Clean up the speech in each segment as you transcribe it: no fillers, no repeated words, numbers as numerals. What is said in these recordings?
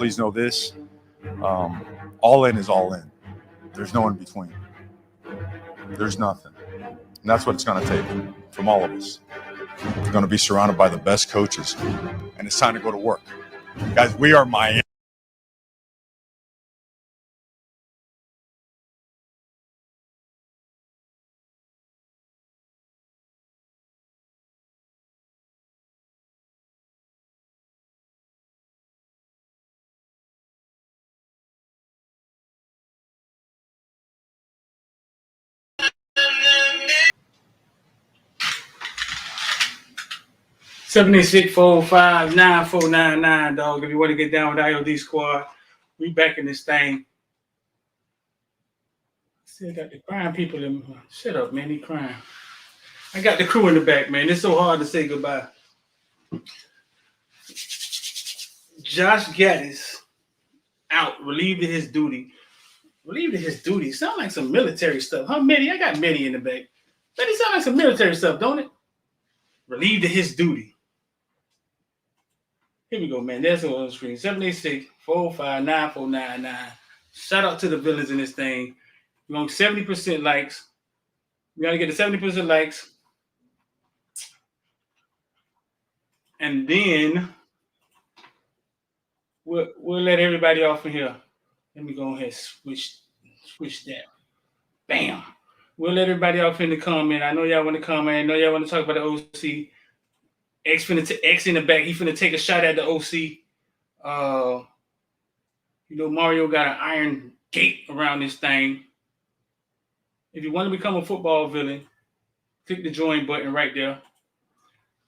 please know this. All in is all in. There's no in between. There's nothing. And that's what it's going to take from all of us. We're going to be surrounded by the best coaches. And it's time to go to work. Guys, we are Miami. (786-405-9499), dog. If you want to get down with IOD Squad, we back in this thing. Still got the crime people in. Shut up, man. He crying. I got the crew in the back, man. It's so hard to say goodbye. Josh Gattis out, relieved of his duty. Relieved of his duty. Sound like some military stuff, huh, Mitty? I got Mitty in the back. Mitty sound like some military stuff, don't it? Relieved of his duty. Here we go, man. That's on the screen. 786-405-9499. Shout out to the villains in this thing. We want 70% likes. We got to get to 70% likes. And then we'll let everybody off in here. Let me go ahead and switch that. Bam. We'll let everybody off in the comment. I know y'all want to comment. I know y'all want to talk about the OC. X in the back. He finna take a shot at the OC. Mario got an iron gate around this thing. If you want to become a football villain, click the join button right there.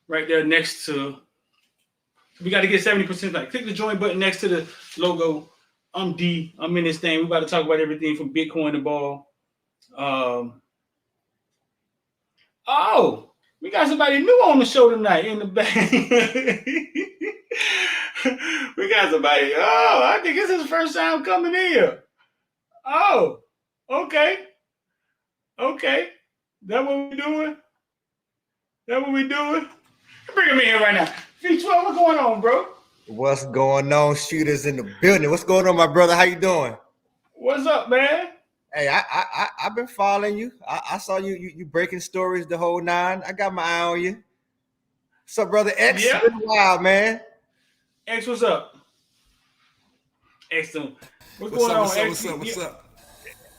Right there next to. We got to get 70% like. Click the join button next to the logo. I'm D. I'm in this thing. We're about to talk about everything from Bitcoin to ball. We got somebody new on the show tonight in the back. We got somebody. I think this is his first time coming here. Oh, okay. Okay. That what we doing? Bring him in here right now. V12, what's going on, bro? What's going on? Shooters in the building. What's going on, my brother? How you doing? What's up, man? Hey, I've been following you. I saw you breaking stories the whole nine. I got my eye on you. What's up, brother X? Yeah. It's been a while, man. X, what's up? Excellent. What's going on, X? What's up?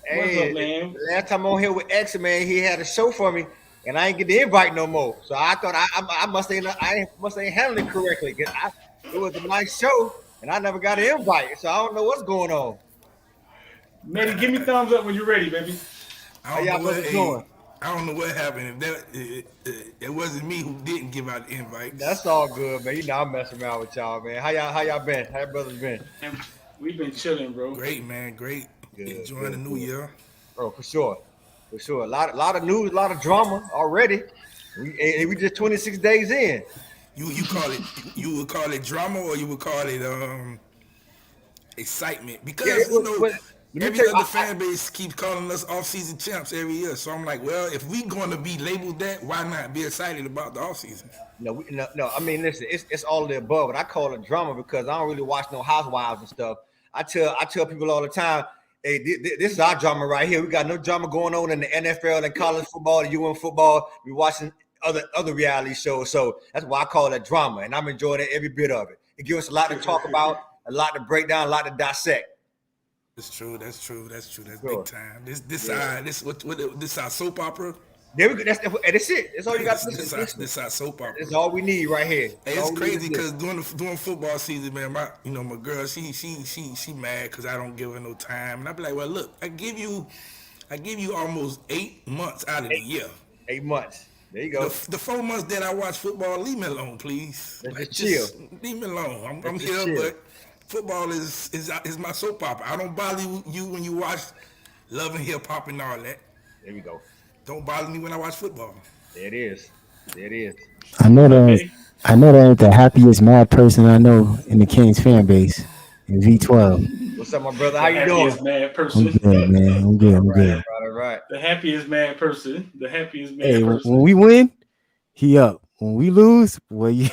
Hey, what's up, man? Last time on here with X, man, he had a show for me, and I ain't get the invite no more. So I thought I must ain't handled it correctly. It was a nice show, and I never got an invite. So I don't know what's going on. Manny, give me thumbs up when you're ready, baby. I don't know what happened. If it wasn't me who didn't give out the invite. That's all good, man. I'm messing around with y'all, man. How y'all been? How your brothers been? We've been chilling, bro. Great, man. Great. Enjoying the new year. Bro, for sure. A lot of news, a lot of drama already. We just 26 days in. You would call it drama, or you would call it excitement, because every other fan base keeps calling us off-season champs every year. So I'm like, well, if we going to be labeled that, why not be excited about the off-season? No. I mean, listen, it's all of the above, but I call it drama because I don't really watch no Housewives and stuff. I tell people all the time, hey, this is our drama right here. We got no drama going on in the NFL and college football and UN football. We watching other reality shows, so that's why I call it drama, and I'm enjoying every bit of it. It gives us a lot to talk about, a lot to break down, a lot to dissect. That's true. That's sure. Big time. This our soap opera. There we go. That's it. That's all you got to listen. This our soap opera. That's all we need right here. Hey, it's crazy because during football season, man, my girl, she mad because I don't give her no time, and I be like, well, look, I give you almost 8 months out of the year. 8 months. There you go. The 4 months that I watch football, leave me alone, please. Just chill. Leave me alone. I'm here, chill. But football is my soap opera. I don't bother you when you watch Love and Hip Hop and all that. There we go. Don't bother me when I watch football. There it is. I know that ain't the happiest mad person I know in the Kings fan base. In V12. What's up, my brother? How you doing? Mad person. I'm good, man. I'm good. All right. The happiest mad person. When we win, he up. when we lose, well, you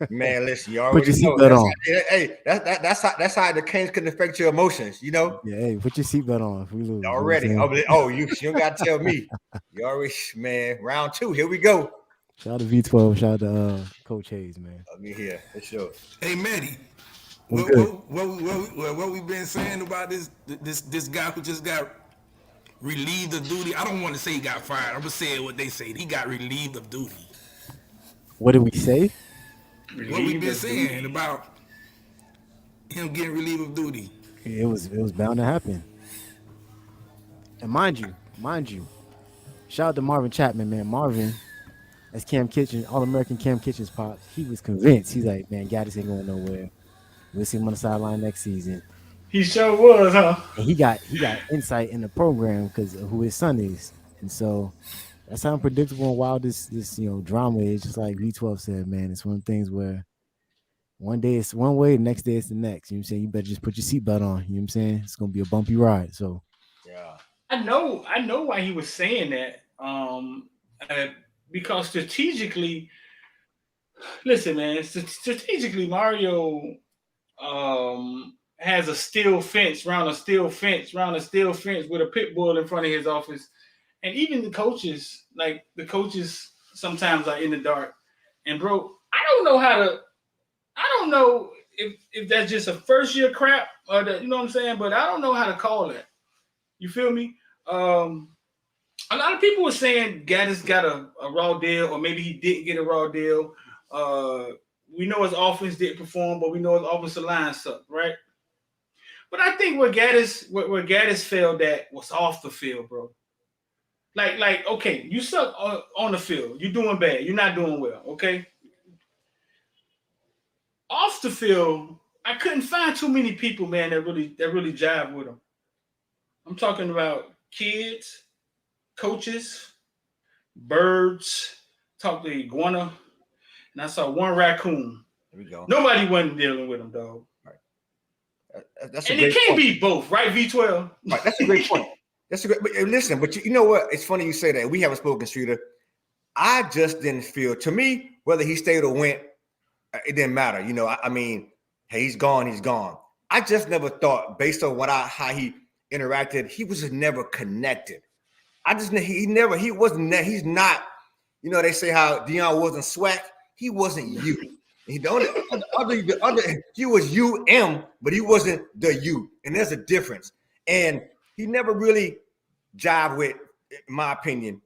Man, listen, you put already your know. seatbelt on. Hey, that's how the Canes can affect your emotions. You know. Yeah, hey, put your seatbelt on if we lose. Already. You know what I'm saying? You don't got to tell me. You already, man. Round 2. Here we go. Shout out to V12. Shout out to Coach Hayes, man. Let me hear for sure. Hey, Matty, What's good? what we been saying about this guy who just got relieved of duty? I don't want to say he got fired. I'm gonna say what they say. He got relieved of duty. What did we say? What we been saying about him getting relieved of duty? It was bound to happen. And mind you, shout out to Marvin Chapman, man. Marvin, as Cam Kitchen, All-American Cam Kitchen's pop, he was convinced. He's like, man, Gattis ain't going nowhere. We'll see him on the sideline next season. He sure was, huh? And he got insight in the program because of who his son is. And so that's how unpredictable and wild this drama is. Just like V12 said, man, it's one of the things where one day it's one way, the next day it's the next. You know what I'm saying? You better just put your seatbelt on. You know what I'm saying? It's gonna be a bumpy ride. So Yeah. I know why he was saying that. Because strategically, listen, man, strategically, Mario has a steel fence with a pit bull in front of his office. And even the coaches sometimes are in the dark. And bro, I don't know if that's just a first year crap or that, you know what I'm saying? But I don't know how to call that. You feel me? A lot of people were saying Gattis got a raw deal, or maybe he didn't get a raw deal. We know his offense didn't perform, but we know his offensive line sucked, right? But I think where Gattis failed at was off the field, bro. Like, okay, you suck on the field. You're doing bad. You're not doing well, okay? Off the field, I couldn't find too many people, man, that really jive with him. I'm talking about kids, coaches, birds, talked to iguana, and I saw one raccoon. There we go. Nobody wasn't dealing with him, dog. Right. And it can't be both, right, V12? Right. That's a great point. But listen, but you know what? It's funny you say that. We haven't spoken, Streeter. I just didn't feel, to me, whether he stayed or went, it didn't matter. You know, I mean, hey, he's gone. I just never thought, based on how he interacted, he was just never connected. He's not, you know, they say how Deion wasn't swag. He wasn't you. He was UM, but he wasn't the you. And there's a difference. And he never really jived with, in my opinion,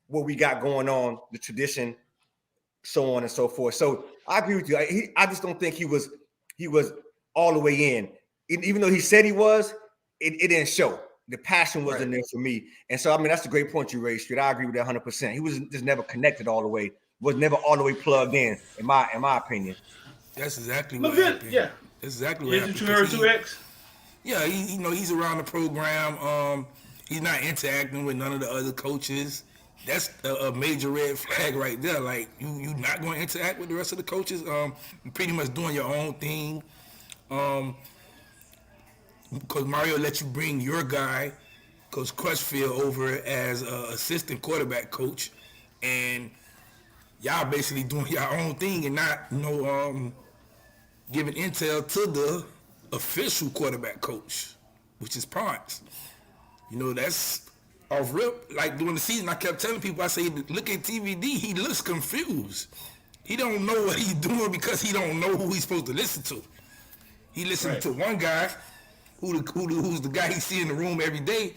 what we got going on, the tradition, so on and so forth. So I agree with you. I just don't think he was all the way in. Even though he said he was, it didn't show. The passion wasn't there for me. And so, I mean, that's a great point you raised, Street. I agree with that 100%. He was just never connected all the way, was never all the way plugged in my opinion. That's exactly what happened. Yeah. That's exactly what happened. You heard 2X? Yeah, he's around the program. He's not interacting with none of the other coaches. That's a major red flag right there. Like, you not going to interact with the rest of the coaches. You're pretty much doing your own thing. Because Mario let you bring your guy, Coach Crutchfield, over as assistant quarterback coach, and y'all basically doing your own thing and not, giving intel to the official quarterback coach, which is Ponce. That's off rip. Like during the season, I kept telling people, I say, look at TVD, he looks confused. He don't know what he's doing because he don't know who he's supposed to listen to. He listened to one guy who's the guy he see in the room every day,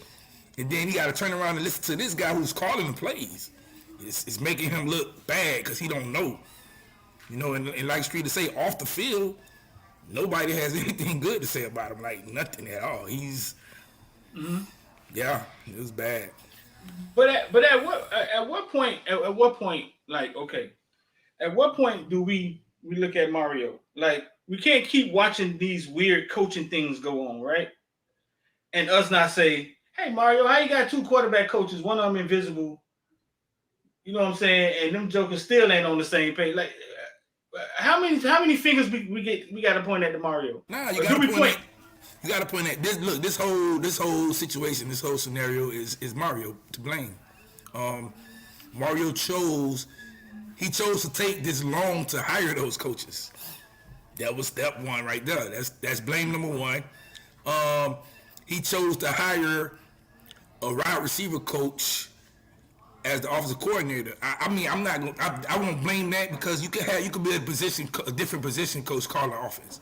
and then he got to turn around and listen to this guy who's calling the plays. It's making him look bad because he don't know. And like Street to say, off the field, nobody has anything good to say about him. Like nothing at all. He's, yeah, it was bad. But at what point, like, okay, at what point do we look at Mario? Like, we can't keep watching these weird coaching things go on, right? And us not say, hey, Mario, how you got two quarterback coaches, one of them invisible? You know what I'm saying? And them jokers still ain't on the same page. Like, how many fingers we got to point at the Mario? Nah, you got to point. You got to point at this. Look, this whole situation, this whole scenario is Mario to blame. Mario chose he chose to take this long to hire those coaches. That was step one right there. That's blame number one. He chose to hire a wide receiver coach as the offensive coordinator. I mean, I'm not. I won't blame that because you could be a different position coach calling offense.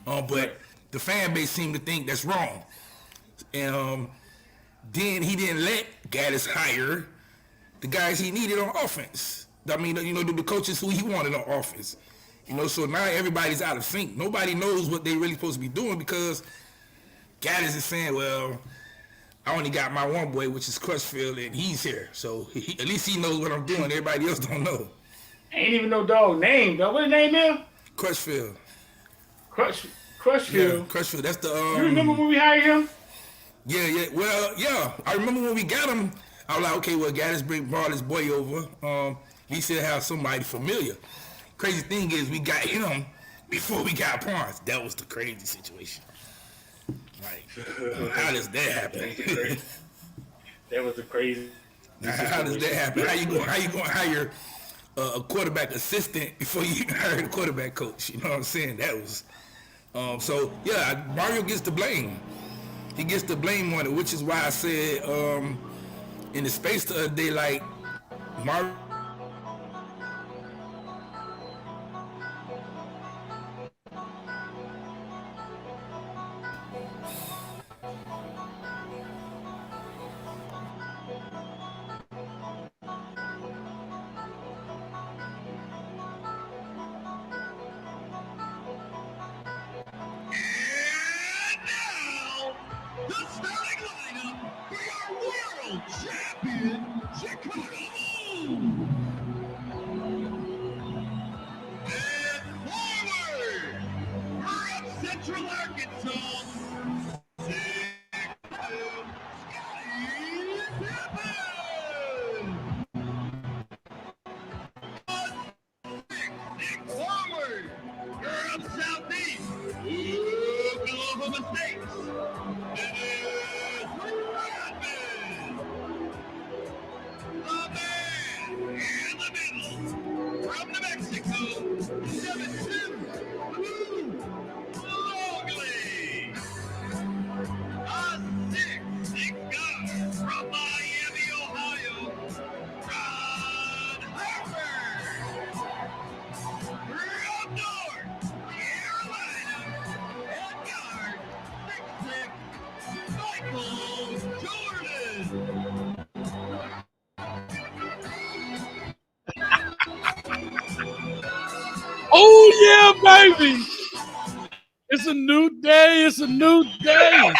But the fan base seemed to think that's wrong. And then he didn't let Gattis hire the guys he needed on offense. I mean, the coaches who he wanted on offense. So now everybody's out of sync. Nobody knows what they really supposed to be doing because Gattis is saying, well, I only got my one boy, which is Crutchfield, and he's here. So at least he knows what I'm doing. Everybody else don't know. Ain't even no dog name, though. What his name is? Crutchfield. Crutchfield. Yeah, Crutchfield. That's the. You remember when we hired him? Yeah. Well, yeah. I remember when we got him. I was like, okay, well, Gattis brought his boy over. He should have somebody familiar. Crazy thing is, we got him before we got Barnes. That was the crazy situation. Like, how does that happen? That was the crazy. How does that happen? How you going to hire a quarterback assistant before you even hire the quarterback coach? You know what I'm saying? That was. So yeah, Mario gets the blame. He gets the blame on it, which is why I said in the space the other day, like Mario. Oh yeah, baby! It's a new day. It's a new day.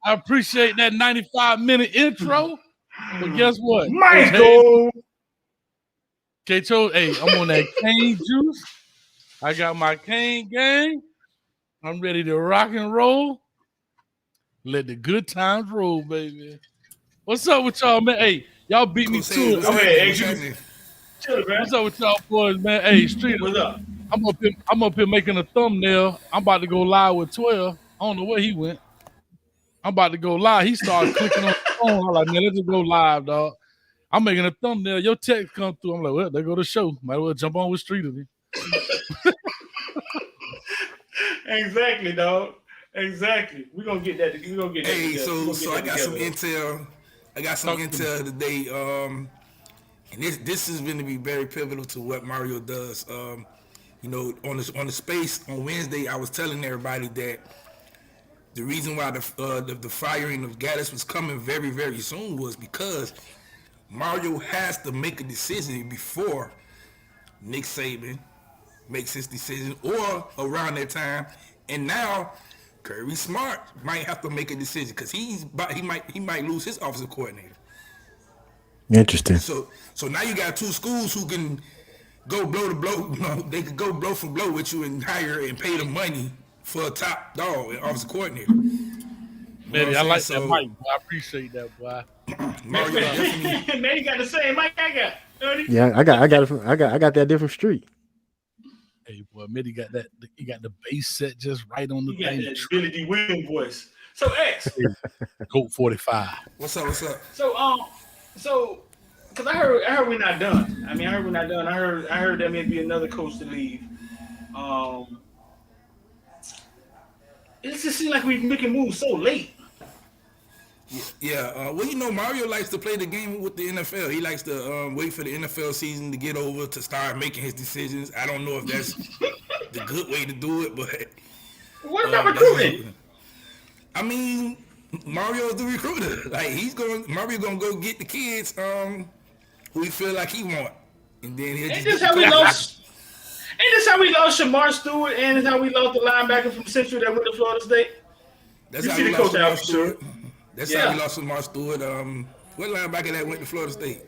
I appreciate that 95-minute intro. But guess what? Michael! K-Cho, hey, I'm on that cane juice. I got my cane gang. I'm ready to rock and roll. Let the good times roll, baby. What's up with y'all, man? Hey, y'all beat me to it. What's up with y'all boys, man? Hey, Street, what's up? I'm up here making a thumbnail. I'm about to go live with 12. I don't know where he went. I'm about to go live. He started clicking on the phone. I'm like, man, let's just go live, dog. I'm making a thumbnail. Your text come through. I'm like, well, there go the show. Might as well jump on with Street of me. Exactly, dog. Exactly. We're gonna get that. We're gonna get that. Hey, so I got some intel. I got some intel today. And this is going to be very pivotal to what Mario does. On the space on Wednesday, I was telling everybody that the reason why the firing of Gattis was coming very, very soon was because Mario has to make a decision before Nick Saban makes his decision, or around that time. And now Kirby Smart might have to make a decision because he might lose his offensive coordinator. Interesting. So now you got two schools who can go blow to blow. They could go blow for blow with you and hire and pay the money for a top dog and offensive coordinator. Man, I like that mic, boy. I appreciate that, boy. Mario definitely. Man, you got the same mic I got. Yeah, I got that different street. Hey, boy, Mitty got that. He got the bass set just right on the thing. He got that Billy D. Williams voice. So X. Colt 45. What's up? What's up? So because I heard we're not done. I mean, I heard we're not done. I heard there may be another coach to leave. It just seems like we're making moves so late. Yeah. Well, Mario likes to play the game with the NFL. He likes to wait for the NFL season to get over to start making his decisions. I don't know if that's the good way to do it, but what about recruiting? I mean, Mario's the recruiter. Like Mario gonna go get the kids who he feel like he want, and then he'll Ain't this how we lost Shamar Stewart, and it's how we lost the linebacker from Central that went to Florida State? That's you how see we the lost coach Shamar out, Stewart. sure. That's how we lost Shamar Stewart. What linebacker that went to Florida State?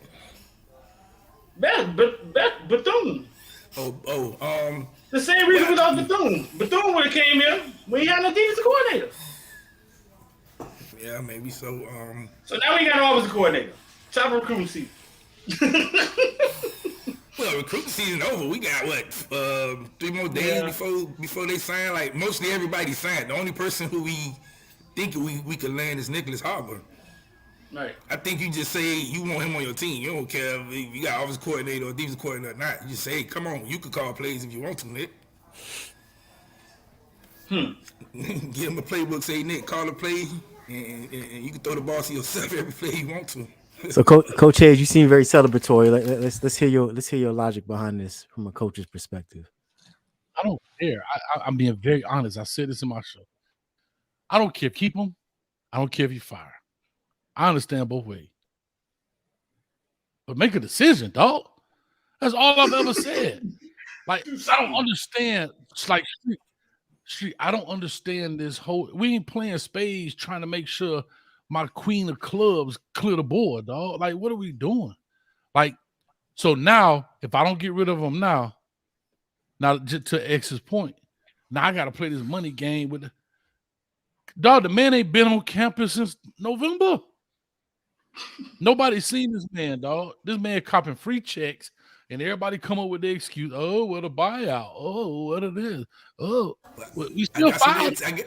Bethune. The same reason we lost Bethune. Bethune would have came here. We had no defensive coordinator. Yeah, maybe so. So now we got an offensive coordinator. Top recruiting season. Well, recruiting season over. We got 3 more days before they sign. Like mostly everybody signed. The only person who we think we could land is Nicholas Harbor. Right. I think you just say you want him on your team. You don't care if you got offensive coordinator or defensive coordinator or not. You just say, hey, come on, you can call plays if you want to, Nick. Give him a playbook. Say, Nick, call a play, and you can throw the ball to yourself every play you want to. So, Coach Hayes, you seem very celebratory. Let's hear your logic behind this from a coach's perspective. I don't care. I'm being very honest. I said this in my show. I don't care if keep him. I don't care if you fire. I understand both ways. But make a decision, dog. That's all I've ever said. Like, I don't understand. It's like, Street, I don't understand this whole. We ain't playing spades trying to make sure my queen of clubs clear the board, dog. Like, what are we doing? Like, so now, if I don't get rid of them now just to X's point, now I got to play this money game with the dog. The man ain't been on campus since November. Nobody's seen this man, dog. This man copping free checks, and everybody come up with the excuse. Oh, what a buyout. Oh, what it is. Oh, we still fighting.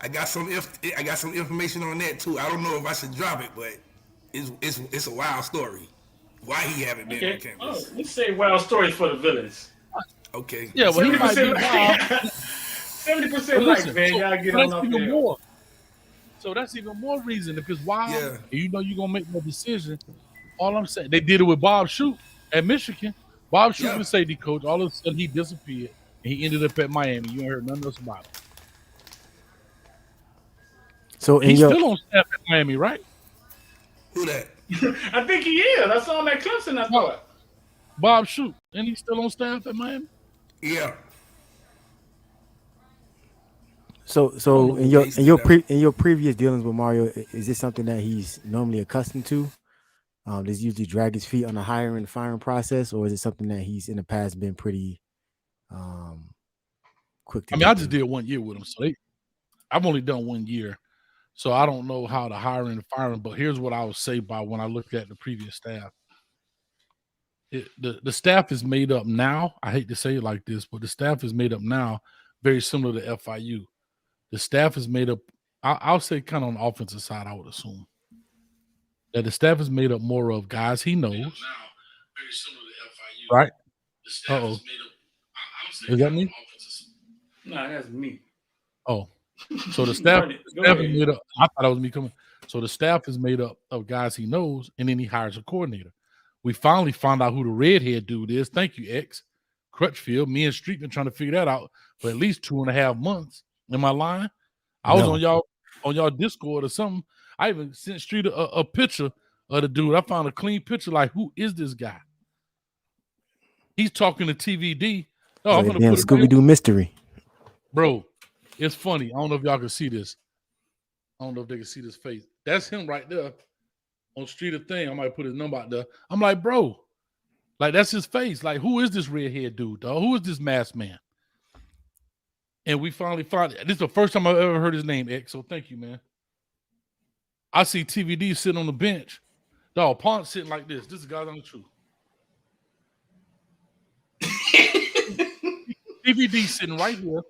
I got some information on that too. I don't know if I should drop it, but it's a wild story. Why he haven't been on campus? Let's say wild stories for the villains. Okay. Yeah, well, he might be wild. 70% like, man, y'all get on up there. More. So that's even more reason. If it's wild, and you know you're gonna make no decision. All I'm saying, they did it with Bob Shoop at Michigan. Bob Shoop was safety coach. All of a sudden, he disappeared, and he ended up at Miami. You ain't heard nothing else about it. So he's still on staff at Miami, right? Who that? I think he is. I saw him at Clemson. I thought Bob Shoop, and he's still on staff at Miami. Yeah. So in your previous dealings with Mario, is this something that he's normally accustomed to? Does he usually drag his feet on the hiring and firing process, or is it something that he's in the past been pretty quick to I just did 1 year with him, so I've only done 1 year, so I don't know how the hiring and firing. But here's what I would say by when I looked at the previous staff. The staff is made up now. I hate to say it like this, but the staff is made up now very similar to FIU. The staff is made up, I'll say kind of on the offensive side, I would assume. That the staff is made up more of guys he knows. Now, very similar to FIU. Right? Uh-oh. Is that me? No, that's me. Oh. So the staff is made up. I thought it was me coming. So the staff is made up of guys he knows, and then he hires a coordinator. We finally found out who the redhead dude is. Thank you, X. Crutchfield. Me and Street been trying to figure that out for at least 2.5 months. Am I lying? I was on y'all Discord or something. I even sent Street a picture of the dude. I found a clean picture. Like, who is this guy? He's talking to TVD. Oh, I'm gonna put Scooby-Doo mystery. Bro, it's funny. I don't know if y'all can see this. I don't know if they can see this face. That's him right there on Street of Thing. I might put his number out there. I'm like, bro, like that's his face. Like, who is this redhead dude, dog? Who is this masked man? And we finally found it. This is the first time I've ever heard his name, X. So thank you, man. I see TVD sitting on the bench. Dog, Ponce sitting like this. This is God's on the truth. TVD sitting right here,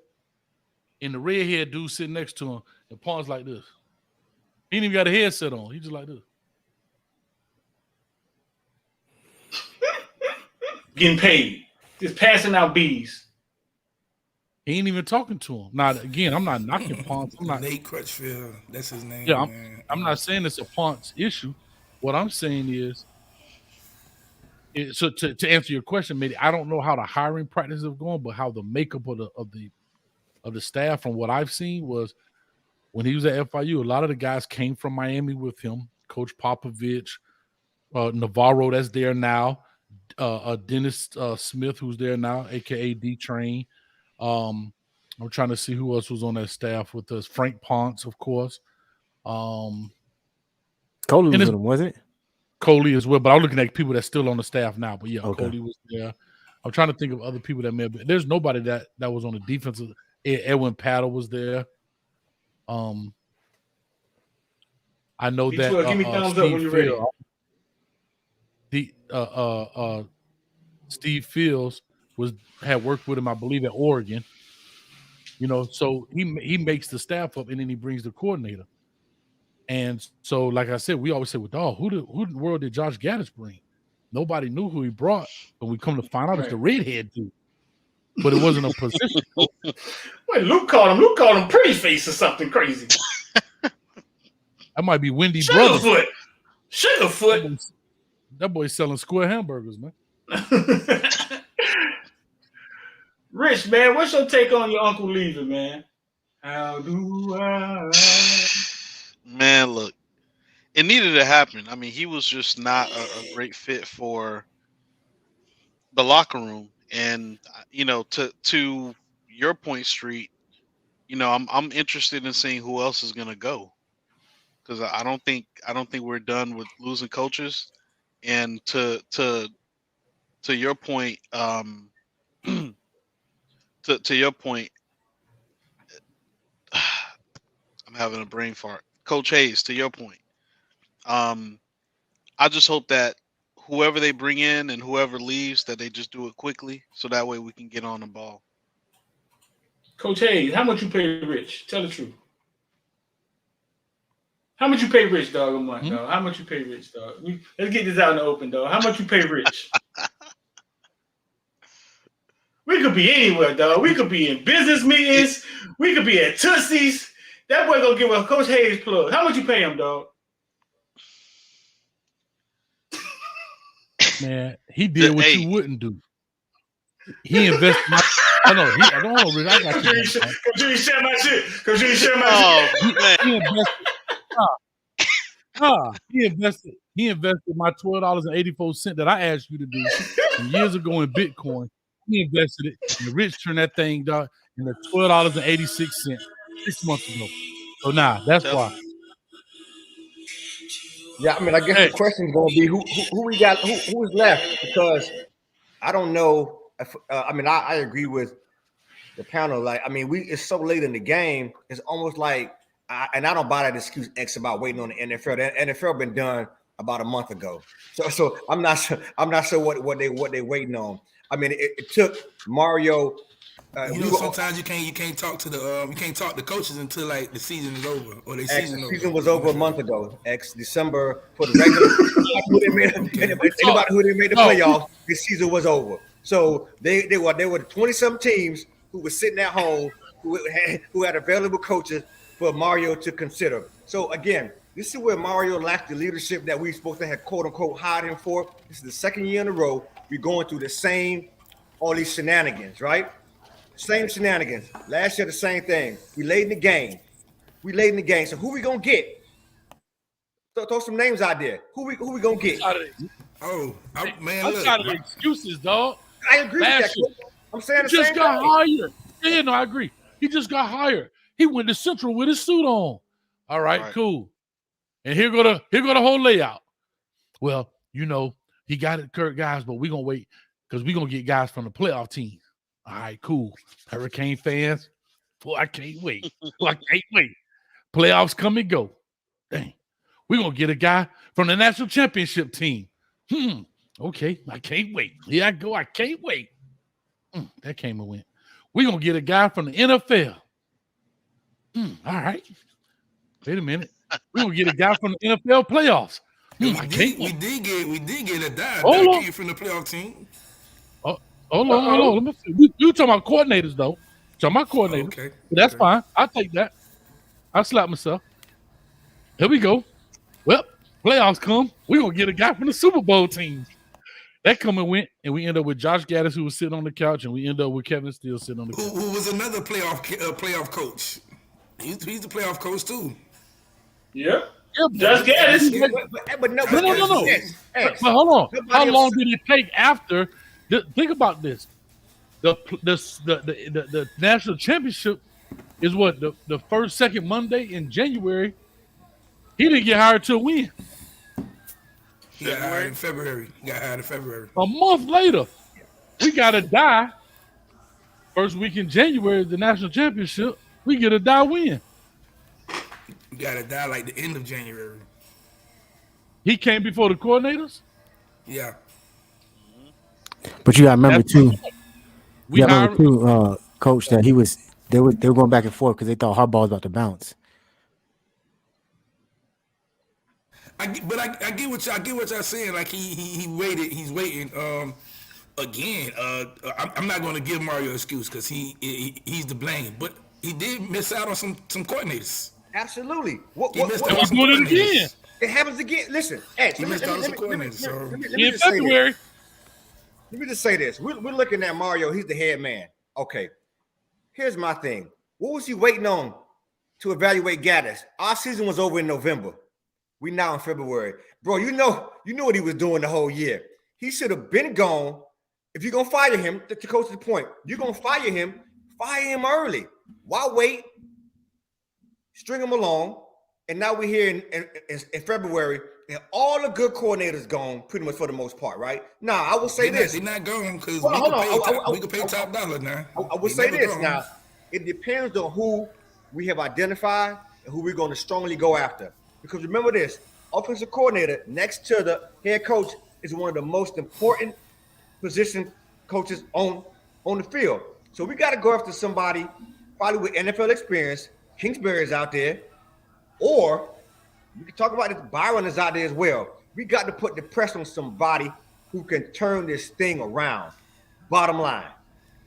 and the redhead dude sitting next to him, and Ponce like this. He ain't even got a headset on. He just like this. Getting paid. Just passing out B's. He ain't even talking to him. Now, again, I'm not knocking Ponce. I'm not Nate Crutchfield. That's his name. Yeah, man. I'm not saying it's a Ponce issue. What I'm saying is, so to answer your question, maybe I don't know how the hiring practices have gone, but how the makeup of the staff from what I've seen was when he was at FIU, a lot of the guys came from Miami with him. Coach Popovich, Navarro that's there now, Dennis Smith who's there now, aka D Train. I'm trying to see who else was on that staff with us. Frank Ponce, of course. Coley was with him, wasn't it? Coley as well, but I'm looking at people that's still on the staff now. But yeah, Okay. Coley was there. I'm trying to think of other people that may have been. There's nobody that was on the defensive. Edwin Paddle was there. I know B12, that give me thumbs up when you're ready. Steve Fields had worked with him, I believe, at Oregon. So he makes the staff up and then he brings the coordinator. And so, like I said, we always say, "Well, who in the world did Josh Gattis bring?" Nobody knew who he brought, but we come to find out it's the redhead dude. But it wasn't a position. Wait, Luke called him pretty face or something crazy. That might be Wendy Brothers. Sugarfoot. That boy's selling square hamburgers, man. Rich, man, what's your take on your uncle leaving, man? How do I? Man, look, it needed to happen. I mean, he was just not a great fit for the locker room. And to your point, Street, I'm interested in seeing who else is going to go, because I don't think we're done with losing coaches. And to your point, to your point, I'm having a brain fart. Coach Hayes, to your point, I just hope that whoever they bring in and whoever leaves, that they just do it quickly, so that way we can get on the ball. Coach Hayes, how much you pay Rich? Tell the truth. How much you pay Rich, dog, a month, dog? How much you pay Rich, dog? Let's get this out in the open, dog. How much you pay Rich? We could be anywhere, dog. We could be in business meetings. We could be at Tootsie's. That boy gonna give a Coach Hayes plug. How much you pay him, dog? Man, he did what you wouldn't do. He invested. I know. I don't know, Rich. I got you. Cause you ain't share my shit. Cause you ain't share my shit. He invested my $12.84 that I asked you to do years ago in Bitcoin. He invested it, and Rich turned that thing down in the $12.86 6 months ago. So now that's why. Yeah, I mean, I guess the question is going to be who we got, who is left, because I don't know. I agree with the panel. Like, I mean, it's so late in the game. It's almost like, and I don't buy that excuse X about waiting on the NFL. The NFL been done about a month ago. So I'm not sure what they waiting on. I mean, it took Mario. Sometimes you can't talk to the coaches until like the season is over or the season was over a month ago. December for the regular. Anybody who didn't make the playoffs, this season was over. So they were 20-some teams who were sitting at home who had available coaches for Mario to consider. So again, this is where Mario lacked the leadership that we supposed to have quote unquote hired him for. This is the second year in a row we're going through all these shenanigans, right? Same shenanigans. Last year, the same thing. We late in the game. So who we gonna get? Throw some names out there. Who we gonna get? I'm tired of the excuses, dog. I agree with that. I'm saying the same thing. He just got hired. Yeah, no, I agree. He just got hired. He went to Central with his suit on. All right, cool. And here go the whole layout. Well, he got it, Kirk, guys, but we're gonna wait because we're gonna get guys from the playoff team. All right, cool. Hurricane fans. Boy, I can't wait. Playoffs come and go. Dang. We're going to get a guy from the national championship team. Okay, I can't wait. Here I go. I can't wait. That came and went. We're going to get a guy from the NFL. All right. Wait a minute. We're gonna get a guy from the NFL playoffs. We did get a dive Hold that on. came from the playoff team. Hold on. Let me see. You talking about coordinators though? Talking about coordinators. Okay. But that's fine. I'll take that. I'll slap myself. Here we go. Well, playoffs come. We're gonna get a guy from the Super Bowl team. That come and went, and we end up with Josh Gattis, who was sitting on the couch, and we end up with Kevin Steele sitting on the couch. Who was another playoff coach. He's the playoff coach too. Yep. Yeah, Josh Gattis. But no. But hold on. How long did it take after? Think about this. The national championship is what the second Monday in January. He didn't get hired till when? He got hired in February. A month later, we got to die. First week in January, the national championship, we get a die win. We got to die like the end of January. He came before the coordinators. Yeah. But you got to remember too. We hired Coach, that they were going back and forth because they thought Harbaugh was about to bounce. I get what y'all saying. Like he waited. He's waiting. Again, I'm not going to give Mario an excuse because he's to blame. But he did miss out on some coordinators. Absolutely. We're doing it again. It happens again. Listen, he missed out on some coordinators. In February. Let me just say this. We're looking at Mario. He's the head man. Okay. Here's my thing. What was he waiting on to evaluate Gattis? Our season was over in November. We now in February. Bro, you know what he was doing the whole year. He should have been gone. If you're going to fire him, to coach's point, you're going to fire him early. Why wait? String him along. And now we're here in February, and all the good coordinators gone pretty much for the most part, right? Now, I will say this. They're not gone because we can pay top dollar now. I will say this now. It depends on who we have identified and who we're going to strongly go after. Because remember this, offensive coordinator next to the head coach is one of the most important position coaches on the field. So we got to go after somebody probably with NFL experience. Kingsbury is out there. Or we can talk about this. Byron is out there as well. We got to put the pressure on somebody who can turn this thing around. Bottom line,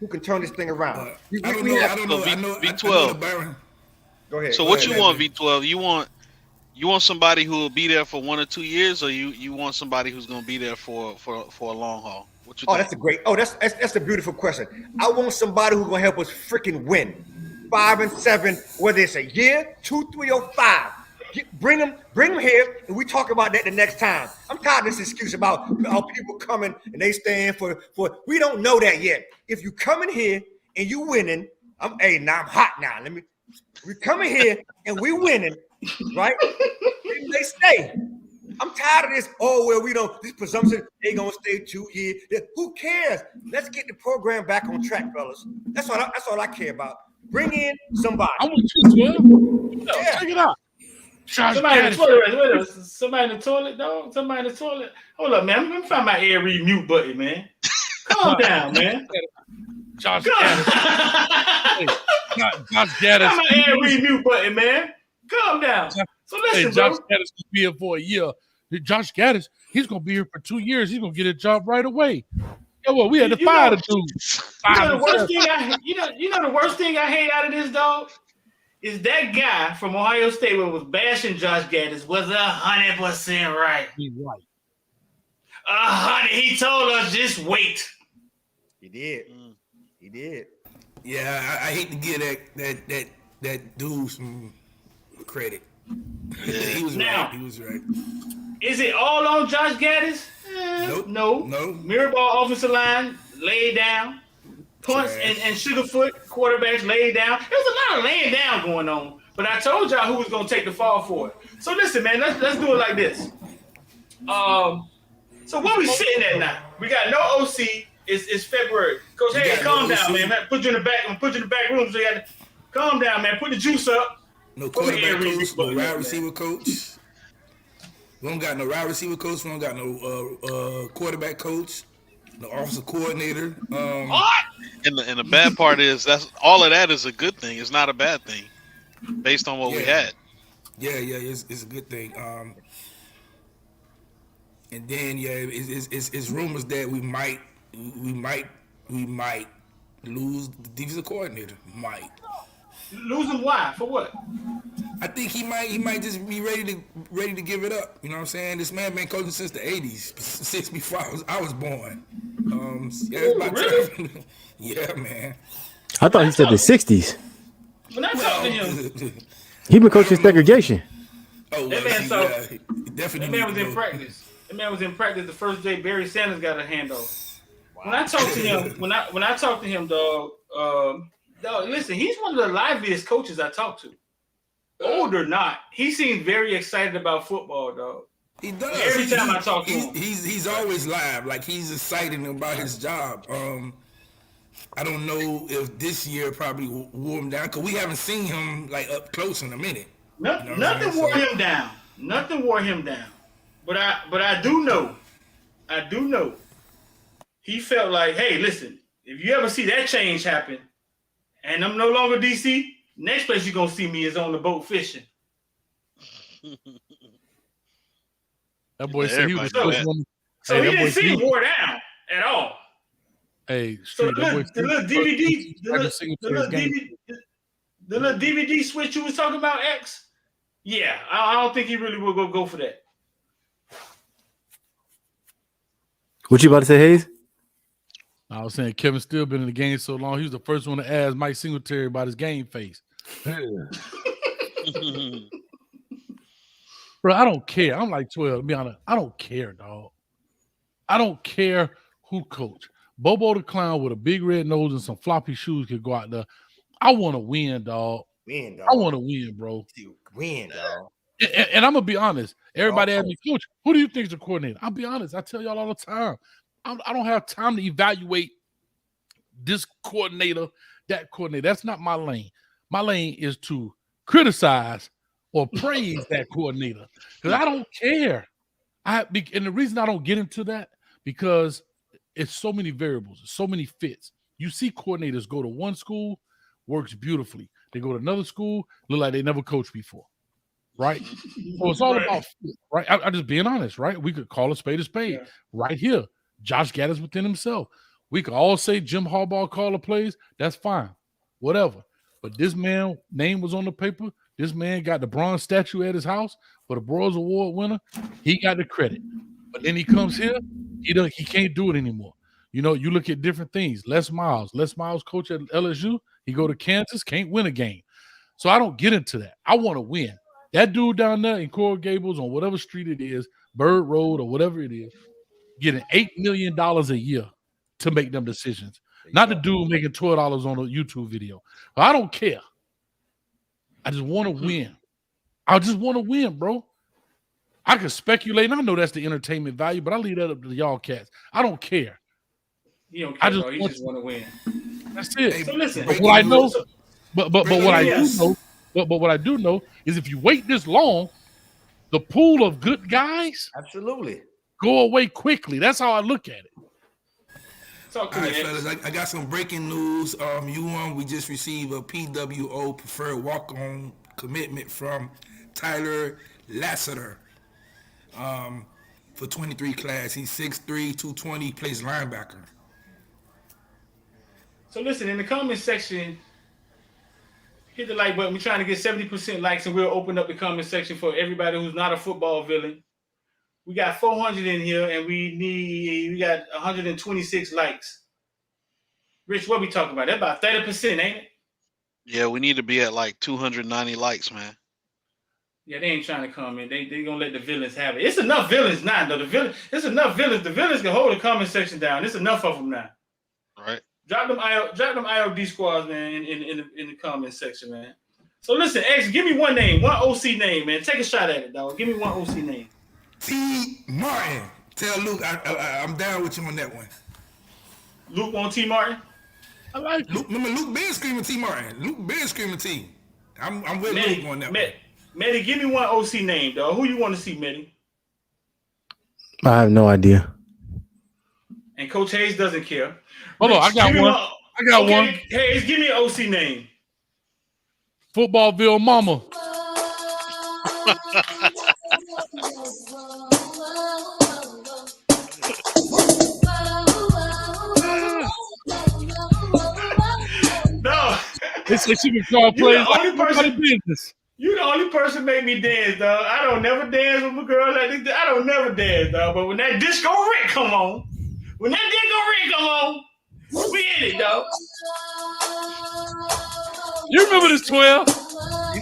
who can turn this thing around? I don't know. V12. Go ahead. So what you want, V12? You want somebody who will be there for 1 or 2 years, or you want somebody who's going to be there for a long haul? What you think? That's a beautiful question. I want somebody who's going to help us freaking win. 5 and 7, whether it's a year, 2, 3, or 5. Bring them here, and we talk about that the next time. I'm tired of this excuse about how people coming and they stand for. We don't know that yet. If you coming here and you winning, I'm hot now. We coming here and we winning, right? They stay. I'm tired of this. Oh well, we don't. This presumption they gonna stay 2 years. Who cares? Let's get the program back on track, fellas. That's all I care about. Bring in somebody. I want you, 12. Yeah. Check it out. Somebody in the toilet. Somebody in the toilet, dog. Somebody in the toilet. Hold up, man. Let me find my air read mute button, man. Calm down, man. Josh Gattis. Josh Gattis. Find my air read mute button, man. Calm down. So listen, Josh bro. Gattis will be here for a year. Josh Gattis, he's gonna be here for 2 years. He's gonna get a job right away. Yeah, well, we had to fire the dude. You know the worst thing I hate out of this, dog, is that guy from Ohio State who was bashing Josh Gattis was 100% right. He's right. He told us just wait. He did. He did. Yeah, I hate to give that dude some credit. He was right. Is it all on Josh Gattis? Nope. No. Mirrorball offensive line laid down. Punts and Sugarfoot quarterbacks laid down. There's a lot of laying down going on. But I told y'all who was going to take the fall for it. So listen, man, let's do it like this. So what we sitting at now? We got no OC. It's February. Coach, hey, calm down, man. Put you in the back room. So you got to calm down, man. Put the juice up. No quarterback coach, no wide receiver coach. We don't got no wide receiver coach. We don't got no quarterback coach. No offensive coordinator. And the bad part is all of that is a good thing. It's not a bad thing, based on what we had. Yeah, it's a good thing. And then it's rumors that we might lose the defensive coordinator. Might. Lose him? Why? For what? I think he might just be ready to give it up. You know what I'm saying? This man been coaching since the '80s, since before I was born. Yeah, it's about really? time. Yeah, man. I thought he said the 60s. When I talked to him, He been coaching segregation. Oh, that well, man, see, so yeah, definitely. that man was in practice. That man was in practice the first day Barry Sanders got a handoff. When I talked to him, when I talked to him, dog, listen, he's one of the liveliest coaches I talked to. Old or not, he seems very excited about football, dog. He does. Every time I talk to him, he's always live. Like he's excited about his job. I don't know if this year probably wore him down because we haven't seen him like up close in a minute. Nothing wore him down. Nothing wore him down. But I do know. He felt like, hey, listen, if you ever see that change happen, and I'm no longer DC, next place you're gonna see me is on the boat fishing. That boy said he was the first one. So he didn't see him wore down at all. Hey, so the little DVD switch you was talking about, X. Yeah, I don't think he really will go for that. What you about to say, Hayes? I was saying Kevin Steele been in the game so long. He was the first one to ask Mike Singletary about his game face. Bro, I don't care. I'm like 12, to be honest. I don't care, dog. I don't care who coach. Bobo the Clown with a big red nose and some floppy shoes could go out there. I want to win, dog. I want to win, bro. Win, dog. And I'm going to be honest. Everybody asks me, Coach, who do you think is the coordinator? I'll be honest. I tell y'all all the time. I don't have time to evaluate this coordinator, that coordinator. That's not my lane. My lane is to criticize or praise that coordinator because I don't care. And the reason I don't get into that because it's so many variables, so many fits. You see coordinators go to one school, works beautifully. They go to another school, look like they never coached before, right? So it's all about fit, right? I'm just being honest, right? We could call a spade right here. Josh Gattis within himself. We could all say Jim Harbaugh call the plays. That's fine, whatever. But this man name was on the paper. This man got the bronze statue at his house for the Broyles Award winner. He got the credit. But then he comes here, he can't do it anymore. You know, you look at different things. Les Miles coach at LSU. He go to Kansas, can't win a game. So I don't get into that. I want to win. That dude down there in Coral Gables on whatever street it is, Bird Road or whatever it is, getting $8 million a year to make them decisions. Not the dude making $12 on a YouTube video. I don't care. I just want to win. I just want to win, bro. I can speculate, and I know that's the entertainment value, but I leave that up to y'all cats. I don't care. You don't care, bro. You just want to win. That's it. Hey, so listen, but what I know, but what I do know is if you wait this long, the pool of good guys absolutely go away quickly. That's how I look at it. All right, fellas, I got some breaking news. We just received a PWO preferred walk-on commitment from Tyler Lassiter for 23 class. He's 6'3", 220, plays linebacker. So listen, in the comment section, hit the like button. We're trying to get 70% likes, and we'll open up the comment section for everybody who's not a football villain. We got 400 in here, and we got 126 likes. Rich, what we talking about? That's about 30%, ain't it? Yeah, we need to be at like 290 likes, man. Yeah, they ain't trying to comment. They gonna let the villains have it. It's enough villains now, though. It's enough villains. The villains can hold the comment section down. It's enough of them now. Right. Drop them IOD squads, man, in the comment section, man. So listen, X, give me one name, one OC name, man. Take a shot at it, dog. Give me one OC name. T. Martin. Tell Luke I'm down with you on that one. Luke on T. Martin? I like Luke. Remember, Luke been screaming T. Martin. Luke been screaming T. I'm with Luke on that one. Medi, give me one OC name, dog. Who you want to see, Medi? I have no idea. And Coach Hayes doesn't care. Hold on, I got one. I got one. Hayes, give me an OC name. Footballville Mama. No. They say she can call You plays the like only nobody person. business. You the only person make me dance, dog. I don't never dance with a girl like this. I don't never dance, dog. But when that disco Rick come on, we in it, dog. You remember this 12?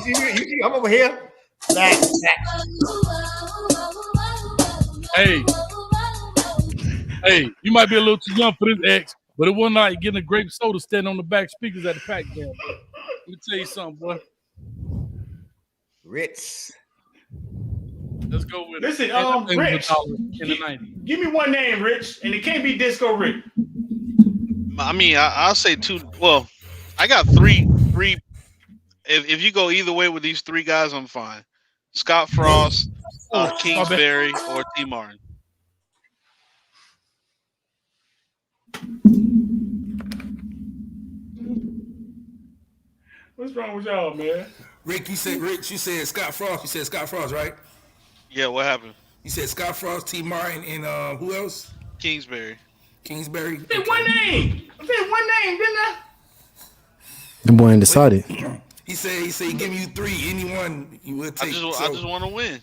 You see, I'm over here. Hey, you might be a little too young for this X, but it wasn't like getting a grape soda standing on the back speakers at the Pac Jam. Let me tell you something, boy. Ritz. Let's go with Listen, it. Rich, In the 90s. give me one name, Rich, and it can't be Disco Rick. I mean, I'll say two. Well, I got three. If you go either way with these three guys, I'm fine. Scott Frost, Kingsbury, or T. Martin. What's wrong with y'all, man? Rick, you said Scott Frost. You said Scott Frost, right? Yeah, what happened? You said Scott Frost, T. Martin, and who else? Kingsbury. Kingsbury. I said one name, didn't I? The boy undecided. He said, give me you three. Anyone you would take. I just want to win.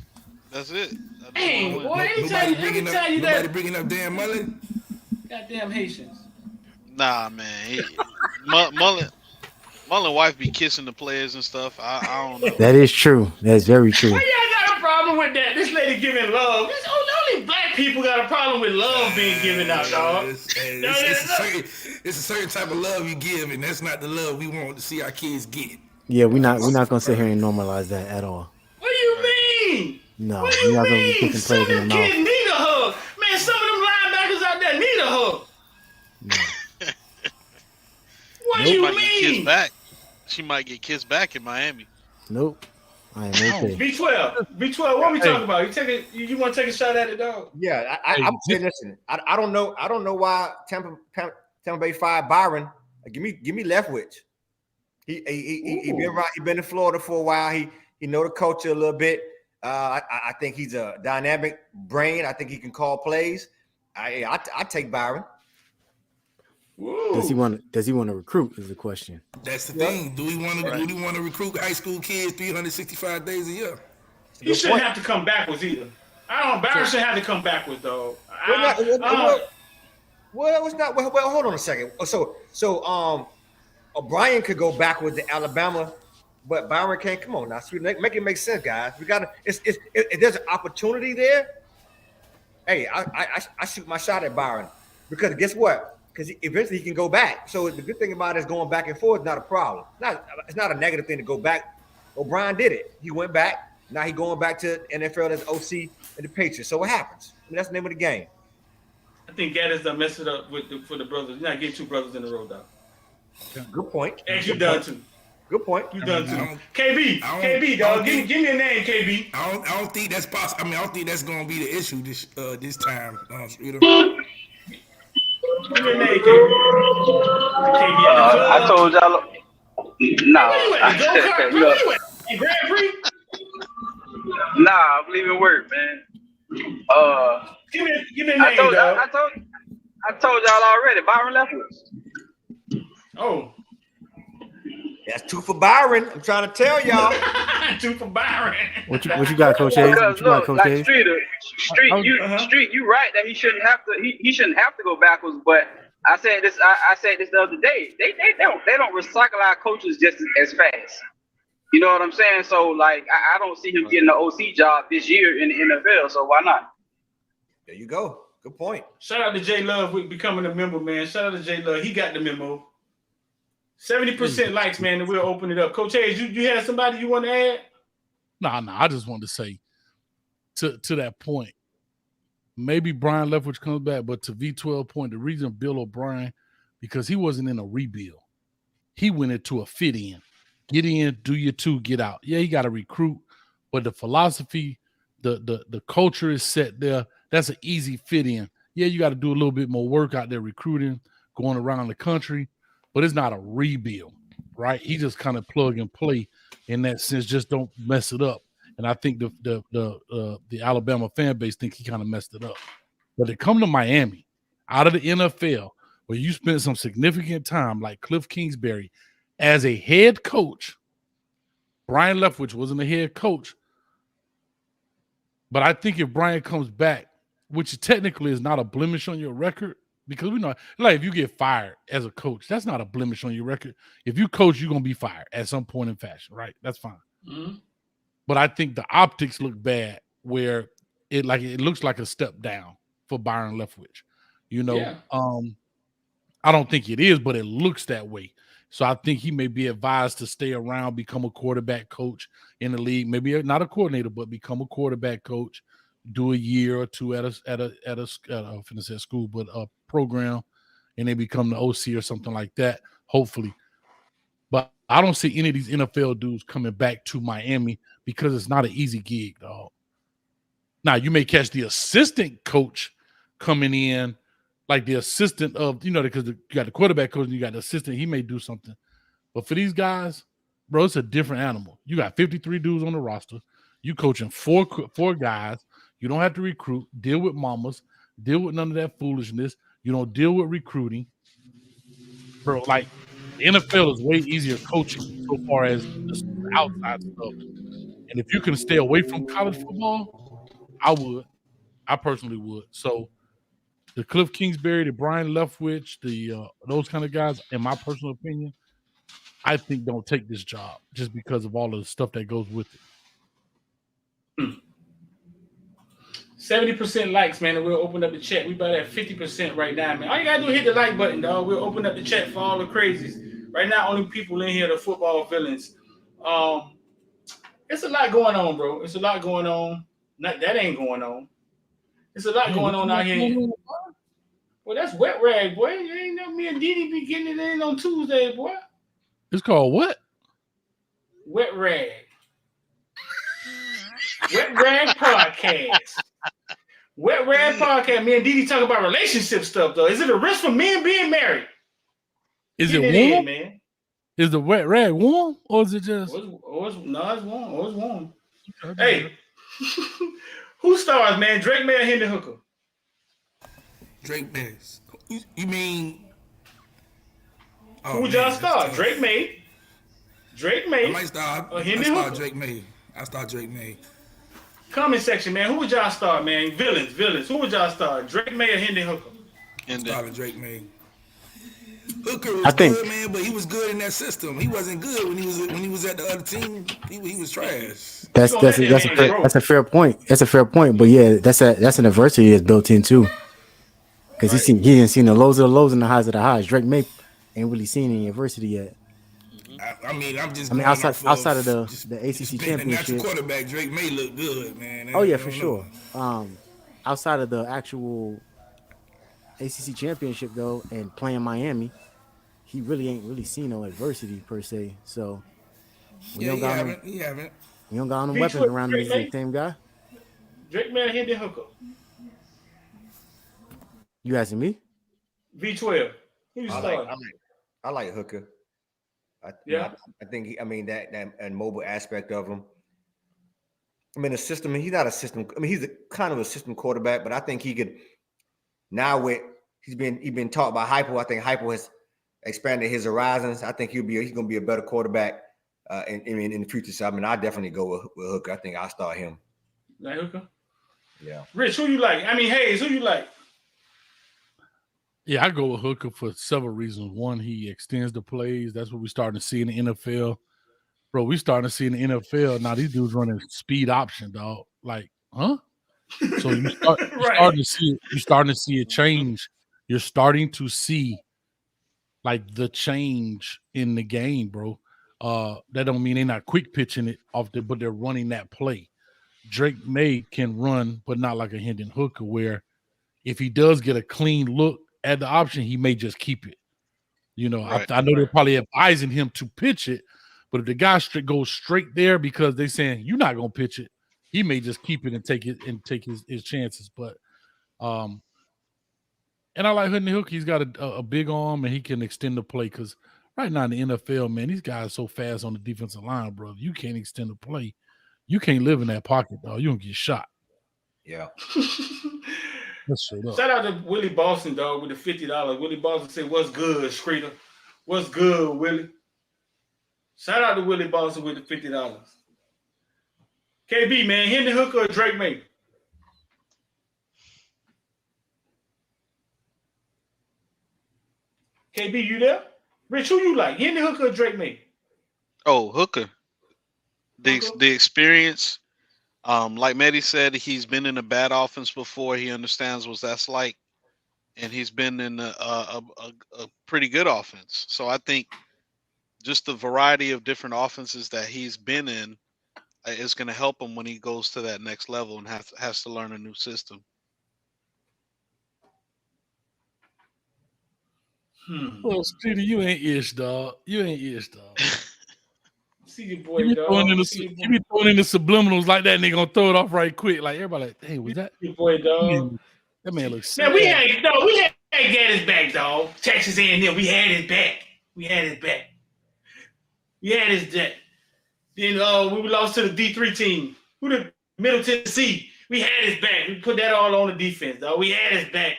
That's it. Dang, boy, Nobody bringing up Dan Mullen. Goddamn Haitians. Nah, man. Mullen wife be kissing the players and stuff. I don't know. That is true. That's very true. Why y'all got a problem with that? This lady giving love. Only black people got a problem with love being given out, dog. It's a certain type of love you give, and that's not the love we want to see our kids get. Yeah, we're not gonna sit here and normalize that at all. What do you mean? No, What do we're not you gonna be mean? kicking Some of players in them the mouth. kids need a hug. Man, some of them linebackers out there need a hug. What do you mean? She might get kissed back in Miami. Nope. I ain't okay. B12, what we talking about? You want to take a shot at it, dog? Yeah, I'm saying, listen, I don't know why Tampa Bay fired Byron. Give me Leftwich. He been in Florida for a while. He know the culture a little bit. I think he's a dynamic brain. I think he can call plays. I take Byron. Woo. Does he want to recruit? Is the question. That's the thing. Do we want to recruit high school kids 365 days a year? He shouldn't have to come backwards either. Byron shouldn't have to come backwards, though. Well, it's not. Well, hold on a second. So O'Brien could go backwards to Alabama, but Byron can't. Come on now, make it make sense, guys. We got to. If there's an opportunity there, hey, I shoot my shot at Byron because guess what? Because eventually he can go back. So the good thing about it is going back and forth is not a problem. It's not a negative thing to go back. O'Brien did it. He went back. Now he's going back to NFL as OC and the Patriots. So what happens? I mean, that's the name of the game. I think Gattis done messed it up for the brothers. You're not getting two brothers in a row, dog. Good point. And you done too. Good point. You done too. KB, dog. Give me a name, KB. I don't think that's possible. I mean, I don't think that's going to be the issue this time. Give me a name, KB. I told y'all. Nah. In Grand Prix? Nah, I'm leaving work, man. Give me a name, dog. I told y'all already. Byron Leftwich. Oh. That's two for Byron. I'm trying to tell y'all. Two for Byron. What you got, Coach Hayes? Because look, like Street, you right that he shouldn't have to go backwards. But I said this the other day. They don't recycle our coaches just as fast. You know what I'm saying? So like I don't see him getting the OC job this year in the NFL. So why not? There you go. Good point. Shout out to J Love with becoming a member, man. Shout out to J Love. He got the memo. 70% likes, man, and we'll open it up. Coach Hayes, you had somebody you want to add? Nah. I just wanted to say to that point, maybe Brian Leftwich comes back, but to V12 point, the reason Bill O'Brien, because he wasn't in a rebuild. He went into a fit in. Get in, do your two, get out. Yeah, he got to recruit, but the philosophy, the culture is set there. That's an easy fit in. Yeah, you got to do a little bit more work out there recruiting, going around the country, but it's not a rebuild, right? He just kind of plug and play in that sense. Just don't mess it up. and I think the Alabama fan base think he kind of messed it up. But to come to Miami, out of the NFL, where you spent some significant time, like Cliff Kingsbury, as a head coach. Brian Leftwich wasn't a head coach, but I think if Brian comes back, which technically is not a blemish on your record, because we know, like, if you get fired as a coach, that's not a blemish on your record. If you coach, you're gonna be fired at some point in fashion, right? That's fine. Mm-hmm. But I think the optics look bad, where it looks like a step down for Byron Leftwich. You know, Yeah. I don't think it is, but it looks that way. So I think he may be advised to stay around, become a quarterback coach in the league. Maybe not a coordinator, but become a quarterback coach. Do a year or two at a school, but a program, and they become the OC or something like that. Hopefully, but I don't see any of these NFL dudes coming back to Miami because it's not an easy gig, dog. Now you may catch the assistant coach coming in. Like the assistant of, because you got the quarterback coach and you got the assistant, he may do something. But for these guys, bro, it's a different animal. You got 53 dudes on the roster. You coaching four guys. You don't have to recruit, deal with mamas, deal with none of that foolishness. You don't deal with recruiting. Bro, like, the NFL is way easier coaching so far as the outside stuff. And if you can stay away from college football, I would. I personally would. So, the Cliff Kingsbury, the Brian Leftwich, those kind of guys, in my personal opinion, I think don't take this job just because of all of the stuff that goes with it. 70% likes, man, and we'll open up the chat. We about at 50% right now, man. All you gotta do is hit the like button, dog. We'll open up the chat for all the crazies. Right now, only people in here are the football villains. It's a lot going on, bro. It's a lot going on. That ain't going on. It's a lot going on out here. Well, that's wet rag, boy. You ain't know me and Didi be getting it in on Tuesday, boy. It's called what? Wet rag. Wet rag podcast. Wet rag podcast. Me and Didi talk about relationship stuff, though. Is it a risk for men being married? Is Get it warm? man? Is the wet rag warm, or is it just? It's warm. It's warm. Hey, who stars, man? Drake May or Hendon Hooker? Drake May. You mean? Who would y'all start? Drake May. I might start. Hendon Hooker. Drake May. I start Drake May. Comment section, man. Who would y'all start, man? Villains. Who would y'all start? Drake May or Hendon Hooker? Started Drake May. Hooker was good, man, but he was good in that system. He wasn't good when he was at the other team. He was trash. That's a fair point. That's a fair point. But yeah, that's an adversity that's built in too. Because he didn't see the lows of the lows and the highs of the highs. Drake May ain't really seen any adversity yet. Outside of the ACC championship, the quarterback Drake May look good, man. Oh yeah, for sure. Outside of the actual ACC championship though, and playing Miami, he really ain't really seen no adversity per se. So he haven't. We don't got no weapons around him. He's the same guy. Drake May or Hendon Hooker? You asking me? V12. Who you start? I like Hooker. I think that mobile aspect of him. I mean, the system. He's not a system. I mean, he's kind of a system quarterback, but I think he could. Now he's been taught by Hypo. I think Hypo has expanded his horizons. I think he's going to be a better quarterback in the future. So I mean, I definitely go with Hooker. I think I'll start him. Like Hooker? Yeah. Rich, who you like? I mean, Hayes, who you like? Yeah, I go with Hooker for several reasons. One, he extends the plays. That's what we're starting to see in the NFL. Bro, we starting to see in the NFL now these dudes running speed option, dog. Like, huh? So you're starting to see a change. You're starting to see like the change in the game, bro. That don't mean they're not quick pitching it off but they're running that play. Drake May can run, but not like a Hendon Hooker, where if he does get a clean look at the option, he may just keep it. Right. I know they're probably advising him to pitch it, but if the guy goes straight there because they're saying you're not gonna pitch it, he may just keep it and take his chances. But and I like Hendon Hooker. He's got a big arm and he can extend the play, because right now in the NFL, man, these guys are so fast on the defensive line, bro. You can't extend the play. You can't live in that pocket, dog. You don't get shot. Yeah. That's straight up. Shout out to Willie Boston, dog, with the $50. Willie Boston said, "What's good, Screeter? What's good, Willie?" Shout out to Willie Boston with the $50. KB, man, Henry Hooker or Drake May? KB, you there? Rich, who you like? Henry Hooker or Drake May? Oh, Hooker. The experience, like Mehdi said, he's been in a bad offense before. He understands what that's like, and he's been in a pretty good offense. So I think just the variety of different offenses that he's been in is going to help him when he goes to that next level and has to learn a new system. Well, Streeter, you ain't ish, dog. You ain't ish, dog. See your boy, You be dog. throwing in the subliminals like that, and they gonna throw it off right quick. Like everybody, like, hey, was that your boy, dog? That man looks. Man, we had Gattis back, dog. Texas A&M, we had his back. We had his back. Then we lost to the D3 team. Who the Middle Tennessee? We had his back. We put that all on the defense, dog. We had his back.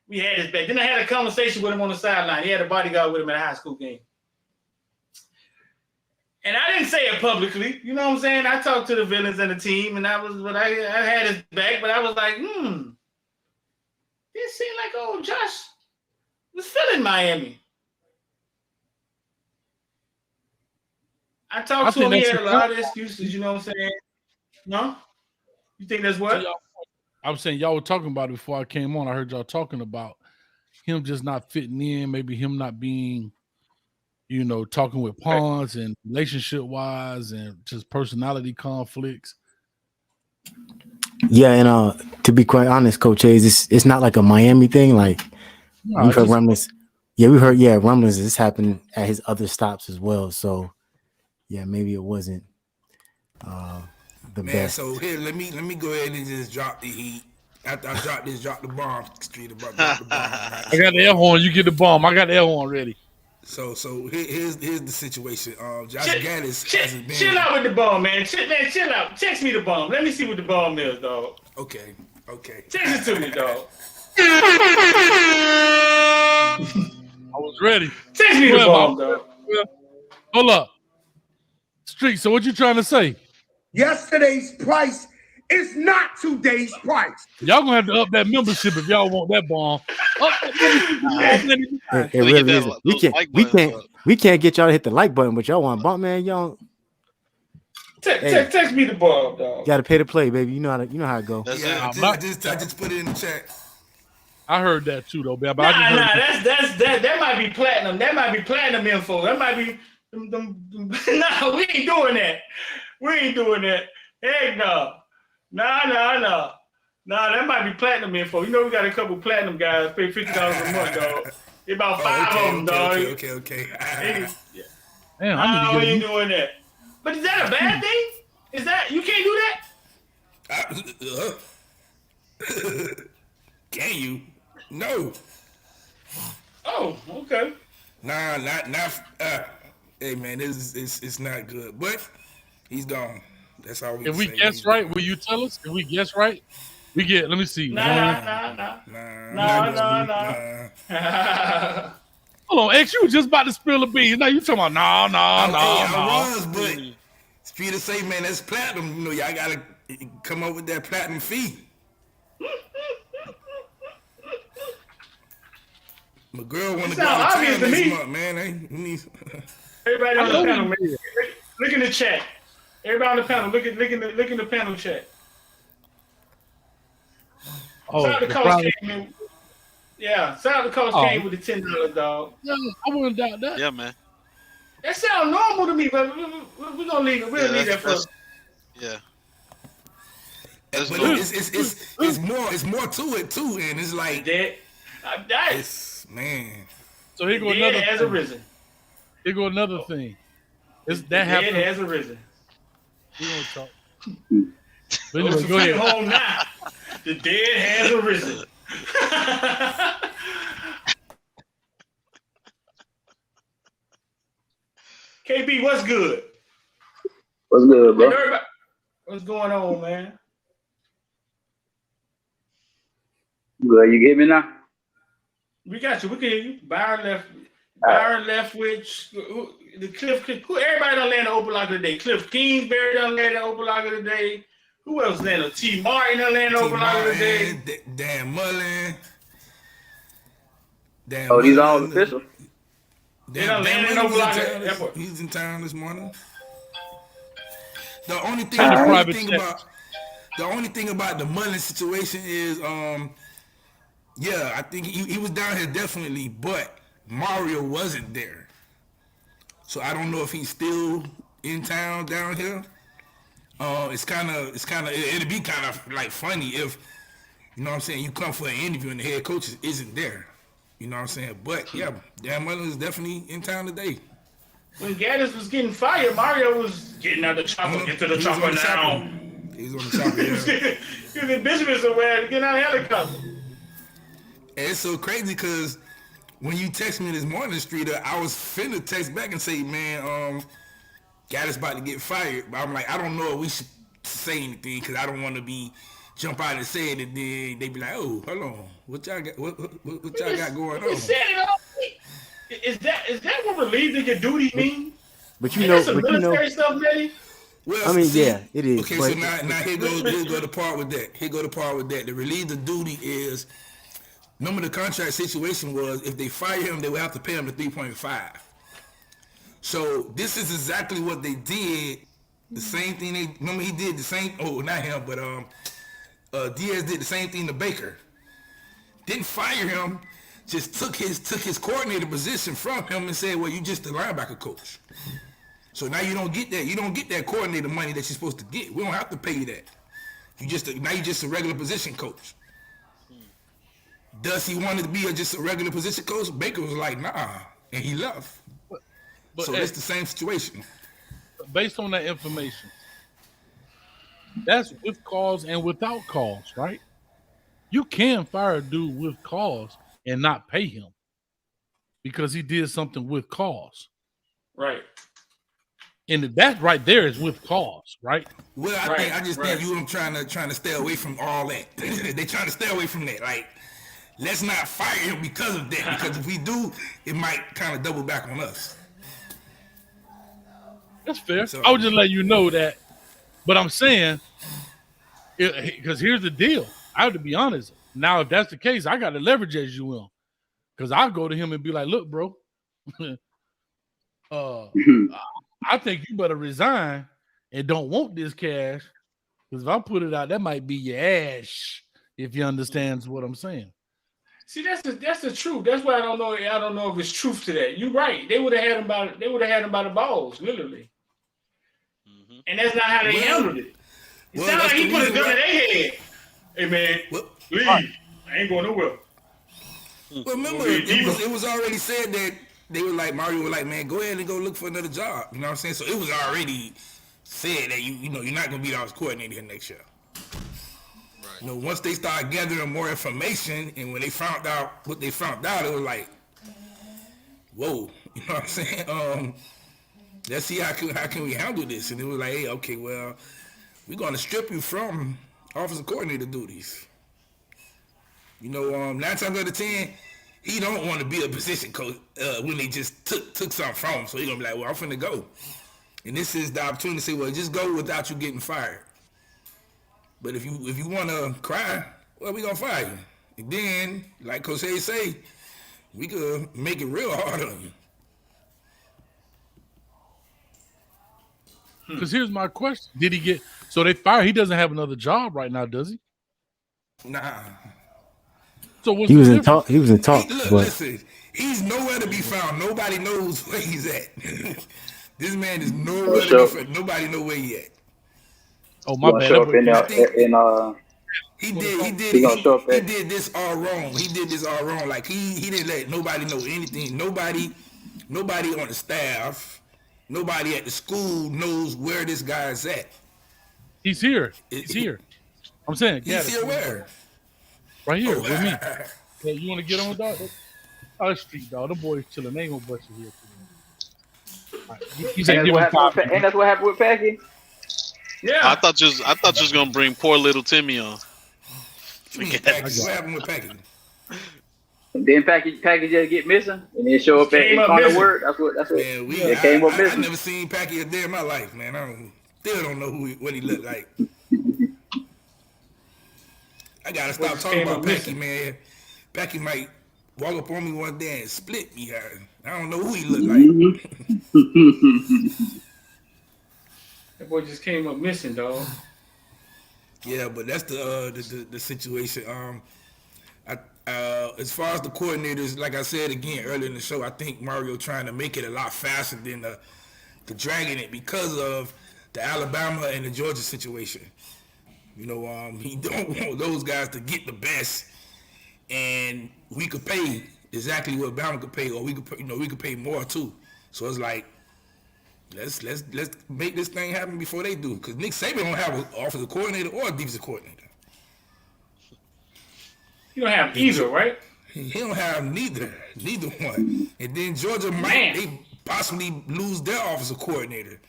Then I had a conversation with him on the sideline. He had a bodyguard with him at a high school game. And I didn't say it publicly. You know what I'm saying? I talked to the villains and the team, and I had his back, but I was like, It seemed like Josh was feeling Miami. I talked to him. He had a lot of excuses. You know what I'm saying? No? You think that's what? I was saying y'all were talking about it before I came on. I heard y'all talking about him just not fitting in, maybe him not being, talking with pawns and relationship wise and just personality conflicts. Yeah, and to be quite honest, Coach Hayes, it's not like a Miami thing. Like we've heard rumblings. Yeah, we heard rumblings. This happened at his other stops as well. So yeah, maybe it wasn't the best. So here, let me go ahead and just drop the heat. After I drop the bomb. Street about drop the bomb. Right? I got the air horn. You get the bomb. I got the air horn ready. So here's the situation. Josh Gattis hasn't been. Chill out with the bomb, man. Chill out. Text me the bomb. Let me see what the bomb is, dog. Okay. Text it to me, dog. I was ready. Text me the bomb, dog. Hold up. Street, so what you trying to say? Yesterday's price is not today's price. Y'all gonna have to up that membership if y'all want that bomb. It really is. We can't get y'all to hit the like button, but y'all want bump, man. Y'all text me the bomb, dog. Gotta pay to play, baby. You know how it go. Yeah, I just put it in the chat. I heard that too, though, man. That might be platinum. That might be platinum info. That might be. Nah, we ain't doing that. Heck no. Nah, that might be platinum info. We got a couple platinum guys pay $50 a month, dog. About 5 of them, dog. Okay. Damn, we ain't doing that. But is that a bad thing? Is that you can't do that? Can you? No. Oh, okay. Nah, not. Hey man, it's not good. But he's gone. That's all we. If we guess right, will you tell us? If we guess right, we get. Let me see. Nah. Hold on, X. You was just about to spill the beans. Now you talking about no. I was, but Streeter say, man, that's platinum. Y'all gotta come up with that platinum fee. My girl want to go out of town next month, man. Everybody on the panel, man. Look in the chat. Everybody on the panel, look in the panel chat. Shout out to Coach Kane. Yeah, shout out to Coach Kane with the $10, dog. Yeah, I wouldn't doubt that. Yeah, man. That sounds normal to me, but we're gonna leave it. We'll leave that for. Yeah. It's more to it too, and it's like that. Man. So here go another. Has arisen. Here go another thing. That happened. Dead has arisen. We gonna talk. But anyway, go ahead. Home now. The dead has arisen. KB, what's good? What's good, bro? What's going on, man? Good, you get me now? We got you. We can hear you. Byron Leftwich. The Cliff. Everybody done landed open locker today. Cliff Kingsbury done landed open locker today. Who else landed? T. Martin done landed open locker today. Dan Mullen. These all official? They done landed open locker. He's in town this morning. The only thing about the Mullen situation is, yeah, I think he was down here definitely, but Mario wasn't there. So I don't know if he's still in town down here. It'd be kind of like funny if, you know what I'm saying, you come for an interview and the head coach isn't there. You know what I'm saying? But yeah, Dan Mullen is definitely in town today. When Gattis was getting fired, Mario was getting out the chopper. Get to the chopper now. He's on the chopper, yeah. He was in Benjamin somewhere to get out of the helicopter. And it's so crazy because when you text me this morning, Streeter, I was finna text back and say, man, Gattis about to get fired. But I'm like, I don't know if we should say anything because I don't want to jump out and say it, and then they be like, oh, hold on, what y'all got? What y'all got going on? Is that what relieving your duty means? But you know, stuff, Betty? Well, I mean, yeah, it is. Okay, so now here go the part with that. The relieve the duty is, remember the contract situation was if they fire him, they would have to pay him the 3.5. So this is exactly what they did. The same thing he did the same. Oh, not him, but Diaz did the same thing to Baker. Didn't fire him. Just took his coordinator position from him and said, well, you just the linebacker coach. So now you don't get that. You don't get that coordinator money that you're supposed to get. We don't have to pay you that. Now you're just a regular position coach. Does he want to be just a regular position coach? Baker was like, nah, and he left. But so it's the same situation. Based on that information, that's with cause and without cause, right? You can fire a dude with cause and not pay him because he did something with cause. Right. And that right there is with cause, right? Well, I just think you trying to stay away from all that. They trying to stay away from that. Like, let's not fire him because of that. Because if we do, it might kind of double back on us. That's fair. So, I would just let you know that. But I'm saying, because here's the deal. I have to be honest. Now, if that's the case, I got to leverage as you will. Because I'll go to him and be like, look, bro, I think you better resign and don't want this cash. Because if I put it out, that might be your ass, if you understand what I'm saying. See, that's the truth. That's why I don't know if it's truth to that. You're right. They would have had him by the balls, literally. Mm-hmm. And that's not how they handled it. It sounded like he put a gun in their head. Hey man, leave. I ain't going nowhere. Well, remember, it was already said that they were like, Mario was like, man, go ahead and go look for another job. You know what I'm saying? So it was already said that you're not gonna be the coordinator here next year. Right. You know, once they started gathering more information, and when they found out what they found out, it was like, whoa, you know what I'm saying? Let's see how can we handle this. And it was like, hey, okay, well, we're gonna strip you from offensive coordinator duties. You know, 9 times out of 10, he don't want to be a position coach when they just took something from him. So he's gonna be like, well, I'm finna go. And this is the opportunity to say, well, just go without you getting fired. But if you want to cry, well, we gonna fire you. And then, like Coach Hayes say, we could make it real hard on you. Because here's my question: did he get? So they fired? He doesn't have another job right now, does he? Nah. So what's he was in talk. He was in talk. Listen, he's nowhere to be found. Nobody knows where he's at. This man is nowhere to be found. Nobody know where he at. Oh my bad. He did this all wrong. He did this all wrong. Like he didn't let nobody know anything. Nobody on the staff, nobody at the school knows where this guy's at. He's here. He's here. I'm saying, he's here where? Right here with me. Hey, you want to get on, dog? Oh, street, dog. The boys chilling. They ain't gonna bust you here. Right. And that's what happened with Packy? Yeah. I thought you was gonna bring poor little Timmy on. What happened with packaging? And then packages get missing, and then show up at Incarnate Word. That's what. Man, It came up missing. I never seen Packy a day in my life, man. Still don't know what he looked like. I gotta stop talking about Packy, man. Packy might walk up on me one day and split me. I don't know who he looked like. That boy just came up missing, dog. Yeah, but that's the situation. As far as the coordinators, like I said again earlier in the show, I think Mario trying to make it a lot faster than the dragging it because of the Alabama and the Georgia situation. You know, he don't want those guys to get the best, and we could pay exactly what Bama could pay, or we could pay more too. So it's like, let's make this thing happen before they do, because Nick Saban don't have an offensive coordinator or a defensive coordinator. You don't have either, right? He don't have neither one. And then Georgia might possibly lose their offensive coordinator.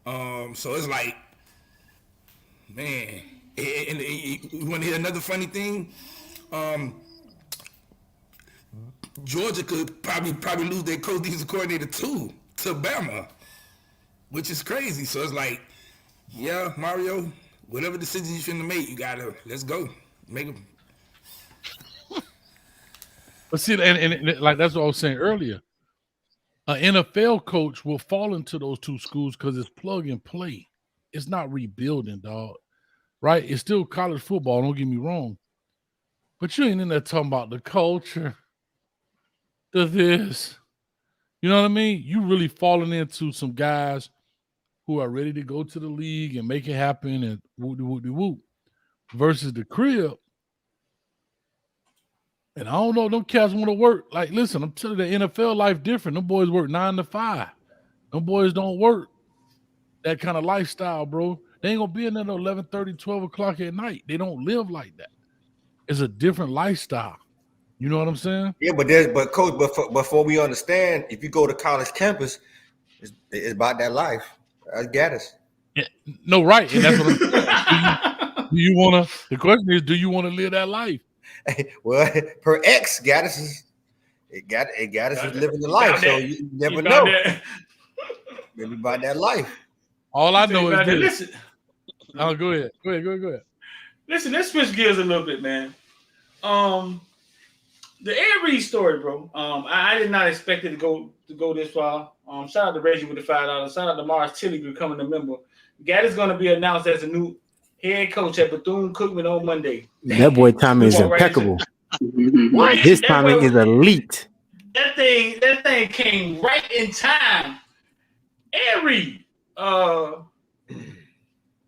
So it's like, man. And you want to hear another funny thing? Georgia could probably lose their coach defensive coordinator too to Bama, which is crazy. So it's like, yeah, Mario, whatever decision you finna make, let's go make them. But see, and like that's what I was saying earlier. An NFL coach will fall into those two schools because it's plug and play. It's not rebuilding, dog. Right? It's still college football. Don't get me wrong. But you ain't in there talking about the culture, the this. You know what I mean? You really falling into some guys who are ready to go to the league and make it happen and whoop. Versus the crib. And I don't know, them cats want to work. Like, listen, I'm telling you, the NFL life different. Them boys work 9 to 5. Them boys don't work that kind of lifestyle, bro. They ain't going to be in there till 11:30, 12 o'clock at night. They don't live like that. It's a different lifestyle. You know what I'm saying? Yeah, but coach, before we understand, if you go to college campus, it's about that life. That's Gattis. Yeah, no, right. And that's what I'm saying. Do you want to, the question is, do you want to live that life? Well, per ex, Gattis is living the life, so you never know. Maybe about that life. All I know is this. Listen. Oh, go ahead. Listen, let's switch gears a little bit, man. The Ed Reed story, bro. I did not expect it to go this far. Shout out to Reggie with the $5. Shout out to Mars Tilly becoming a member. Gattis going to be announced as a new head coach at Bethune-Cookman on Monday. That boy timing is impeccable. What? His timing is elite. That thing came right in time. Ed Reed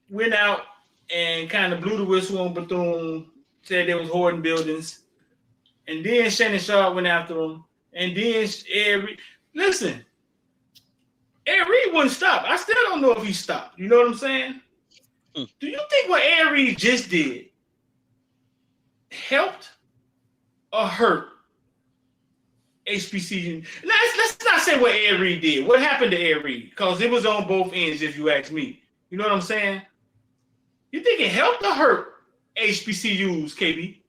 went out and kind of blew the whistle on Bethune, said they was hoarding buildings. And then Shannon Sharp went after him. And then Ed Reed. Listen, Ed Reed wouldn't stop. I still don't know if he stopped. You know what I'm saying? Do you think what Ed Reed just did helped or hurt HBCU? Let's not say what Ed Reed did. What happened to Ed Reed? Because it was on both ends, if you ask me. You know what I'm saying? You think it helped or hurt HBCUs, KB?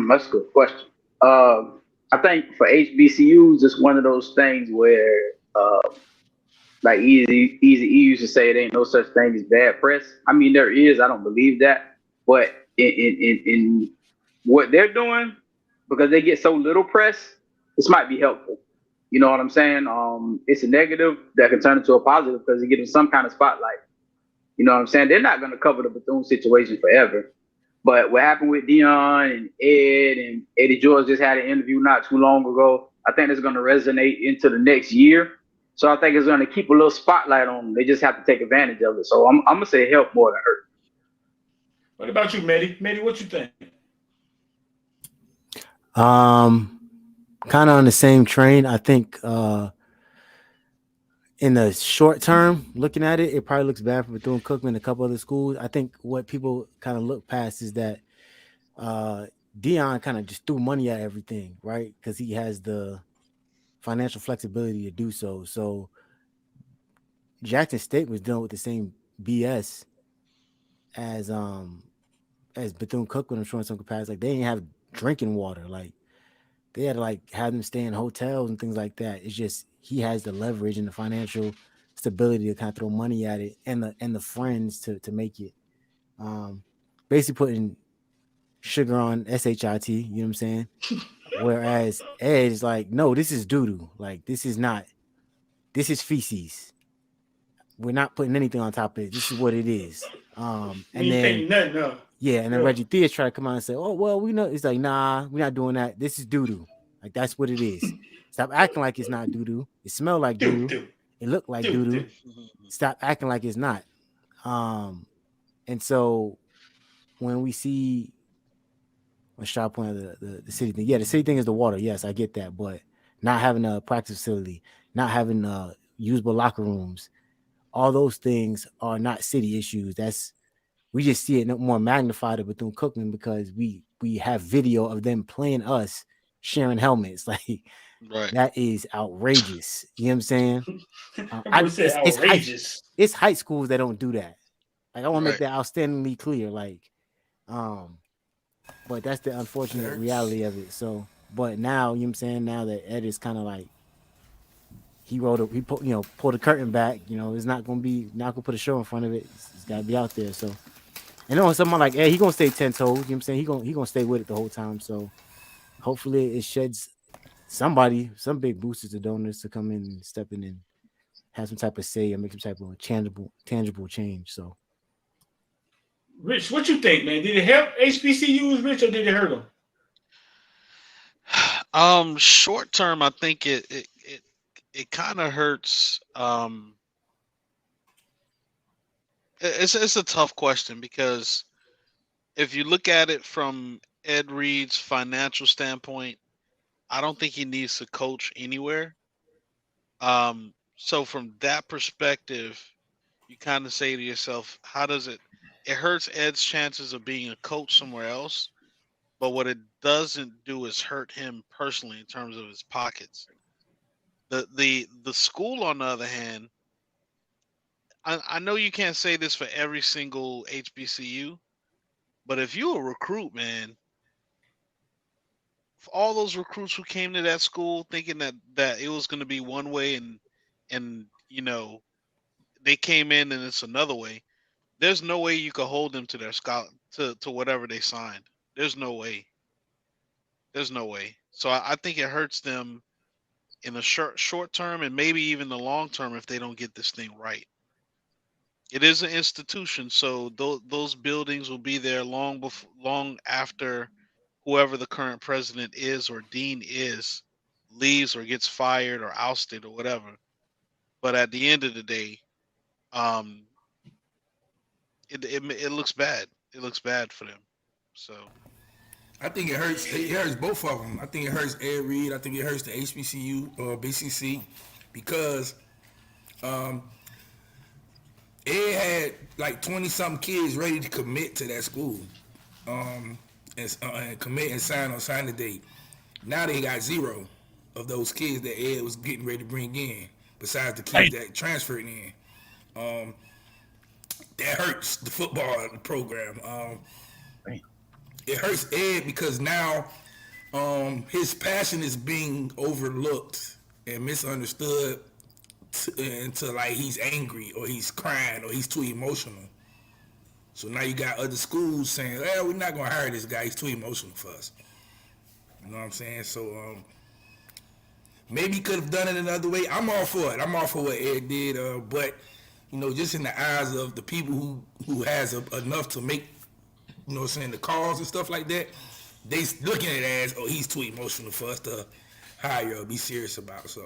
That's a good question. I think for HBCUs, it's one of those things where, like Easy E used to say, it ain't no such thing as bad press. I mean, there is. I don't believe that. But in what they're doing, because they get so little press, this might be helpful. You know what I'm saying? It's a negative that can turn into a positive because it gives them some kind of spotlight. You know what I'm saying? They're not going to cover the Bethune situation forever. But what happened with Deion and Ed and Eddie George just had an interview not too long ago. I think it's going to resonate into the next year. So I think it's going to keep a little spotlight on them. They just have to take advantage of it. So I'm going to say help more than hurt. What about you, Mehdi? Mehdi, what you think? Kind of on the same train. I think in the short term, looking at it, it probably looks bad for Bethune-Cookman and a couple other schools. I think what people kind of look past is that Deion kind of just threw money at everything, right? Because he has the financial flexibility to do so. So Jackson State was dealing with the same BS as Bethune-Cookman, I'm sure in some capacity. Like they didn't have drinking water. Like they had to like have them stay in hotels and things like that. It's just he has the leverage and the financial stability to kind of throw money at it and the friends to make it. Basically putting sugar on SHIT, you know what I'm saying? Whereas Ed is like, no, this is doo-doo. Like this is feces. We're not putting anything on top of it. This is what it is. And then nothing up. Yeah, and then Reggie Theus tried to come out and say, "Oh, well, we know." It's like, nah, we're not doing that. This is doo-doo. Like that's what it is. Stop acting like it's not doo-doo. It smell like doo-doo. It look like doo-doo. Stop acting like it's not. And so when we see a sharp point of the city thing, yeah, the city thing is the water. Yes, I get that, but not having a practice facility, not having usable locker rooms, all those things are not city issues. We just see it more magnified at Bethune-Cookman because we have video of them playing us sharing helmets. Like that is outrageous. You know what I'm saying? Outrageous. It's high schools that don't do that. Like I want to make that outstandingly clear. Like, but that's the unfortunate reality of it. So, but now you know what I'm saying. Now that Ed is kind of like pulled the curtain back. You know, it's not gonna put a show in front of it. It's got to be out there. So. And then someone like Ed, he gonna stay 10 toes. You know what I'm saying? He gonna stay with it the whole time. So hopefully it sheds some big boosters to donors to come in and step in and have some type of say and make some type of tangible change. So Rich, what you think, man? Did it help HBCUs, Rich, or did it hurt them? Short term, I think it kind of hurts. It's a tough question because if you look at it from Ed Reed's financial standpoint, I don't think he needs to coach anywhere. So from that perspective, you kind of say to yourself, how does it hurts Ed's chances of being a coach somewhere else, but what it doesn't do is hurt him personally in terms of his pockets. The school, on the other hand, I know you can't say this for every single HBCU, but if you're a recruit, man, for all those recruits who came to that school thinking that it was going to be one way and you know they came in and it's another way, there's no way you could hold them to their to whatever they signed. There's no way. So I think it hurts them in the short term and maybe even the long term if they don't get this thing right. It is an institution, so those buildings will be there long after whoever the current president is or dean is leaves or gets fired or ousted or whatever. But at the end of the day, it looks bad. It looks bad for them. So I think it hurts. It hurts both of them. I think it hurts Ed Reed. I think it hurts the HBCU or BCC because Ed had like 20-something kids ready to commit to that school, and commit and sign the date. Now they got 0 of those kids that Ed was getting ready to bring in, besides the kids that transferred in. That hurts the football program. It hurts Ed because now his passion is being overlooked and misunderstood until like he's angry or he's crying or he's too emotional. So now you got other schools saying, "Well, we're not gonna hire this guy. He's too emotional for us." You know what I'm saying? So maybe he could have done it another way. I'm all for it. I'm all for what Ed did. But you know, just in the eyes of the people who has enough to make, you know what I'm saying, the calls and stuff like that, they looking at it as, oh, he's too emotional for us to hire or be serious about. So.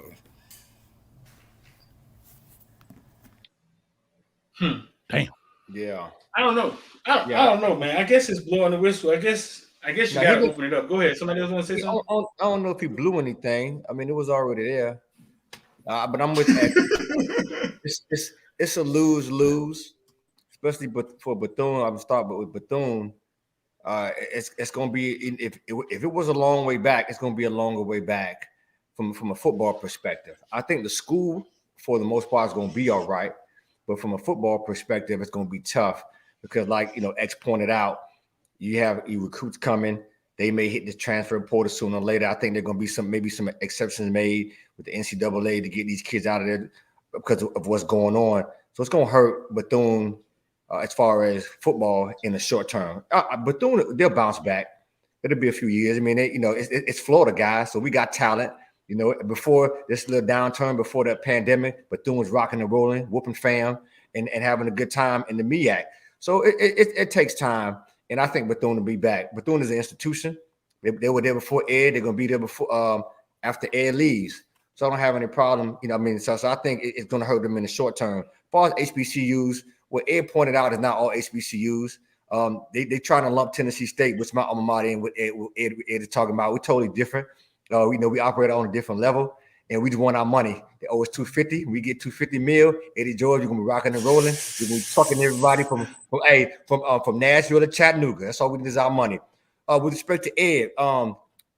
Damn. Yeah. I don't know. I don't know, man. I guess it's blowing the whistle. I guess you gotta open it up. Go ahead. Somebody else want to say something? I don't know if he blew anything. I mean, it was already there. But I'm with that. It's a lose-lose, especially for Bethune. I'm start, but with Bethune, it's gonna be if it was a long way back, it's gonna be a longer way back from a football perspective. I think the school, for the most part, is gonna be all right. But from a football perspective, it's going to be tough because, like, X pointed out, you have recruits coming. They may hit the transfer portal sooner or later. I think there are going to be maybe some exceptions made with the NCAA to get these kids out of there because of what's going on. So it's going to hurt Bethune as far as football in the short term. Bethune, they'll bounce back. It'll be a few years. I mean, it's Florida, guys, so we got talent. Before this little downturn, before that pandemic, Bethune was rocking and rolling, whooping fam, and having a good time in the MEAC. So it takes time, and I think Bethune will be back. Bethune is an institution. They were there before Ed. They're going to be there before after Ed leaves. So I don't have any problem. So I think it's going to hurt them in the short term. As far as HBCUs, what Ed pointed out is not all HBCUs. They trying to lump Tennessee State, which my alma mater, in what Ed is talking about. We're totally different. We operate on a different level, and we just want our money. They owe us $250. We get $250 mil. Eddie George, you're gonna be rocking and rolling. You're gonna be fucking everybody from Nashville to Chattanooga. That's all we need is our money. With respect to Ed,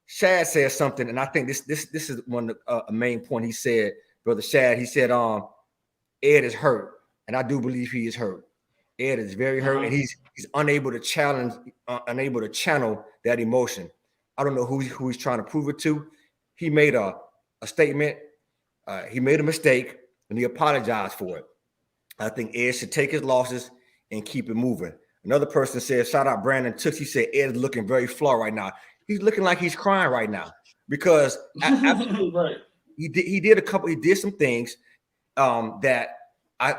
Shad said something, and I think this is one a main point he said, Brother Shad. He said, Ed is hurt, and I do believe he is hurt. Ed is very hurt, and he's unable to channel that emotion. I don't know who he's trying to prove it to. He made a statement. He made a mistake, and he apologized for it. I think Ed should take his losses and keep it moving. Another person said, shout out Brandon Tooks. He said Ed is looking very flawed right now. He's looking like he's crying right now because right. He did some things that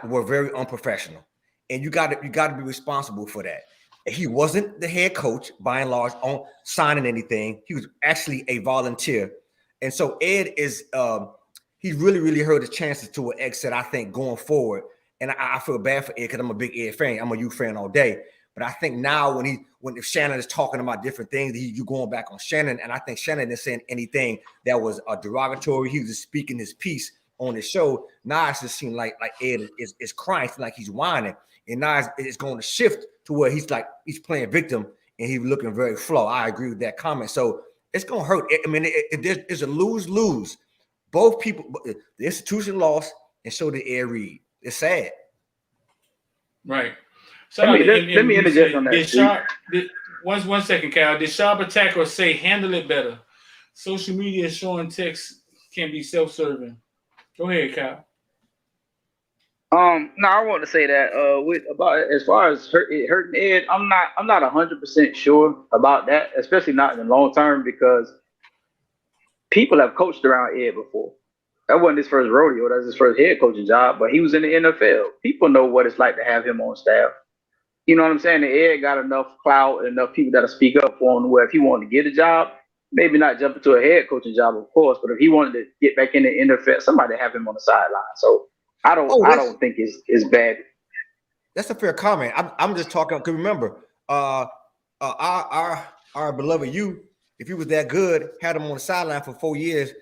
were very unprofessional. And you got to be responsible for that. He wasn't the head coach by and large on signing anything. He was actually a volunteer. And so Ed is he really, really hurt his chances to an exit, I think, going forward. And I feel bad for Ed because I'm a big Ed fan. I'm a U fan all day. But I think now when Shannon is talking about different things, you going back on Shannon. And I think Shannon isn't saying anything that was derogatory. He was just speaking his piece on the show. Now it just seems like Ed is crying, like he's whining. And now it's going to shift to where he's playing victim and he's looking very flawed. I agree with that comment. So it's going to hurt. I mean, it's a lose-lose. Both people, the institution lost, and so did Ed Reed. It's sad. Right. So let me interject on that. One second, Cal. Did Sharp Attacker say handle it better? Social media showing text can be self-serving. Go ahead, Cal. No, I want to say that about as far as hurting Ed, I'm not 100% sure about that, especially not in the long term, because people have coached around Ed before. That wasn't his first rodeo. That was his first head coaching job, but he was in the NFL. People know what it's like to have him on staff. You know what I'm saying? And Ed got enough clout, enough people that'll speak up for him where if he wanted to get a job, maybe not jump into a head coaching job, of course, but if he wanted to get back in the NFL, somebody have him on the sideline. So I don't think it's bad. That's a fair comment. I'm just talking because remember, our beloved you, if he was that good, had him on the sideline for 4 years,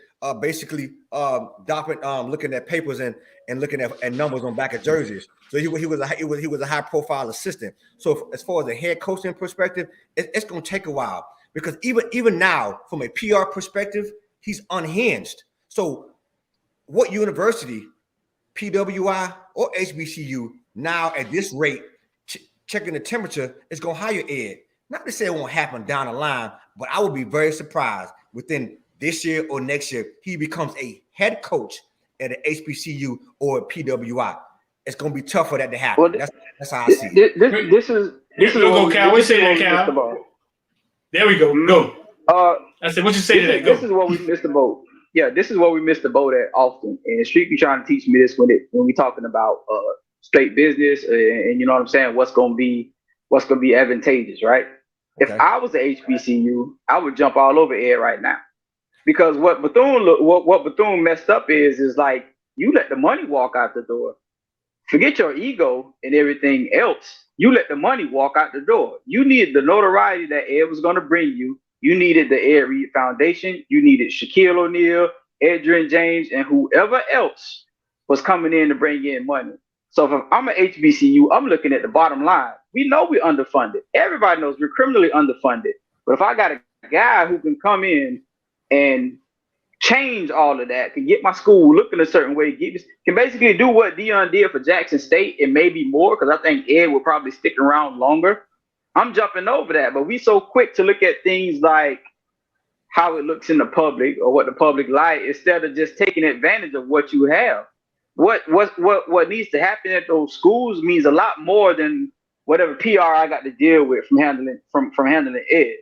basically looking at papers and looking at numbers on back of jerseys. So he was a high profile assistant. So as far as a head coaching perspective, it's going to take a while because even now, from a PR perspective, he's unhinged. So what university, PWI or HBCU, now at this rate, checking the temperature, is going to hire Ed? Not to say it won't happen down the line, but I would be very surprised within this year or next year he becomes a head coach at an HBCU or a PWI. It's going to be tough for that to happen. Well, that's how I see it. This is go, Cal. We say that, Cal. There we go. Go. I said, what you say to that? Go. This is what we missed the boat. Yeah, this is what we missed the boat at often. And Street be trying to teach me this when we talking about straight business and you know what I'm saying, what's gonna be advantageous, right? Okay. If I was an HBCU, I would jump all over Ed right now. Because what Bethune messed up is like you let the money walk out the door. Forget your ego and everything else. You let the money walk out the door. You needed the notoriety that Ed was gonna bring you. You needed the Ed Reed Foundation. You needed Shaquille O'Neal, Adrian James, and whoever else was coming in to bring in money. So if I'm an HBCU, I'm looking at the bottom line. We know we're underfunded. Everybody knows we're criminally underfunded. But if I got a guy who can come in and change all of that, can get my school looking a certain way, can basically do what Deion did for Jackson State and maybe more, because I think Ed will probably stick around longer. I'm jumping over that, but we so quick to look at things like how it looks in the public or what the public like, instead of just taking advantage of what you have. What needs to happen at those schools means a lot more than whatever PR I got to deal with from handling Ed.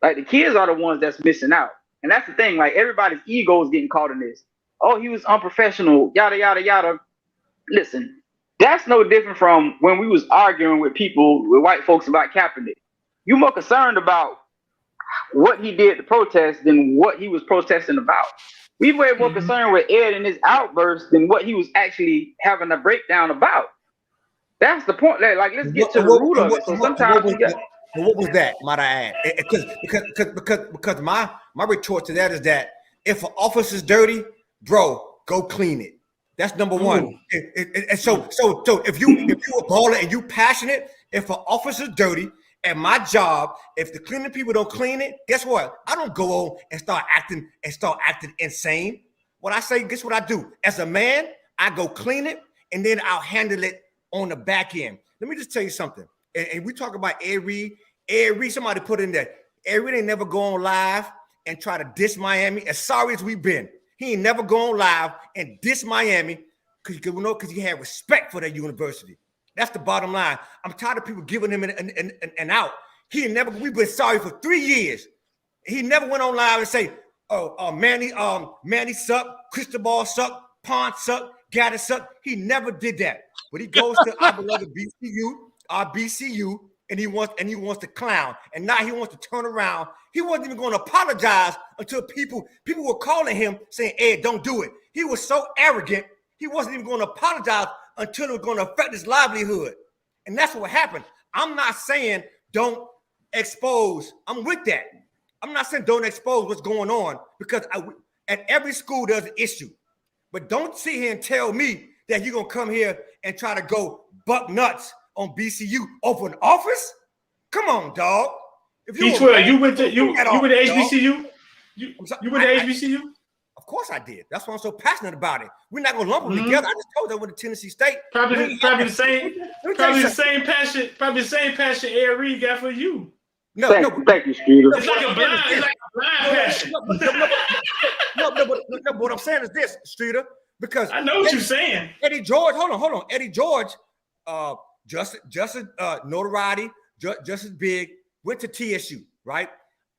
Like, the kids are the ones that's missing out. And that's the thing, like, everybody's ego is getting caught in this. Oh, he was unprofessional, yada, yada, yada. Listen, that's no different from when we was arguing with white folks about Kaepernick. You're more concerned about what he did to protest than what he was protesting about. We were more concerned with Ed and his outburst than what he was actually having a breakdown about. That's the point. Like, let's get to the root of it. So sometimes what was that? Might I add? Because my retort to that is that if an office is dirty, bro, go clean it. That's number one. And so if you a baller and you passionate, if an office is dirty, at my job, if the cleaning people don't clean it, guess what? I don't go on and start acting insane. What I say, guess what I do? As a man, I go clean it and then I'll handle it on the back end. Let me just tell you something. And we talk about Ed Reed. Ed Reed, somebody put in there. Ed Reed ain't never go on live and try to diss Miami. As sorry as we've been, he ain't never go on live and diss Miami because he had respect for that university. That's the bottom line. I'm tired of people giving him an out. We've been sorry for 3 years. He never went on live and say, Manny suck, Cristobal suck, Pond suck, Gattis suck. He never did that. But he goes to our beloved BCU, and he wants to clown. And now he wants to turn around. He wasn't even going to apologize until people were calling him saying, Ed, don't do it. He was so arrogant, he wasn't even going to apologize until it was going to affect his livelihood. And that's what happened. I'm not saying don't expose. I'm with that. I'm not saying don't expose what's going on, because at every school there's an issue. But don't sit here and tell me that you're going to come here and try to go buck nuts on BCU over an office? Come on, dog. If you went to HBCU? You went to HBCU? Of course I did. That's why I'm so passionate about it. We're not gonna lump them together. I just told them with Tennessee State. Probably the same passion Ed Reed got for you. Thank you, Streeter. It's like a blind passion. No, but what I'm saying is this, Streeter, because I know what you're saying. Eddie George, hold on. Eddie George, just notoriety, just as big, went to TSU, right?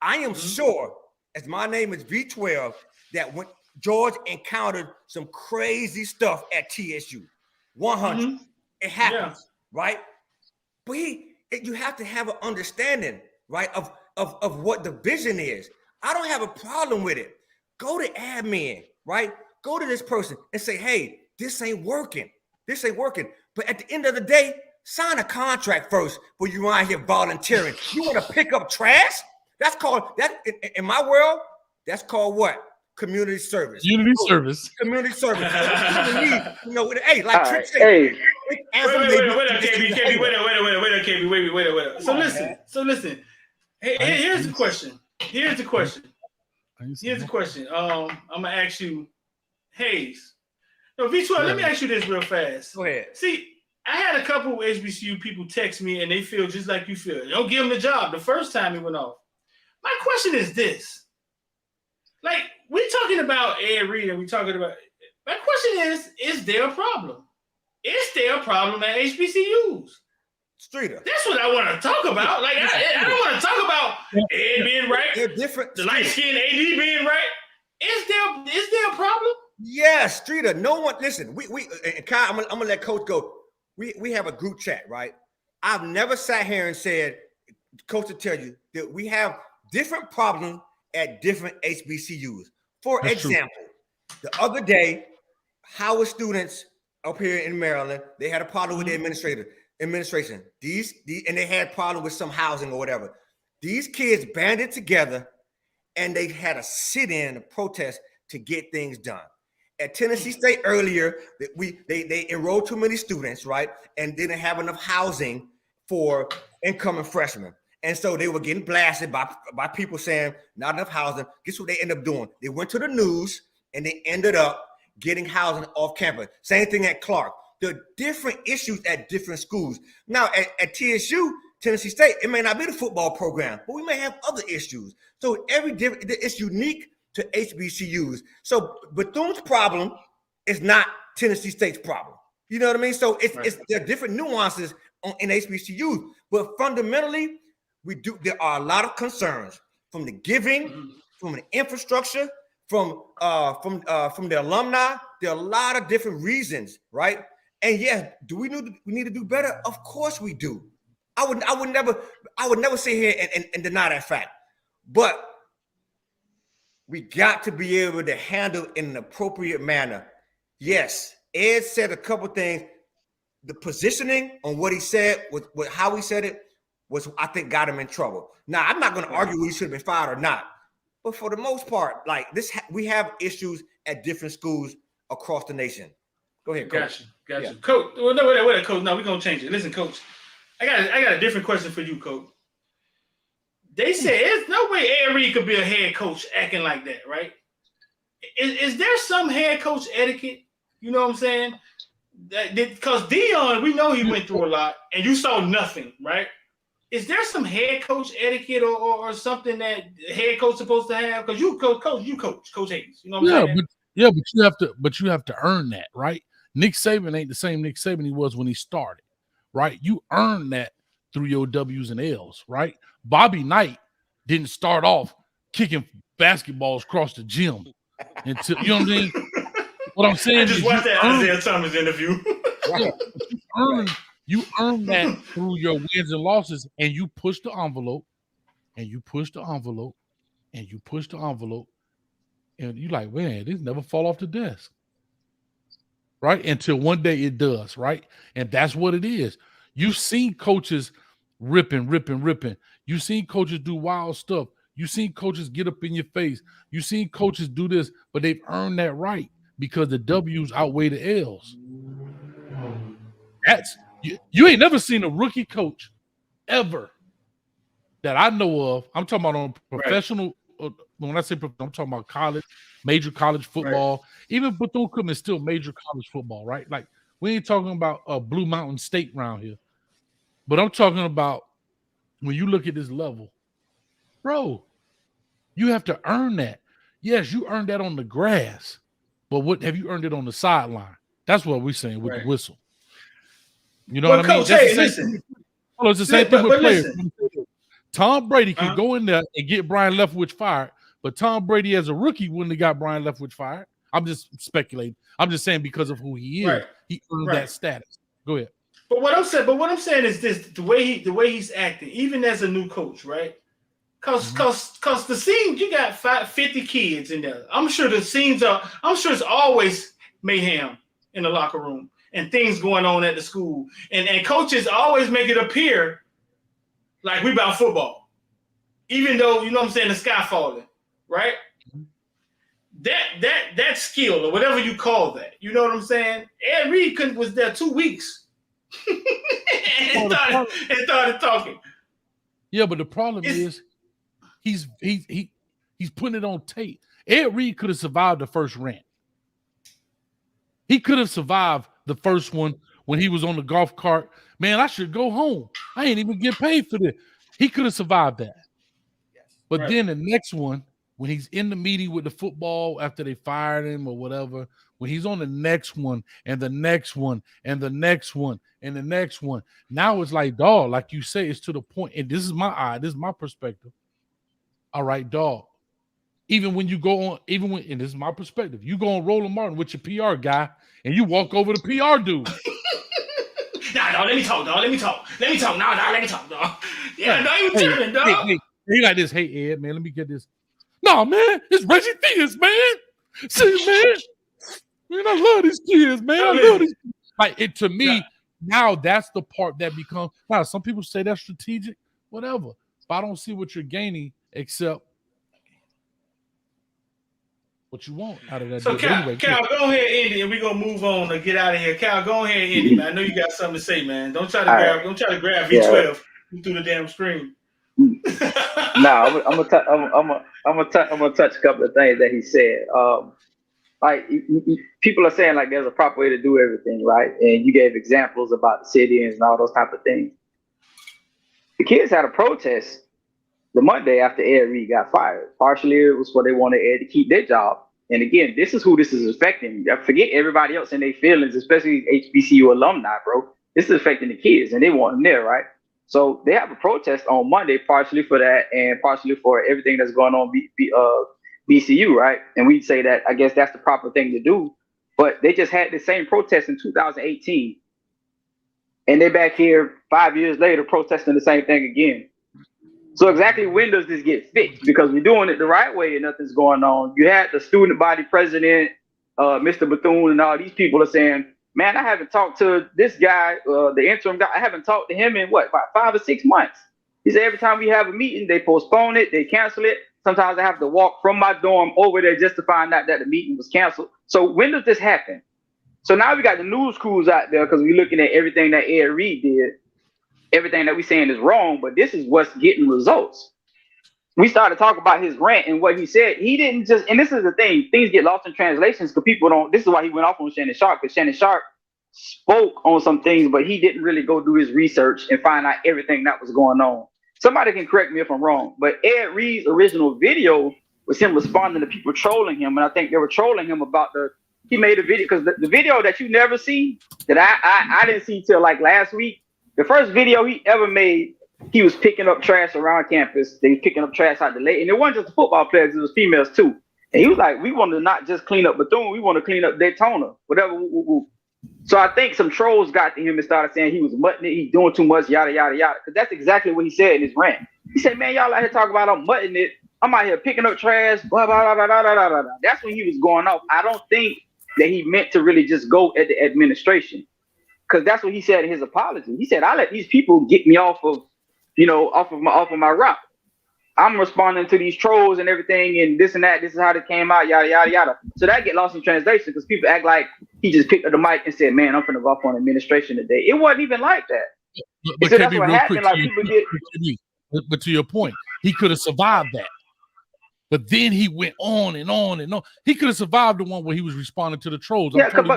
I am sure, as my name is V12, that when George encountered some crazy stuff at TSU, 100, it happens, right? But you have to have an understanding, right, of what the vision is. I don't have a problem with it. Go to admin, right? Go to this person and say, hey, this ain't working. But at the end of the day, sign a contract first before you out here volunteering. You want to pick up trash? That's called, that in my world, that's called what? Community service. Community service. Hey, like Trick said. Hey. Wait. So listen. Hey, here's the question. I'm gonna ask you, Hayes. No, V12, let me ask you this real fast. Go ahead. See, I had a couple of HBCU people text me and they feel just like you feel. Don't give them the job the first time it went off. My question is this. Like, we're talking about Ed Reed and we're talking about, my question is there a problem? Is there a problem at HBCUs? Streeter. That's what I want to talk about. Like, I don't want to talk about Ed being right. They're different. The light-skinned AD being right. Is there a problem? Yes, Streeter. No one, listen, we and Kyle, I'm gonna let Coach go. We have a group chat, right? I've never sat here and said, Coach will tell you that we have different problems at different HBCUs. For example, the other day, Howard students up here in Maryland, they had a problem with the administration. These and they had a problem with some housing or whatever. These kids banded together and they had a sit-in, a protest to get things done. At Tennessee State earlier, they enrolled too many students, right? And didn't have enough housing for incoming freshmen. And so they were getting blasted by people saying not enough housing. Guess what they ended up doing? They went to the news and they ended up getting housing off campus. Same thing at Clark. There are different issues at different schools. Now at TSU, Tennessee State, it may not be the football program, but we may have other issues. So it's unique to HBCUs. So Bethune's problem is not Tennessee State's problem. You know what I mean? So there are different nuances in HBCUs, but fundamentally, there are a lot of concerns from the giving, from the infrastructure, from the alumni. There are a lot of different reasons, right? And yeah, do we need to do better? Of course we do. I would never sit here and deny that fact. But we got to be able to handle it in an appropriate manner. Yes, Ed said a couple things. The positioning on what he said, with how he said it, was, I think, got him in trouble. Now, I'm not going to argue whether he should have been fired or not. But for the most part, like this, we have issues at different schools across the nation. Go ahead, Coach. Gotcha. Yeah. Coach, well, no, wait, Coach. No, we're going to change it. Listen, Coach, I got a different question for you, Coach. They said there's no way Ed Reed could be a head coach acting like that, right? Is there some head coach etiquette? You know what I'm saying? Because Deion, we know he went through a lot, and you saw nothing, right? Is there some head coach etiquette or something that head coach supposed to have? Because you coach Hayes. You know what I'm saying? But you have to earn that, right? Nick Saban ain't the same Nick Saban he was when he started, right? You earn that through your W's and L's, right? Bobby Knight didn't start off kicking basketballs across the gym until, you know what I mean? What I'm saying I just watched that Isaiah Thomas interview. You earn that through your wins and losses, and you push the envelope, and you push the envelope, and you push the envelope, and you like, man, this never fall off the desk, right? Until one day it does, right? And that's what it is. You've seen coaches ripping. You've seen coaches do wild stuff. You've seen coaches get up in your face. You've seen coaches do this, but they've earned that right because the W's outweigh the L's. You ain't never seen a rookie coach ever that I know of. I'm talking about on professional. Right. When I say professional, I'm talking about college, major college football. Right. Even Bethune-Cookman is still major college football, right? Like we ain't talking about Blue Mountain State around here, but I'm talking about when you look at this level, bro. You have to earn that. Yes, you earned that on the grass, but what have you earned it on the sideline? That's what we're saying with the whistle. You know what I mean? Coach, hey, listen. It's the same thing with players. Tom Brady could go in there and get Brian Leftwich fired, but Tom Brady as a rookie wouldn't have got Brian Leftwich fired. I'm just speculating. I'm just saying because of who he is, he earned that status. Go ahead. But what I'm saying is this: the way he's acting, even as a new coach, right? Cause the scene, you got 50 kids in there. I'm sure it's always mayhem in the locker room and things going on at the school. And coaches always make it appear like we about football. Even though, you know what I'm saying, the sky falling, right? That skill or whatever you call that, you know what I'm saying? Ed Reed was there 2 weeks and started talking. Yeah, but the problem is he's putting it on tape. Ed Reed could have survived the first rant. He could have survived the first one when he was on the golf cart. Man, I should go home. I ain't even get paid for this. He could have survived that. But then the next one, when he's in the meeting with the football after they fired him or whatever, when he's on the next one and the next one and the next one and the next one, now it's like, dog, like you say, it's to the point, and this is my perspective. All right, dog. Even when you go on, and this is my perspective, you go on Roland Martin with your PR guy and you walk over the PR dude. Nah, let me talk, dog. Let me talk. Let me talk. Nah, let me talk, dog. Yeah, no, you tripping, dog. He like this. Hey, Ed, man, let me get this. No, man, it's Reggie Theus, man. See, man, I love these kids, man. I love these kids. Like, it to me, now that's the part that becomes, now, some people say that's strategic, whatever. But I don't see what you're gaining except what you want out of that. So, Cal, go ahead, Andy, and we're gonna move on to get out of here. Cal, go ahead, Andy, man. I know you got something to say, man. Don't try to grab V12 through the damn screen. No, I'm gonna touch a couple of things that he said. People are saying like there's a proper way to do everything, right? And you gave examples about the sit-ins and all those type of things. The kids had a protest the Monday after Ed Reed got fired. Partially it was for they wanted Ed to keep their job. And again, this is who this is affecting. Forget everybody else and their feelings, especially HBCU alumni, bro. This is affecting the kids and they want them there, right? So they have a protest on Monday, partially for that and partially for everything that's going on BCU, right? And we say that I guess that's the proper thing to do. But they just had the same protest in 2018. And they're back here 5 years later protesting the same thing again. So exactly when does this get fixed? Because we're doing it the right way and nothing's going on. You had the student body president, Mr. Bethune, and all these people are saying, man, I haven't talked to this guy, the interim guy. I haven't talked to him in about 5 or 6 months. He said every time we have a meeting, they postpone it, they cancel it. Sometimes I have to walk from my dorm over there just to find out that the meeting was canceled. So when does this happen? So now we got the news crews out there because we're looking at everything that Ed Reed did. Everything that we're saying is wrong, but this is what's getting results. We started talking about his rant and what he said. He didn't just, and this is the thing, things get lost in translations because people don't, this is why he went off on Shannon Sharp, because Shannon Sharp spoke on some things, but he didn't really go do his research and find out everything that was going on. Somebody can correct me if I'm wrong, but Ed Reed's original video was him responding to people trolling him, and I think they were trolling him about he made a video, because the video that you never see, that I didn't see till like last week, the first video he ever made, he was picking up trash around campus. They was picking up trash out the lake. And it wasn't just the football players, it was females too. And he was like, we want to not just clean up Bethune, we want to clean up Daytona, whatever. So I think some trolls got to him and started saying he was mutting it, he's doing too much, yada, yada, yada. Because that's exactly what he said in his rant. He said, man, y'all out here talking about I'm mutting it. I'm out here picking up trash, blah, blah, blah, blah, blah, blah, blah. That's when he was going off. I don't think that he meant to really just go at the administration. Because that's what he said in his apology. He said, I let these people get me off of my route. I'm responding to these trolls and everything and this and that. This is how it came out, yada, yada, yada. So that get lost in translation because people act like he just picked up the mic and said, man, I'm finna go off on administration today. It wasn't even like that. But So that's what happened. Like people get. But to your point, he could have survived that. But then he went on and on and on. He could have survived the one where he was responding to the trolls. Yeah, because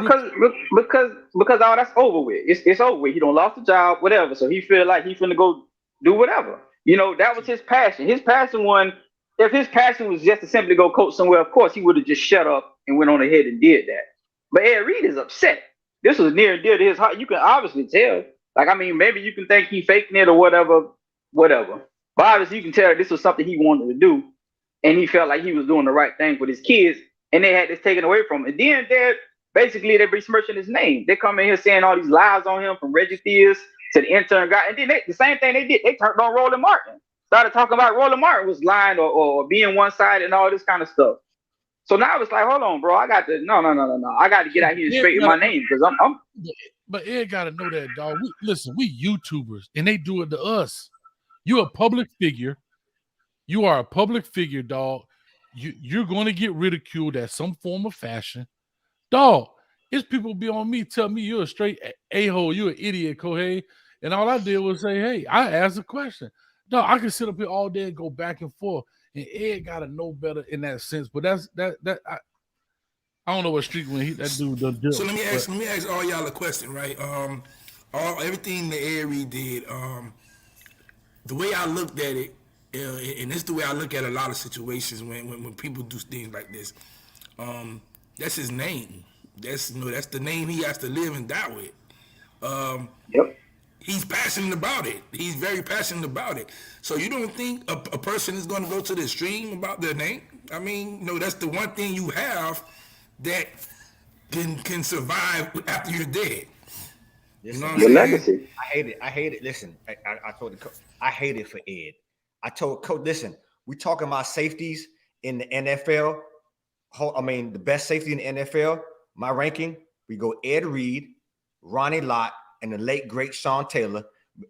all that's over with. It's over with. He don't lost the job, whatever. So he feel like he's finna go do whatever. You know, that was his passion. His passion if his passion was just to simply go coach somewhere, of course he would have just shut up and went on ahead and did that. But Ed Reed is upset. This was near and dear to his heart. You can obviously tell. Like, I mean, maybe you can think he faking it or whatever. But obviously you can tell this was something he wanted to do. And he felt like he was doing the right thing with his kids, and they had this taken away from him. And then they're besmirching his name. They come in here saying all these lies on him, from Reggie Theus to the intern guy. And then the same thing they did, they turned on Roland Martin. Started talking about Roland Martin was lying or being one-sided and all this kind of stuff. So now it's like, hold on, bro. I got to I got to get out here and straighten my name because I'm. But Ed got to know that, dog. We YouTubers, and they do it to us. You're a public figure. You are a public figure, dog. You're going to get ridiculed at some form of fashion. Dog, it's people be on me, tell me you're a straight a-hole, you're an idiot, Kohei. And all I did was say, hey, I asked a question. Dog, I can sit up here all day and go back and forth. And Ed got to know better in that sense. But I don't know what street when that dude does do. So let me ask all y'all a question, right? Everything that Ed Reed did, the way I looked at it, and this is the way I look at a lot of situations when people do things like this. That's his name. That's the name he has to live and die with. Yep. He's passionate about it. He's very passionate about it. So you don't think a person is going to go to the extreme about their name? I mean, that's the one thing you have that can survive after you're dead. You know what I'm saying? Legacy. I hate it. Listen, I told the coach, I hate it for Ed. I told coach, listen, we talking about safeties in the NFL. The best safety in the NFL, my ranking, we go Ed Reed, Ronnie Lott, and the late, great Sean Taylor.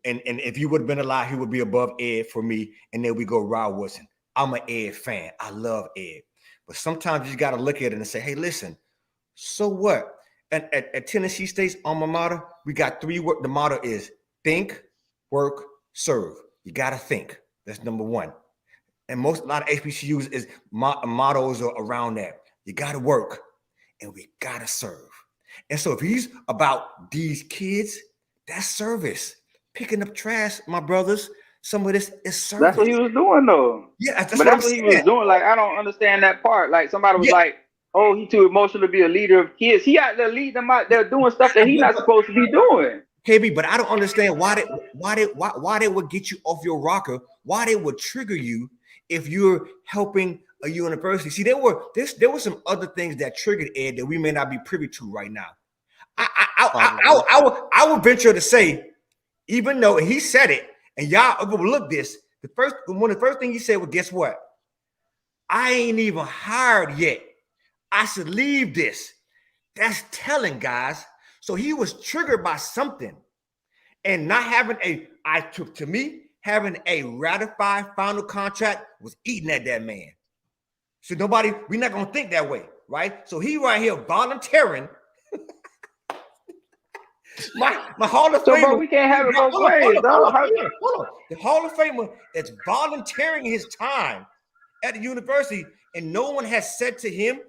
And if you would have been alive, he would be above Ed for me. And then we go Rod Woodson. I'm an Ed fan. I love Ed. But sometimes you got to look at it and say, hey, listen, so what? At Tennessee State's alma mater, we got 3 words. The motto is think, work, serve. You got to think. That's number one. And a lot of HBCUs is mottos are around that. You got to work and we got to serve. And so if he's about these kids, that's service. Picking up trash, my brothers, some of this is service. That's what he was doing, though. Yeah, that's what he was doing. Like, I don't understand that part. Like, somebody was like, oh, he too emotional to be a leader of kids. He out there leading them out there doing stuff that he's not supposed to be doing. KB, but I don't understand why they would get you off your rocker, why they would trigger you if you're helping a university. See, there were some other things that triggered Ed that we may not be privy to right now. I would venture to say, even though he said it, and y'all overlook this, one of the first things he said was, guess what? I ain't even hired yet. I should leave this. That's telling, guys. So he was triggered by something, and not having having a ratified final contract was eating at that man. So we're not gonna think that way, right? So he right here volunteering. my Hall of Famer. Bro, we can't have it both ways, dog. Hold on. The Hall of Famer is volunteering his time at the university, and no one has said to him,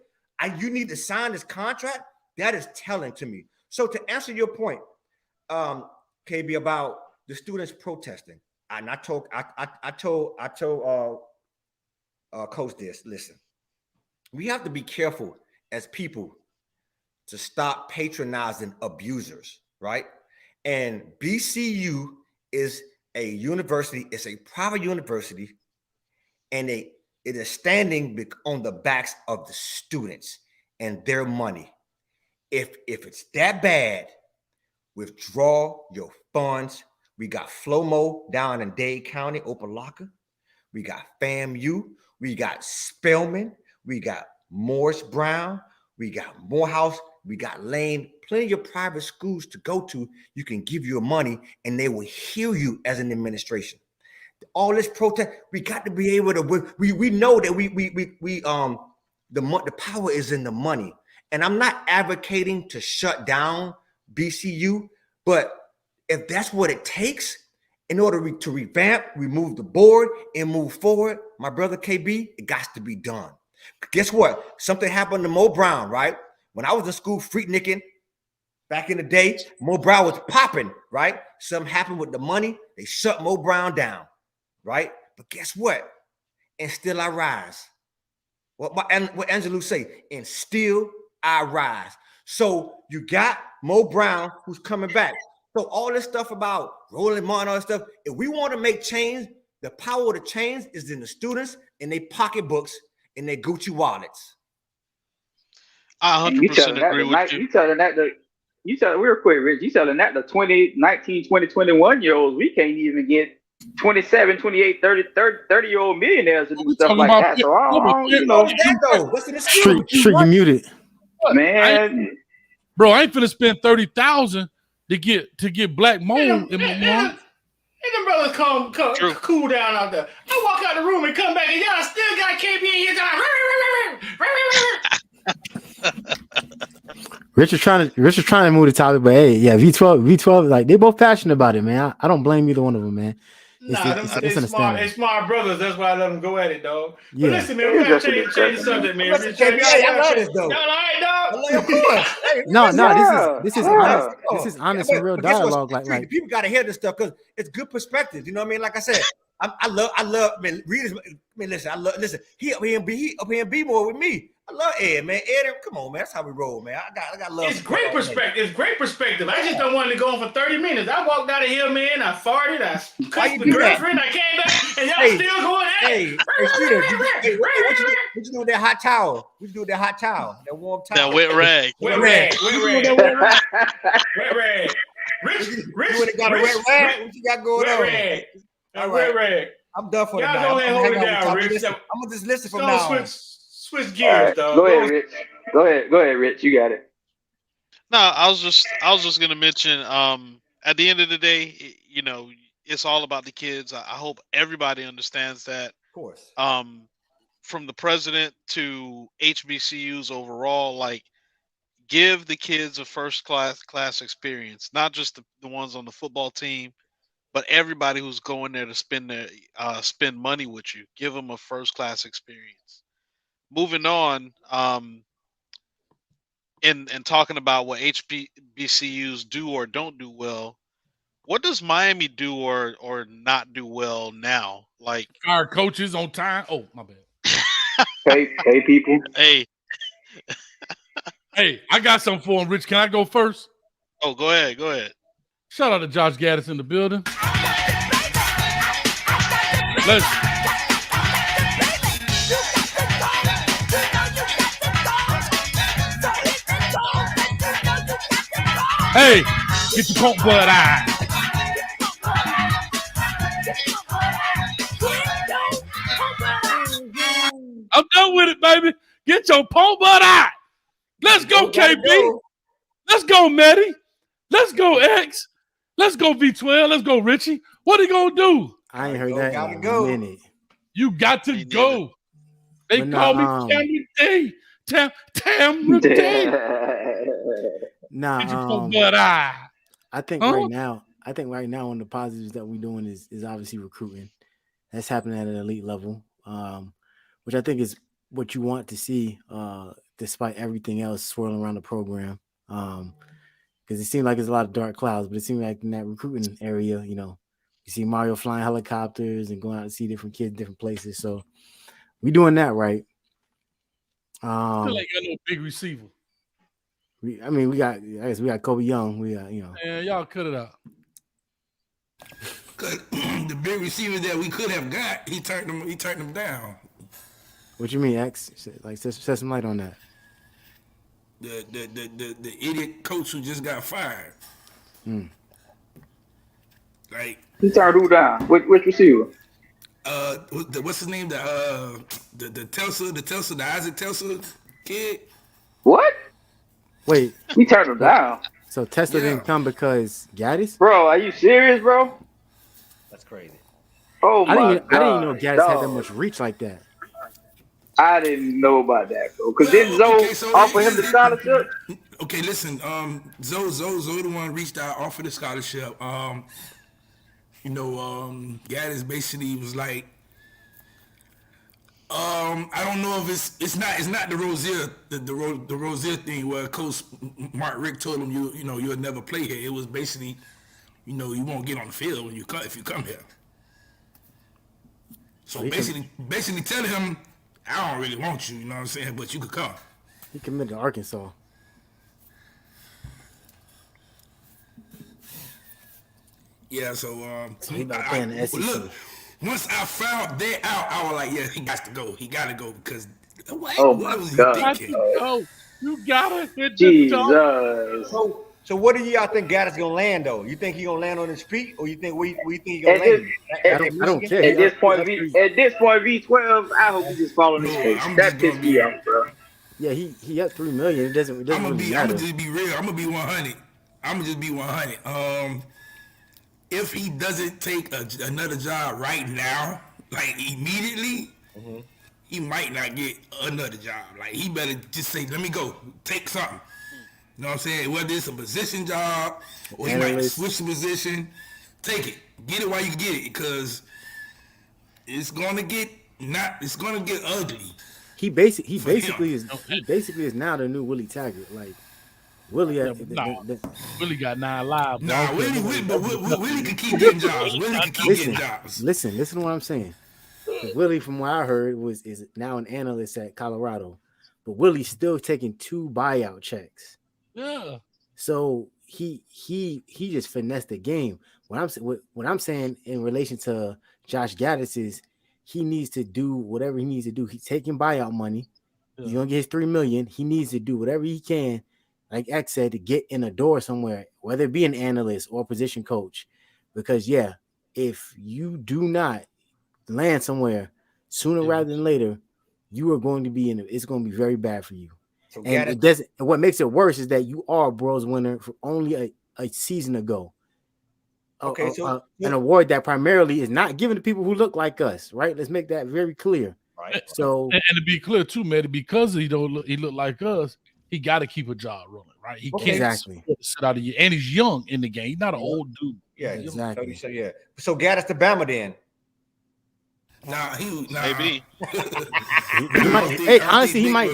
you need to sign this contract. That is telling to me. So to answer your point, KB, about the students protesting, and I told Coach this. Listen, we have to be careful as people to stop patronizing abusers, right? And BCU is a university. It's a private university, and it is standing on the backs of the students and their money. If it's that bad, withdraw your funds. We got FLOMO down in Dade County, Opelika. We got FAMU. We got Spelman. We got Morris Brown. We got Morehouse. We got Lane. Plenty of private schools to go to. You can give your money, and they will hear you as an administration. All this protest, we got to be able to. We know that the power is in the money. And I'm not advocating to shut down BCU, but if that's what it takes in order to revamp, remove the board, and move forward, my brother KB, it got to be done. Guess what? Something happened to Mo Brown, right? When I was in school, freaknicking back in the day, Mo Brown was popping, right? Something happened with the money. They shut Mo Brown down, right? But guess what? And still I rise. What Angelou say? And still I rise. So you got Mo Brown who's coming back. So all this stuff about Rolling Martin, all this stuff, if we want to make change, the power of the change is in the students in their pocketbooks and their Gucci wallets. I 100% agree with you. You telling that real quick, Rich, you telling that the 2019, 2021-year-olds, we can't even get 27, 28, 30-year-old millionaires to do stuff like that. So what's in the street? You muted. Man, bro, I ain't finna spend 30,000 to get black mold in my mom. And them brothers cool down out there. I walk out the room and come back, and y'all still got KB in here Richard's trying to move the topic, but hey, yeah, V12, like they're both passionate about it, man. I don't blame either one of them, man. It's smart brothers. That's why I let them go at it, dog. Yeah. But listen, man, we gotta change the subject, man. I love this, though. Y'all all right, dog? Of course. Hey, this is honest. This is honest and real dialogue. Like people gotta hear this stuff because it's good perspective. You know what I mean? Like I said, I love man, readers. Listen, he up here and be more with me. I love Ed, man. Ed, come on, man. That's how we roll, man. I got love. It's great perspective. It's great perspective. I just don't want to go on for 30 minutes. I walked out of here, man. I farted. I cussed the girlfriend. I came back, and y'all still going at it. What you do with that hot towel? What you do with that hot towel? That warm towel? That wet rag. Wet rag. Rich. You got a wet rag? What you got going on? Wet rag. I'm done for the night. Y'all go ahead and hold it down, Rich. I'm gonna just listen from now on. Switch gears, dog. Go ahead, Rich. Go ahead, Rich. You got it. No, I was just gonna mention. At the end of the day, it's all about the kids. I hope everybody understands that. Of course. From the president to HBCUs overall, like, give the kids a first class experience, not just the ones on the football team, but everybody who's going there to spend money with you, give them a first class experience. Moving on, and talking about what HBCUs do or don't do well. What does Miami do or not do well now? Like our coaches on time. Oh, my bad. Pay people. Hey, I got something for him, Rich. Can I go first? Oh, go ahead. Shout out to Josh Gattis in the building. Let's. Hey, get your pump blood eye. I'm done with it, baby. Get your pump blood eye. Let's go, KB. Let's go, Medi. Let's go, X. Let's go, V12. Let's go, Richie. What are you going to do? I ain't heard that in a minute. You got to go. They call me Tammy Day. Tammy Day. Nah, I think right now, one of the positives that we're doing is obviously recruiting. That's happening at an elite level, which I think is what you want to see, despite everything else swirling around the program. Because it seemed like there's a lot of dark clouds, but it seemed like in that recruiting area, you see Mario flying helicopters and going out to see different kids, different places. So we're doing that right. I feel like got no big receiver. We got Kobe Young. We got, Man, y'all cut it out. The big receiver that we could have got, he turned them down. What you mean, X? Like, set some light on that. The idiot coach who just got fired. Like, he turned who down? Which receiver? What's his name? The Isaac Telsa kid. What? Wait, he turned him down. So Tesla didn't come because Gattis? Bro, are you serious, bro? That's crazy. Oh my God! I didn't even know Gattis had that much reach like that. I didn't know about that, bro. Because then Zoe offered him the scholarship. Okay, listen. Zoe the one reached out, offered the scholarship. Gattis basically was like, I don't know if it's not the Rozier the Rozier thing where Coach Mark Rick told him you'll never play here. It was basically, you won't get on the field when if you come here. So basically telling him, I don't really want you, you know what I'm saying, but you could come. He committed to Arkansas. Yeah, so he about playing the SEC. Look, once I found that out, I was like, yeah, he got to go. He got to go because what was he thinking? You gotta hit Jesus. So what do y'all think Gattis gonna land though? You think he gonna land on his feet, or you think we think he gonna land? I don't care. At this point, V12, I hope he just fall on his face. That pissed me off, bro. Yeah, he got $3 million. It doesn't really matter. I'm gonna just be real. I'm gonna be 100. I'm gonna just be 100. If he doesn't take another job right now, like immediately, he might not get another job. Like he better just say, "Let me go, take something." You know what I'm saying? Whether it's a position job or he might switch the position, take it. Get it while you get it, because it's gonna get ugly. He basically is now the new Willie Taggart. Like Willie, Willie got 9 lives. Nah, Willie can keep getting jobs. Willie can keep getting jobs. Listen to what I'm saying. Willie, from what I heard, is now an analyst at Colorado, but Willie's still taking 2 buyout checks. Yeah. So he just finessed the game. What I'm saying in relation to Josh Gattis is he needs to do whatever he needs to do. He's taking buyout money. Yeah. He's gonna get his $3 million. He needs to do whatever he can, like X said, to get in a door somewhere, whether it be an analyst or a position coach. Because if you do not land somewhere sooner rather than later, you are going to be it's going to be very bad for you. So and what makes it worse is that you are a Bros winner for only a season ago. Okay, an award that primarily is not given to people who look like us, right? Let's make that very clear. Right. So, and to be clear too, man, because he look like us, he got to keep a job rolling, right? He can't sit out of you, and he's young in the game. He's not an old dude. Yeah, exactly. So yeah. So Gattis to Bama then. Nah. Maybe. Honestly, he might.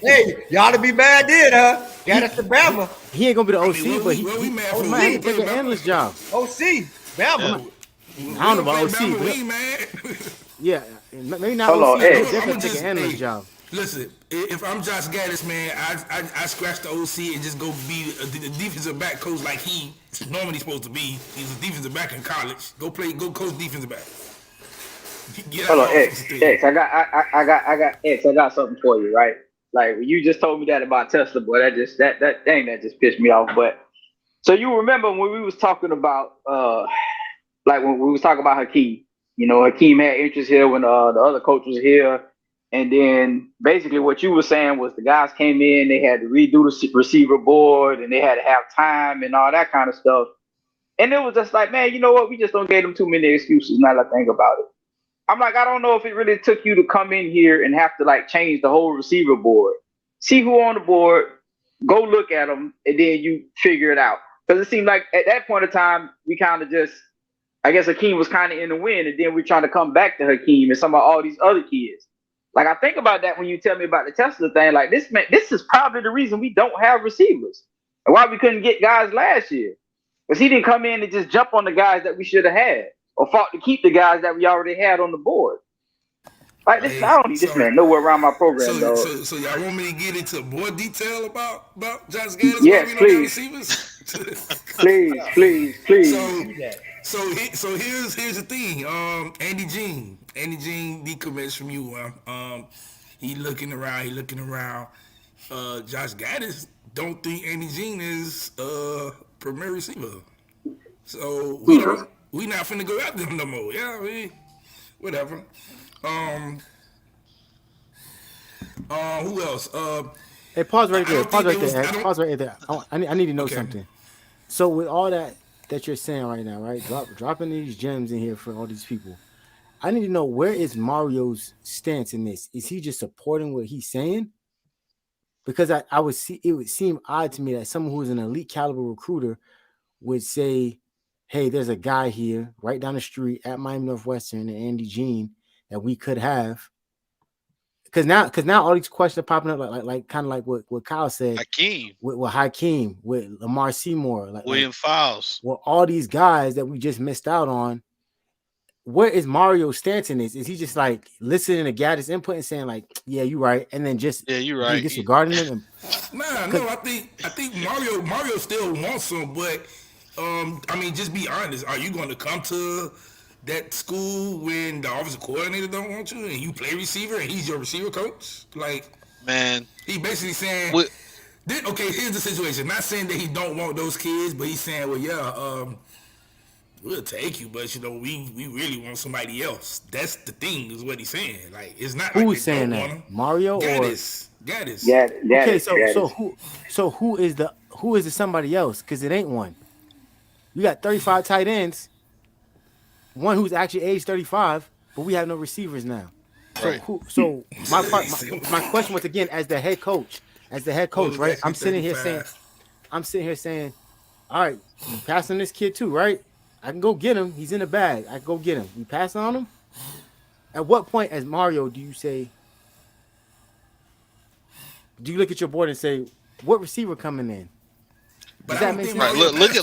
Hey, y'all to be mad then, huh? Gattis to Bama. He ain't gonna be the OC, but he might have to take an analyst job. OC, Bama. I don't know about OC, but yeah, maybe not Hold OC. on, But hey. definitely take an analyst job. Listen, if I'm Josh Gattis, man, I scratch the OC and just go be the defensive back coach like he normally supposed to be. He's a defensive back in college. Go coach defensive back. Hold on, X. I got something for you, right? Like you just told me that about Tesla, boy. That just pissed me off. But so you remember when we was talking about like when we was talking about Hakeem, you know, Hakeem had interest here when the other coach was here. And then basically what you were saying was the guys came in, they had to redo the receiver board and they had to have time and all that kind of stuff. And it was just like, man, you know what? We just don't give them too many excuses now that I think about it. I'm like, I don't know if it really took you to come in here and have to like change the whole receiver board. See who on the board, go look at them, and then you figure it out. Because it seemed like at that point in time, we kind of just, I guess Hakeem was kind of in the wind, and then we're trying to come back to Hakeem and some of all these other kids. Like I think about that when you tell me about the Tesla thing. Like this is probably the reason we don't have receivers and why we couldn't get guys last year. Because he didn't come in and just jump on the guys that we should have had or fought to keep the guys that we already had on the board. Like this, I don't need this man nowhere around my program, dog. So y'all want me to get into more detail about Josh Gattis? Yes, please. please. So here's the thing. Andy Jean decommits from you. He looking around. Josh Gattis don't think Andy Jean is premier receiver. So we not finna go after him no more. Yeah, whatever. Who else? Hey, pause right there. Pause right there. I need to know something. So with all that you're saying right now, right? Dropping these gems in here for all these people. I need to know, where is Mario's stance in this? Is he just supporting what he's saying? Because it would seem odd to me that someone who's an elite caliber recruiter would say, hey, there's a guy here right down the street at Miami Northwestern and Andy Jean that we could have. Because now all these questions are popping up like kind of like what Kyle said. Hakeem. With Hakeem, with Lamar Seymour, William Fowles. Well, all these guys that we just missed out on. Where is Mario's stance in this? Is he just like listening to Gattis' input and saying like, yeah, you're right, and then just you're right, disregarding him? No, I think Mario still wants him, but I mean, just be honest. Are you going to come to that school when the offensive coordinator don't want you and you play receiver and he's your receiver coach? Like, man, he basically saying, okay, here's the situation. Not saying that he don't want those kids, but he's saying, well, yeah, we'll take you, but you know, we really want somebody else. That's the thing, is what he's saying. Like, it's not who's like saying that? Mario Gattis. Okay, so who is the somebody else? Because it ain't one. You got 35 tight ends. One who's actually age 35, but we have no receivers now. So my question was, again, as the head coach, right? I'm sitting here saying, all right, you passing this kid too, right? I can go get him. He's in the bag. I can go get him. You pass on him? At what point, as Mario, do you look at your board and say, what receiver coming in? Does that make sense? Right. Look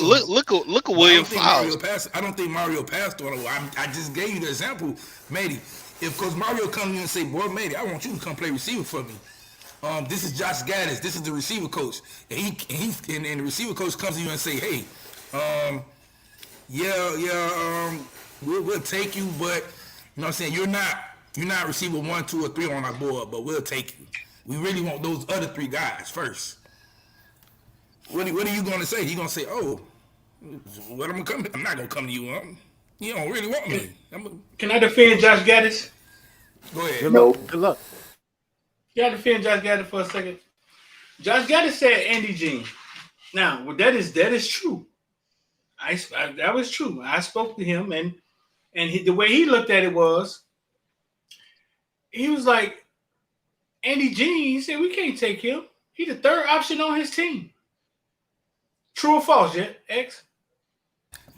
at William Fowles. I don't think Mario passed on him. I just gave you the example, Matey. If Coach Mario comes to you and say, boy, Matey, I want you to come play receiver for me. This is Josh Gattis. This is the receiver coach. And the receiver coach comes to you and say, hey, we'll take you, but you know what I'm saying, you're not receiver 1, 2, or 3 on our board, but we'll take you. We really want those other 3 guys first. What are you going to say? You going to say, oh, what I'm going to come? I'm not going to come to you. You don't really want me. Can I defend Josh Gattis? Go ahead. Good luck. You got to defend Josh Gattis for a second. Josh Gattis said Andy Jean. Now, that is true. That was true. I spoke to him, and the way he looked at it was, he was like, Andy Jean, he said, we can't take him. He's the 3rd option on his team. True or false, X?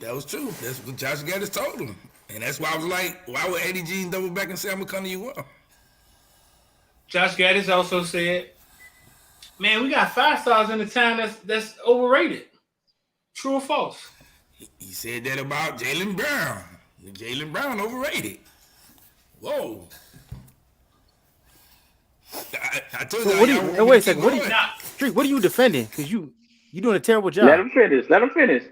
That was true. That's what Josh Gattis told him. And that's why I was like, why would Eddie Jean double back and say, I'm going to come to you up? Josh Gattis also said, man, we got 5 stars in the town that's overrated. True or false? He said that about Jaylen Brown. Jaylen Brown overrated. Whoa. I told so you. Wait a second. Street, what are you defending? Because you doing a terrible job. Let him finish. No, let him finish.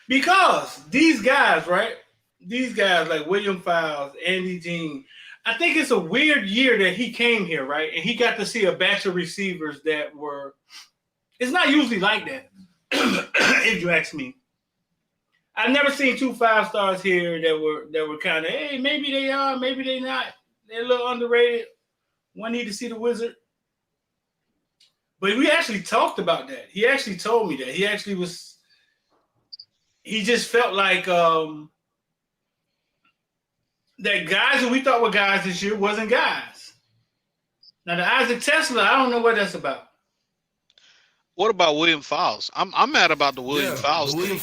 Because these guys, right? These guys like William Files, Andy Jean. I think it's a weird year that he came here, right? And he got to see a batch of receivers that were. It's not usually like that, if you ask me. I've never seen 2 5-stars here that were kind of, hey, maybe they are, maybe they not. They're a little underrated. One need to see the wizard. But we actually talked about that. He actually told me that. He just felt like that guys who we thought were guys this year wasn't guys. Now the Isaac Tesla, I don't know what that's about. What about William Files? I'm mad about the William Files. The William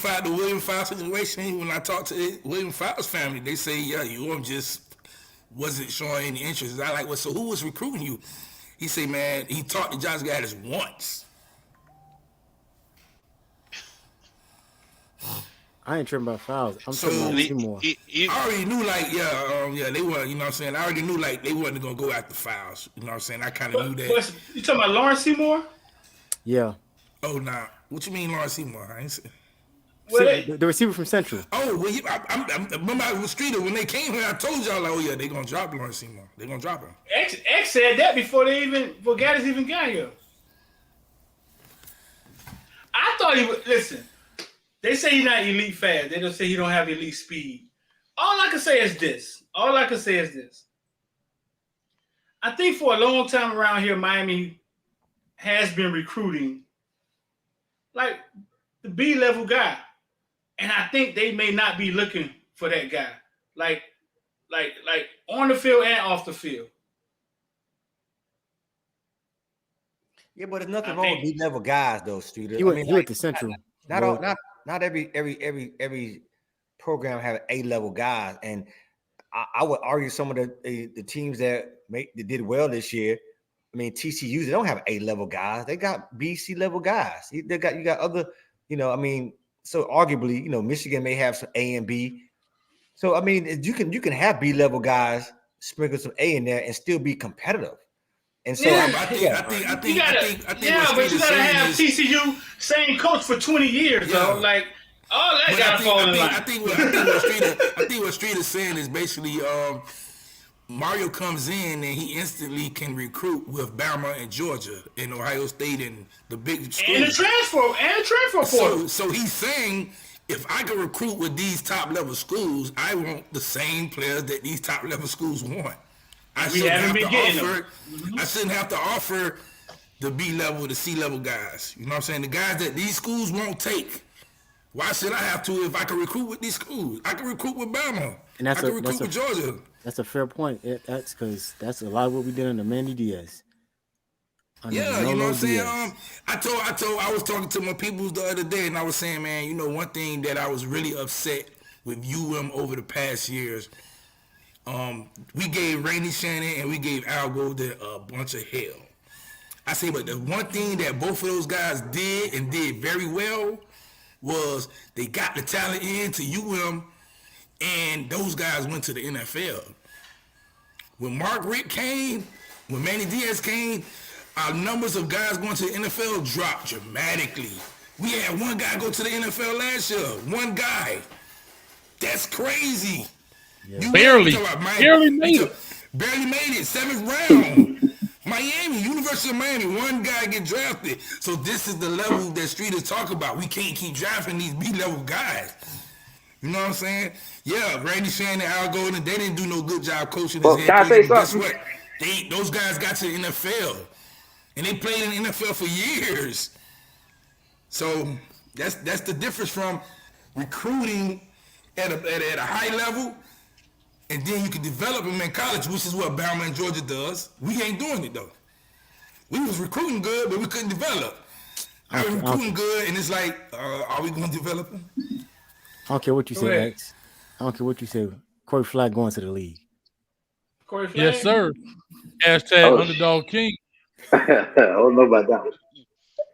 Files situation. When I talked to the William Files family, they say, yeah, you just wasn't showing any interest. I like, well, so who was recruiting you? He said, man, he talked to Josh Gattis once. I ain't tripping about Files. I'm talking about Seymour. I already knew, like, they were, you know what I'm saying? I already knew, like, they wasn't going to go after Files. You know what I'm saying? I kind of knew that. You talking about Lawrence Seymour? Yeah. Oh, nah. What you mean, Lawrence Seymour? I ain't say. The receiver from Central. Oh, well, I remember I was Streeter when they came here. I told y'all, like, oh yeah, they gonna drop Lawrence Seymour. They gonna drop him. X said that before Gattis even got here. I thought he would listen. They say he's not elite fast. They don't say he don't have elite speed. All I can say is this. I think for a long time around here, Miami has been recruiting like the B-level guy. And I think they may not be looking for that guy. Like on the field and off the field. Yeah, but there's nothing wrong with B-level guys, though, Streeter. He went to Central. Not every program have A-level guys. And I would argue some of the teams that did well this year. I mean, TCUs, they don't have A-level guys. They got B, C-level guys. You got other, I mean, so arguably, Michigan may have some A and B. So I mean, you can have B-level guys, sprinkle some A in there, and still be competitive. And so I think but you gotta have TCU same coach for 20 years, though. Like all that gotta fall in line. I think what Street is saying is basically Mario comes in and he instantly can recruit with Bama and Georgia and Ohio State and the big schools. And the transfer portal. So he's saying, if I can recruit with these top level schools, I want the same players that these top level schools want. I shouldn't have to offer the B level, the C level guys. You know what I'm saying? The guys that these schools won't take. Why should I have to if I can recruit with these schools? I can recruit with Bama. And I can recruit with Georgia. That's a fair point. That's because that's a lot of what we did under Manny Diaz. Yeah, you know what I'm saying? I was talking to my peoples the other day, and I was saying, man, one thing that I was really upset with over the past years, we gave Rainey Shannon and we gave Al Golden a bunch of hell. I say, but the one thing that both of those guys did and did very well was they got the talent into and those guys went to the NFL. When Mark Richt came, when Manny Diaz came, our numbers of guys going to the NFL dropped dramatically. We had one guy go to the NFL last year. One guy. That's crazy. Yeah. Barely made it. Barely made it. 7th round. Miami, University of Miami, one guy get drafted. So this is the level that Street is talking about. We can't keep drafting these B-level guys. You know what I'm saying? Yeah, Randy Shannon, Al Golden, they didn't do no good job coaching. Well, can I say something? Guess what? Those guys got to the NFL. And they played in the NFL for years. So that's the difference from recruiting at a high level, and then you can develop them in college, which is what Bama and Georgia does. We ain't doing it, though. We was recruiting good, but we couldn't develop. I've been recruiting good, and it's like, are we going to develop him? I don't care what you say, X. I don't care what you say. Corey Flag going to the league. Corey Flag? Yes, sir. Hashtag underdog king. I don't know about that one.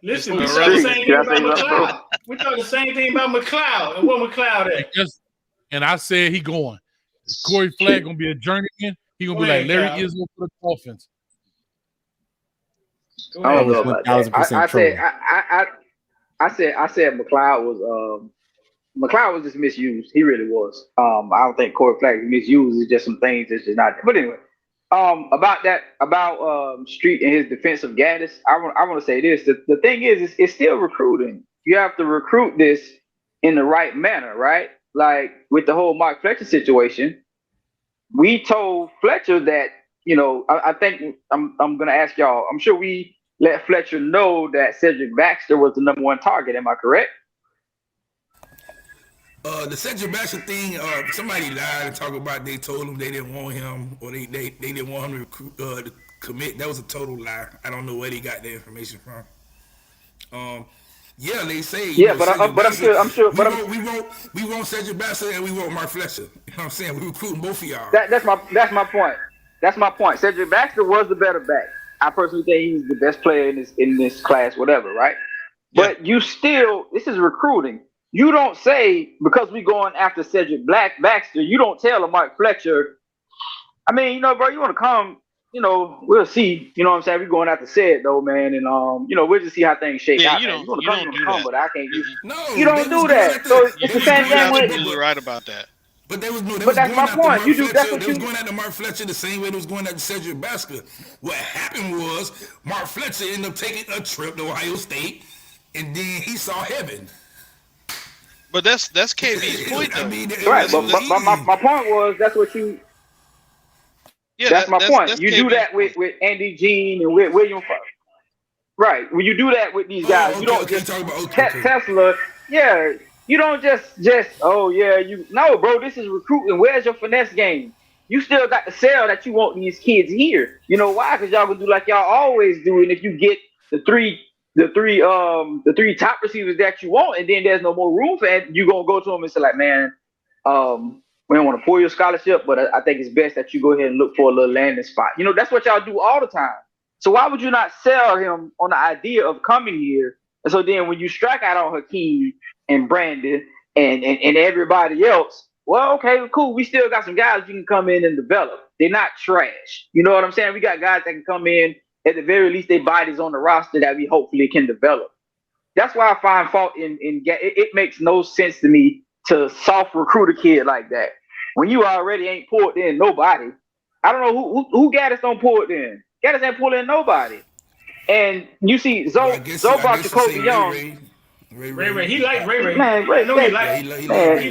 Listen, we thought the same thing about McLeod. We thought the same thing about McLeod. And what McLeod at? And I said he going. Corey Flag gonna be a journeyman. He gonna be like Larry Izzo for the Dolphins. I don't know about that. I said McLeod was just misused. He really was. I don't think Corey Flag is misused. It's just some things that's just not. But anyway, about Street and his defense of Gattis, I want to say this. The thing is, it's still recruiting. You have to recruit this in the right manner, right? Like with the whole Mark Fletcher situation, we told Fletcher that, I think I'm going to ask y'all. I'm sure we let Fletcher know that Cedric Baxter was the number one target. Am I correct? The Cedric Baxter thing, somebody lied and talked about they told him they didn't want him, or they didn't want him to commit. That was a total lie. I don't know where they got the information from. Yeah, they say. Yeah, but I'm sure. We want Cedric Baxter and we want Mark Fletcher. You know what I'm saying? We recruiting both of y'all. That's my point. That's my point. Cedric Baxter was the better back. I personally think he's the best player in this class, whatever, right? Yeah. But this is recruiting. You don't say, because we going after Cedric Baxter, you don't tell Mark Fletcher, I mean, bro, you want to come, we'll see. You know what I'm saying? We're going after Ced, though, man. And, we'll just see how things shake out. You don't do that. But I can't you don't do that. So it's the same thing with. You're right about that. But they was that's my point. They was going after Mark Fletcher the same way they was going after Cedric Baxter. What happened was Mark Fletcher ended up taking a trip to Ohio State, and then he saw heaven. But that's KB's point, though. I mean, right, but my point was that's what you. Yeah, that's my point. That's you do that with Andy Jean and with William. Right, when you do that with these guys, you don't just Tesla. Yeah, you don't just. Oh yeah, no, bro. This is recruiting. Where's your finesse game? You still got to sell that you want these kids here. You know why? Because y'all gonna do like y'all always do, and if you get the three top receivers that you want, and then there's no more room for it, you gonna go to them and say like, man, we don't want to pull your scholarship, but I think it's best that you go ahead and look for a little landing spot. That's what y'all do all the time. So why would you not sell him on the idea of coming here? And so then when you strike out on Hakeem and Brandon and everybody else, well, okay, cool. We still got some guys you can come in and develop. They're not trash. You know what I'm saying? We got guys that can come in. At the very least, their bodies on the roster that we hopefully can develop. That's why I find fault in it makes no sense to me to soft recruit a kid like that when you already ain't pulled in nobody. I don't know who Gattis don't pull it in. Gattis ain't pull in nobody. And you see Zoe brought Jacoby Young. Ray. He like Ray. Man, Ray. No, he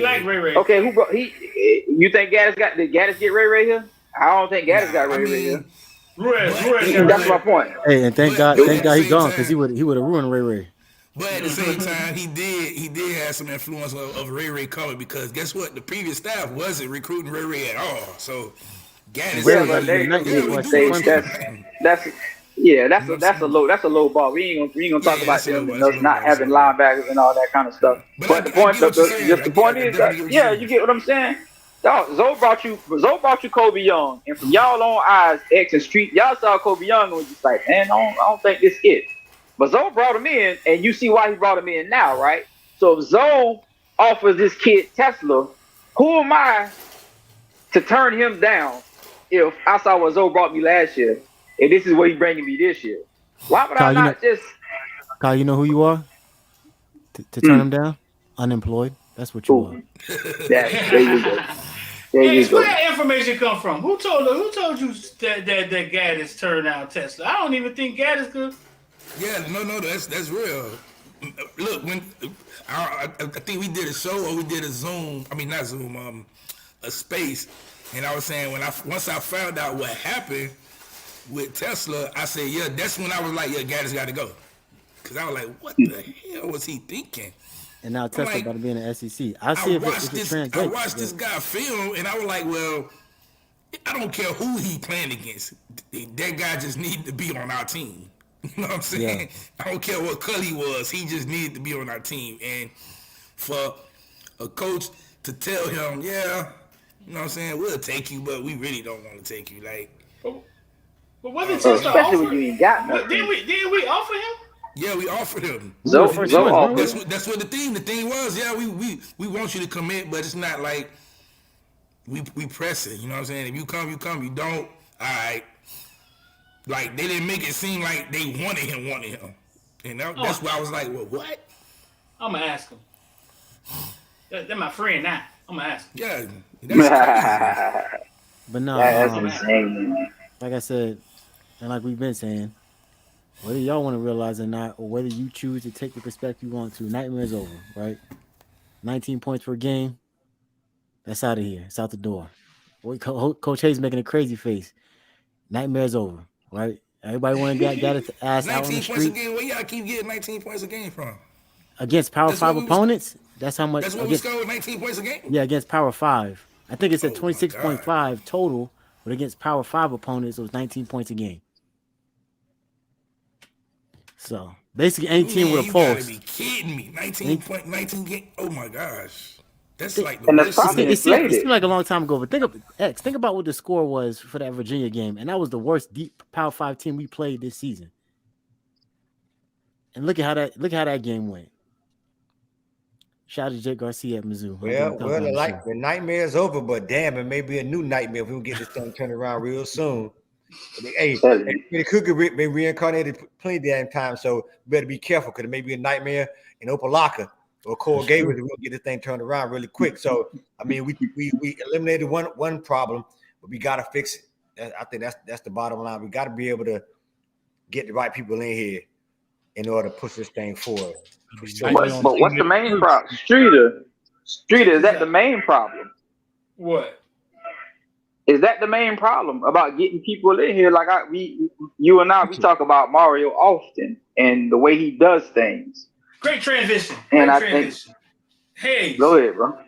like Ray. Okay, who brought you think Gattis did Gattis get Ray here? I don't think Gattis got Ray here. That's my point. Hey, and thank God he gone, because he would have ruined Ray. But at the same time, he did have some influence of Ray coming, because guess what? The previous staff wasn't recruiting Ray at all. So Gattis, that's a low ball. We ain't gonna talk about them us not having linebackers and all that kind of stuff. But the point is, you get what I'm saying. Zoe brought you Kobe Young, and from y'all on eyes, X and Street, y'all saw Kobe Young and was just like, man, I don't think this it. But Zoe brought him in, and you see why he brought him in now, right? So if Zoe offers this kid Tesla, who am I to turn him down if I saw what Zoe brought me last year, and this is what he's bringing me this year? Why would Kyle, I not just? Kyle, you know who you are to turn him down? Unemployed. That's what you are. There you go. Where that information come from? Who told you that Gattis turned out Tesla? I don't even think Gattis could. Yeah, no, that's real. Look, when I think we did a show or we did a Zoom. I mean, not Zoom, a space. And I was saying once I found out what happened with Tesla, I said, yeah, that's when I was like, yeah, Gattis got to go, because I was like, what the hell was he thinking? And now Tesla about to be in the SEC. I watched this guy film, and I was like, well, I don't care who he playing against. That guy just needed to be on our team. You know what I'm saying? Yeah. I don't care what color he was. He just needed to be on our team. And for a coach to tell him, yeah, you know what I'm saying, we'll take you, but we really don't want to take you. Like, but wasn't Chester especially when you ain't got nothing. Didn't we offer him? Yeah, we offered him. That's what the thing. The thing was, yeah, we want you to commit, but it's not like we press it. You know what I'm saying? If you come, you come. You don't, all right. Like, they didn't make it seem like they wanted him. And that's why I was like, well, what? I'm going to ask him. They're my friend now. I'm going to ask him. Yeah. That's crazy. But no, that's insane. Like I said, and like we've been saying, whether y'all want to realize or not, or whether you choose to take the perspective you want to, nightmare is over, right? 19 points per game. That's out of here. It's out the door. Coach Hayes making a crazy face. Nightmare is over. Right, everybody want to get it to ass out on the street. 19 points a game. Where y'all keep getting 19 points a game from? Against Power 5 opponents, that's how much. That's what we score with 19 points a game. Yeah, against Power 5. I think it's at 26.5 total, but against Power 5 opponents, it was 19 points a game. So basically, any team with a pulse. You gotta be kidding me! 19 game. Oh my gosh. That's like it seemed like a long time ago, but think about what the score was for that Virginia game, and that was the worst deep Power 5 team we played this season. And look at how that game went. Shout out to Jake Garcia at Mizzou. The nightmare is over, but damn, it may be a new nightmare if we don't get this thing turned around real soon. Hey, the cookie been reincarnated plenty of damn time, so better be careful because it may be a nightmare in Opelika. Or Cole Gables, we'll get this thing turned around really quick. So, I mean, we eliminated one problem, but we got to fix it. I think that's the bottom line. We got to be able to get the right people in here in order to push this thing forward. But what's the main problem? Streeter, is that the main problem? What? Is that the main problem about getting people in here? Like you and I, we talk about Mario often and the way he does things. Great transition. Hey, go ahead, bro.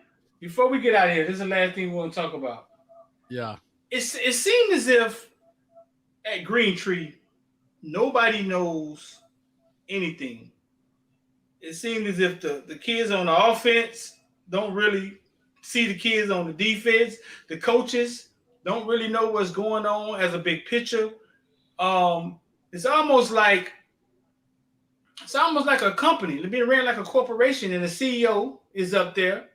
Before we get out of here, this is the last thing we want to talk about. Yeah. It seemed as if at Green Tree, nobody knows anything. It seemed as if the kids on the offense don't really see the kids on the defense. The coaches don't really know what's going on as a big picture. It's almost like a company. It's being ran like a corporation, and the CEO is up there.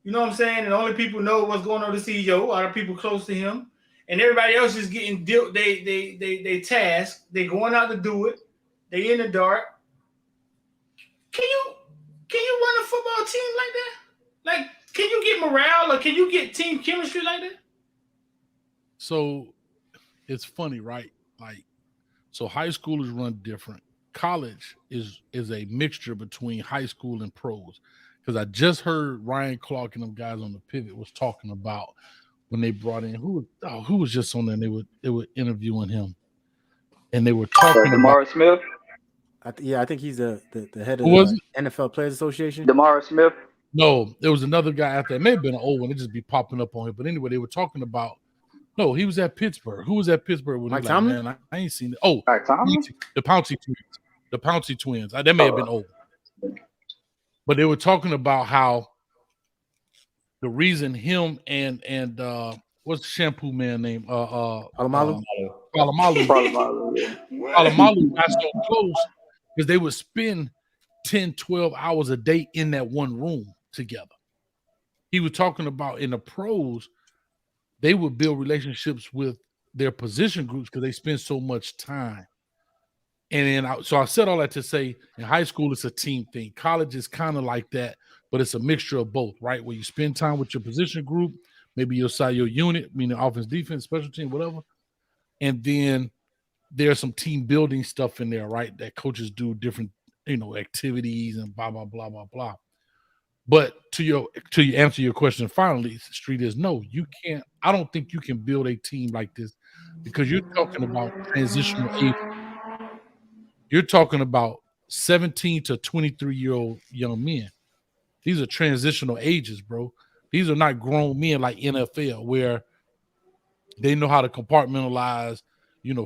You know what I'm saying? And the only people know what's going on with the CEO are the people close to him, and everybody else is getting dealt. They tasked. They going out to do it. They in the dark. Can you run a football team like that? Like, can you get morale or can you get team chemistry like that? So it's funny, right? Like, so high school is run different. College is a mixture between high school and pros. Because I just heard Ryan Clark and them guys on the Pivot was talking about when they brought in who was just on there and they were interviewing him. And they were talking about Smith. I think he's the head of the NFL Players Association. DeMar Smith. No, there was another guy out there. It may have been an old one. It just be popping up on here. But anyway, they were talking about. No, he was at Pittsburgh. Who was at Pittsburgh? When Mike Tomlin? Man, I ain't seen it. Oh, the Pouncey twins. The Pouncey twins. That may have been old. But they were talking about how the reason him and what's the shampoo man name? Palomalu got so close because they would spend 10, 12 hours a day in that one room together. He was talking about in the pros, they would build relationships with their position groups because they spend so much time. And then, so I said all that to say, in high school, it's a team thing. College is kind of like that, but it's a mixture of both, right? Where you spend time with your position group, maybe your side, your unit, meaning offense, defense, special team, whatever. And then there's some team building stuff in there, right? That coaches do different, activities and blah, blah, blah, blah, blah. But to answer your question, finally, Street is no, you can't. I don't think you can build a team like this because you're talking about transitional age. You're talking about 17 to 23-year-old young men. These are transitional ages, bro. These are not grown men like NFL where they know how to compartmentalize,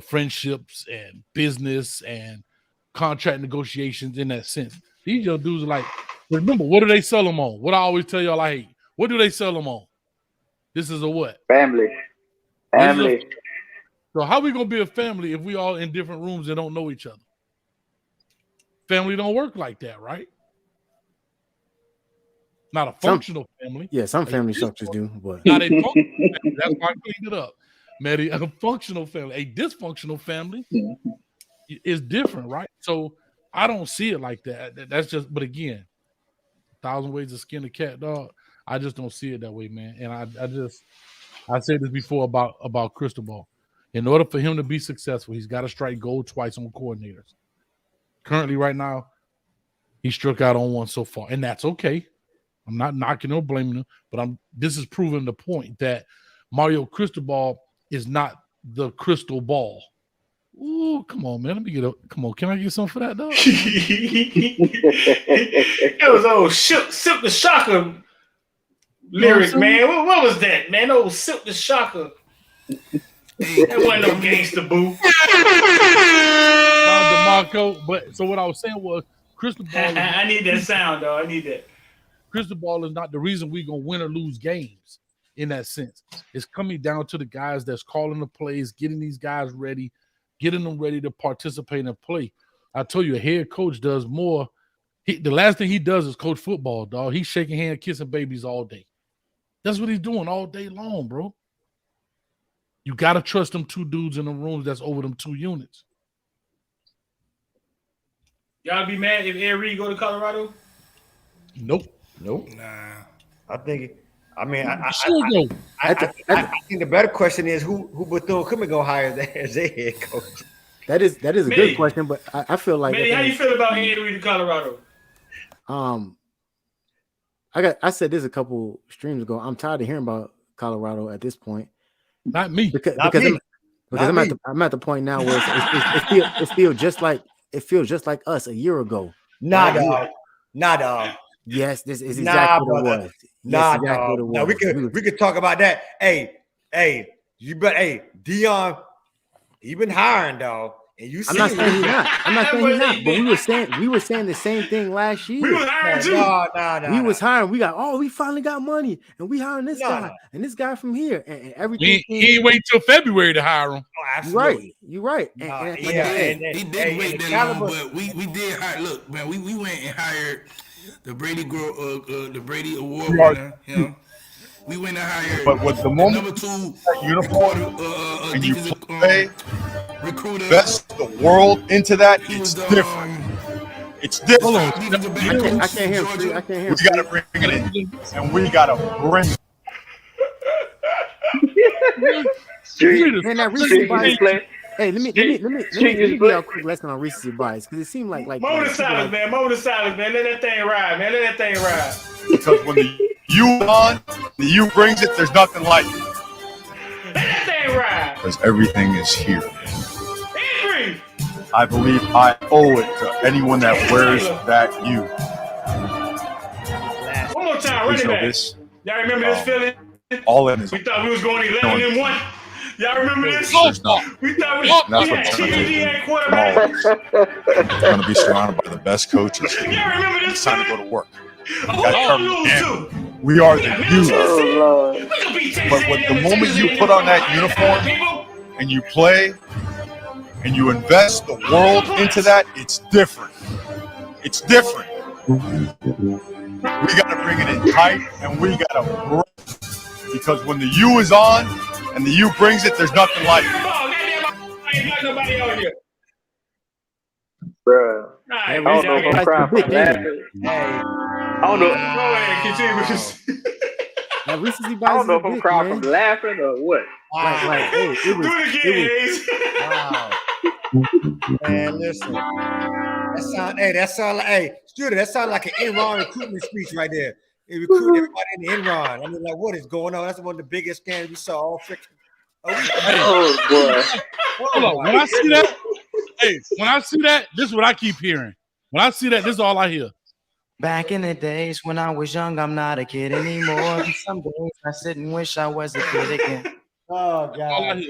friendships and business and contract negotiations in that sense. These young dudes are like, remember, what do they sell them on? What I always tell y'all I hate. What do they sell them on? This is a what? Family. So how we gonna be a family if we all in different rooms and don't know each other? Family don't work like that, right? Not a functional family. Yeah, some family structures do, but not a functional family. That's why I cleaned it up. Maddie, a functional family, a dysfunctional family is different, right? So I don't see it like that. That's just, but again, 1,000 ways to skin a cat, dog. I just don't see it that way, man. And I said this before about Cristobal. In order for him to be successful, he's got to strike gold twice on coordinators. Currently, right now, he struck out on one so far, and that's okay. I'm not knocking or blaming him, but this is proving the point that Mario Cristobal is not the crystal ball. Ooh, come on, man. Let me get up. Come on, can I get something for that, dog? It was old Silk the Shocker lyric, man. What was that, man? Old Silk the Shocker. That wasn't no gangster boo. DeMarco, but so what I was saying was Cristobal. I need that sound, though. I need that. Cristobal is not the reason we're gonna win or lose games in that sense. It's coming down to the guys that's calling the plays, getting these guys ready, getting them ready to participate and play. I told you, a head coach does more. The last thing he does is coach football, dog. He's shaking hands, kissing babies all day. That's what he's doing all day long, bro. You got to trust them two dudes in the rooms that's over them two units. Y'all be mad if Ed Reed go to Colorado? Nope. Nah. I think I think the better question is who Bethune-Cookman gonna hire as their head coach. That is a good question, but I feel like Manny, how you feel about Ed Reed to Colorado? I said this a couple streams ago. I'm tired of hearing about Colorado at this point. Not me. Because I'm at the point now where it feels just like us a year ago. Nah, dog. Yes, this is exactly what it was. Now we could talk about that. Hey, Deion, he been hiring, dog. And you I'm not saying he's not. But we were saying the same thing last year. We was hiring too. We was hiring. We finally got money, and we hiring this guy and this guy from here, and everything. He ain't wait till February to hire him. Oh, absolutely. You're right. He didn't wait that long, but we did hire. Look, man, we went and hired the Brady Award winner. You know, we went and hired. But with the moment number 2 uniform and you play recruiter, best the world into that, it's different. It's different. Hold on. I can't hear him. We gotta bring it in, and we gotta bring it. Man, that recency bias. Hey, let me give y'all a quick lesson on recency bias because it seemed like moment of silence, man. Moment of silence, man. Let that thing ride, man. Let that thing ride. Because when the U on, the U brings it. There's nothing like it. Let that thing ride. Because everything is here. Henry. I believe I owe it to anyone that wears that U. One more time, run it back. Y'all remember this feeling? All in is. We thought we was going 11-1. Y'all remember this? There's not. We thought we had TVD at quarterback. We're going to be surrounded by the best coaches. Y'all remember this? It's time to go to work. We are the U. But with the moment you put on that uniform and you play and you invest the world into that, it's different. It's different. We got to bring it in tight and we got to break. Because when the U is on and the U brings it, there's nothing like it. Nobody on here. Bruh. I don't know if I'm crying from laughing. I don't know. Go ahead, continue with this. I don't know if I'm crying from laughing or what. Hey, it was. Wow. Man, listen. That sound like an Enron recruitment speech right there. They recruit everybody in the Enron. I mean, like, what is going on? That's one of the biggest scans we saw all freaking. Oh boy. Hold on. When I see that, this is what I keep hearing. When I see that, this is all I hear. Back in the days when I was young, I'm not a kid anymore. Some days I sit and wish I was a kid again. Oh God.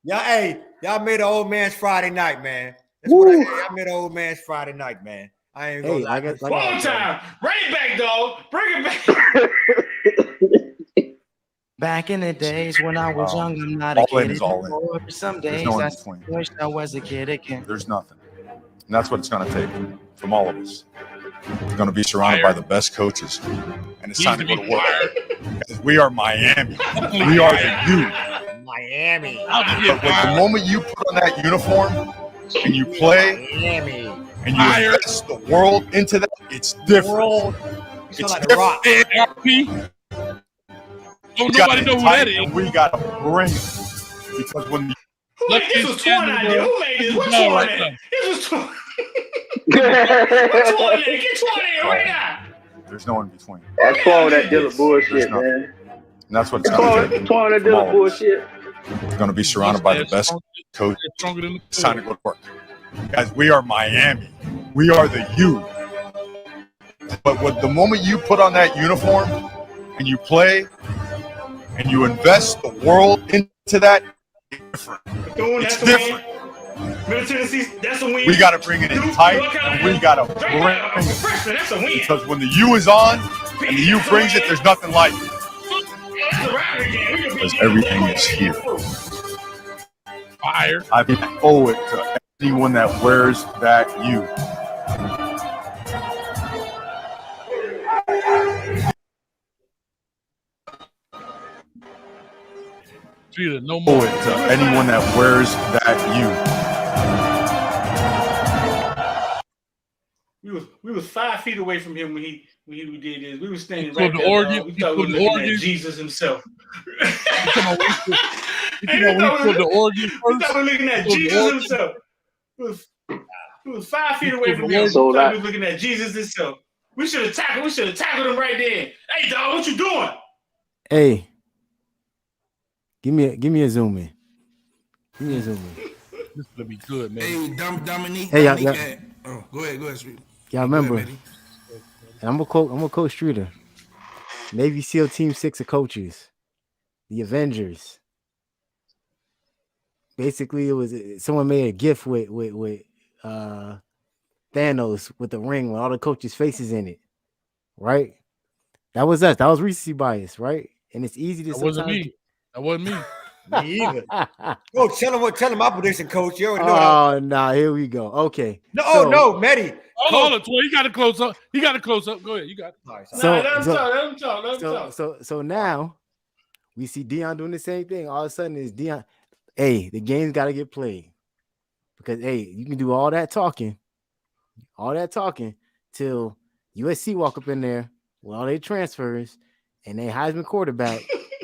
Y'all made an old man's Friday night, man. That's what I met old man's Friday night, man. I ain't gonna lie. One more time. Bring it back, dog. Bring it back. Back in the days when I was young, I'm not a all kid in is all anymore. in. Some There's days no in I between. wish I was a kid again. There's nothing. And that's what it's going to take from all of us. We're going to be surrounded by the best coaches. And it's time to go to work. Because we are Miami. We are the U. Miami. But the moment you put on that uniform and you play Miami. and you invest the world into that, it's different. It's like the Rock. Don't nobody know who that is. And we got to bring it. Because when you This was Twan idea. Who made this? What's No, Twan right at? now. This was Twan. What's Twan at? Get Twan in right now. there's no in between. That's Twan that Dilla bullshit, man. And that's what it's going to take. Twan that from all Dilla of us. bullshit. We're going to be surrounded by the best coaches. It's time to go to work. Guys, we are Miami. We are the U. But with the moment you put on that uniform and you play and you invest the world into that, it's different. Middle Tennessee, that's a win. We got to bring it in tight, and we got to bring it. That's a win. Because when the U is on and the U brings it, there's nothing like it. Because everything is here. Fire. I owe it to anyone that wears that U. No more. Owe it to anyone that wears that U. We was 5 feet away from him when he did this. We were standing He right pulled there. the organ. We He thought we pulled were the looking organ. at Jesus himself. We pulled the organ We first. thought we were looking at Pulled the Jesus organ. himself. We was 5 feet away from the him. We organ. thought we was looking at Jesus himself. We should have tackled him right there. Hey, dog, what you doing? Hey, give me a zoom in. Give me a zoom in. This is gonna be good, man. Hey, Dominique. Hey, Dominique yeah. Oh, go ahead, Street. Y'all remember? And I'm gonna quote Streeter. Navy SEAL Team 6 of coaches, the Avengers. Basically, it was someone made a gift with Thanos with the ring with all the coaches' faces in it, right? That was us. That was recency bias, right? And it's easy to. That wasn't me. That wasn't me. Me either. Coach, tell him my prediction, Coach. You already know. Oh, nah, here we go. Okay. No, no, Mehdi. Hold on, He got to close up. He got to close up. Go ahead. You got it. Let him talk. So now we see Deion doing the same thing. All of a sudden, it's Deion. Hey, the game's got to get played because you can do all that talking till USC walk up in there with all their transfers and they Heisman quarterback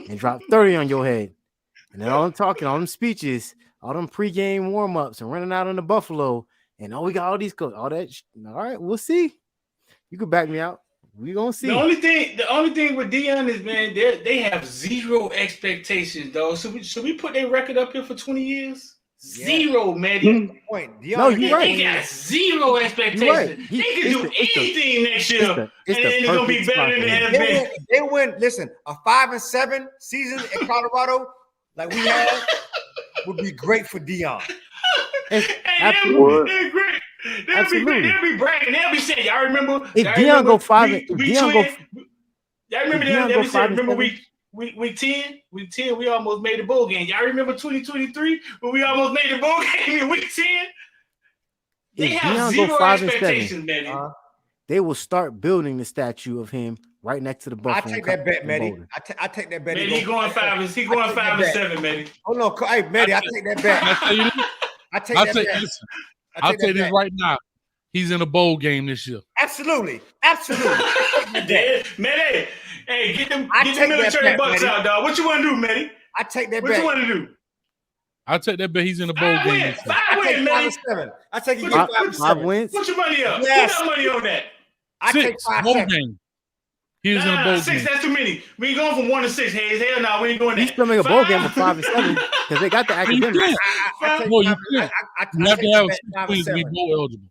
and drop 30 on your head. And then all them talking, all them speeches, all them pregame warm-ups and running out on the Buffalo. And we got all these coaches, all that. All right, we'll see. You can back me out. We gonna see. The only thing with Deion is, man, they have zero expectations, dog. Should we put their record up here for 20 years? Zero, man. No, you're right. They got zero expectations. Right. They can do anything next year, and then they're gonna be better than they have been. They win. Listen, a 5-7 season in Colorado, like we had, would be great for Deion. Absolutely. They're great. They'll be bragging. They'll be saying, "Y'all remember if Deion go 5? Y'all remember they'll be saying, "Remember we 10? We 10. We almost made the bowl game. Y'all remember 2023 when we almost made the bowl game in week 10? They have zero expectations, man. They will start building the statue of him right next to the Buffalo. I take that bet, Mehdi. I take that bet. Man, he going 5 and 7, man. Hold on, hey, Mehdi, I take that bet. I take that bet. Listen, I'll tell you this right now. He's in a bowl game this year. Absolutely. Man, hey, get them military bucks out, dog. What you want to do, Mehdi? I take that bet. What you want to do? I'll take that bet. He's in a bowl game this year. 5 wins, man. 5-7. I take you 5 wins. Put your money up. Yes. Put that money on that. I take 6 bowl 5-7. game. He's in a bowl 6. game. That's too many. We ain't going from 1 to 6. Hell no, we ain't going He's that. still making a bowl game with 5 and 7 because they got the academics. No, you can't. You have to have 6 wins to be bowl eligible.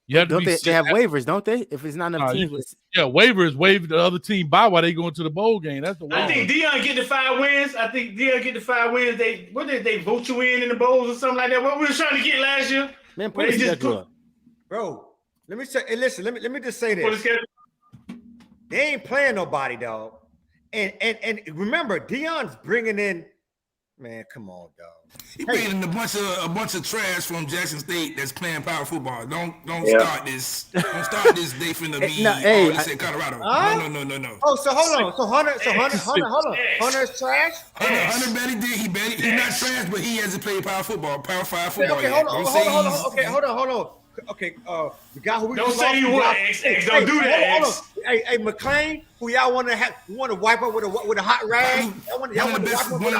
You have to Don't be they have waivers, don't they? If it's not enough teams. Waivers waive the other team by while they going to the bowl game. That's the waiver. I think Deion get the 5 wins. Did they vote you in the bowls or something like that? What we were trying to get last year? Man, put the schedule up. Bro, let me say. Hey, listen, let me just say this. They ain't playing nobody, dog. And remember, Deion's bringing in. Man, come on, dog. He bringing in a bunch of trash from Jackson State that's playing power football. Don't start this. Don't start this. They finna be. They say Colorado. No. Oh, so hold on. So Hunter, hold on. Hunter's trash. Hunter bet he did. He bet he's not trash, but he hasn't played power football, power 5 football. Okay, hold on. Okay, hold on. Okay, the guy who we don't say you want X. Don't do that. Hold on. Hey, McClain, who y'all want to wipe up with a hot rag? One of the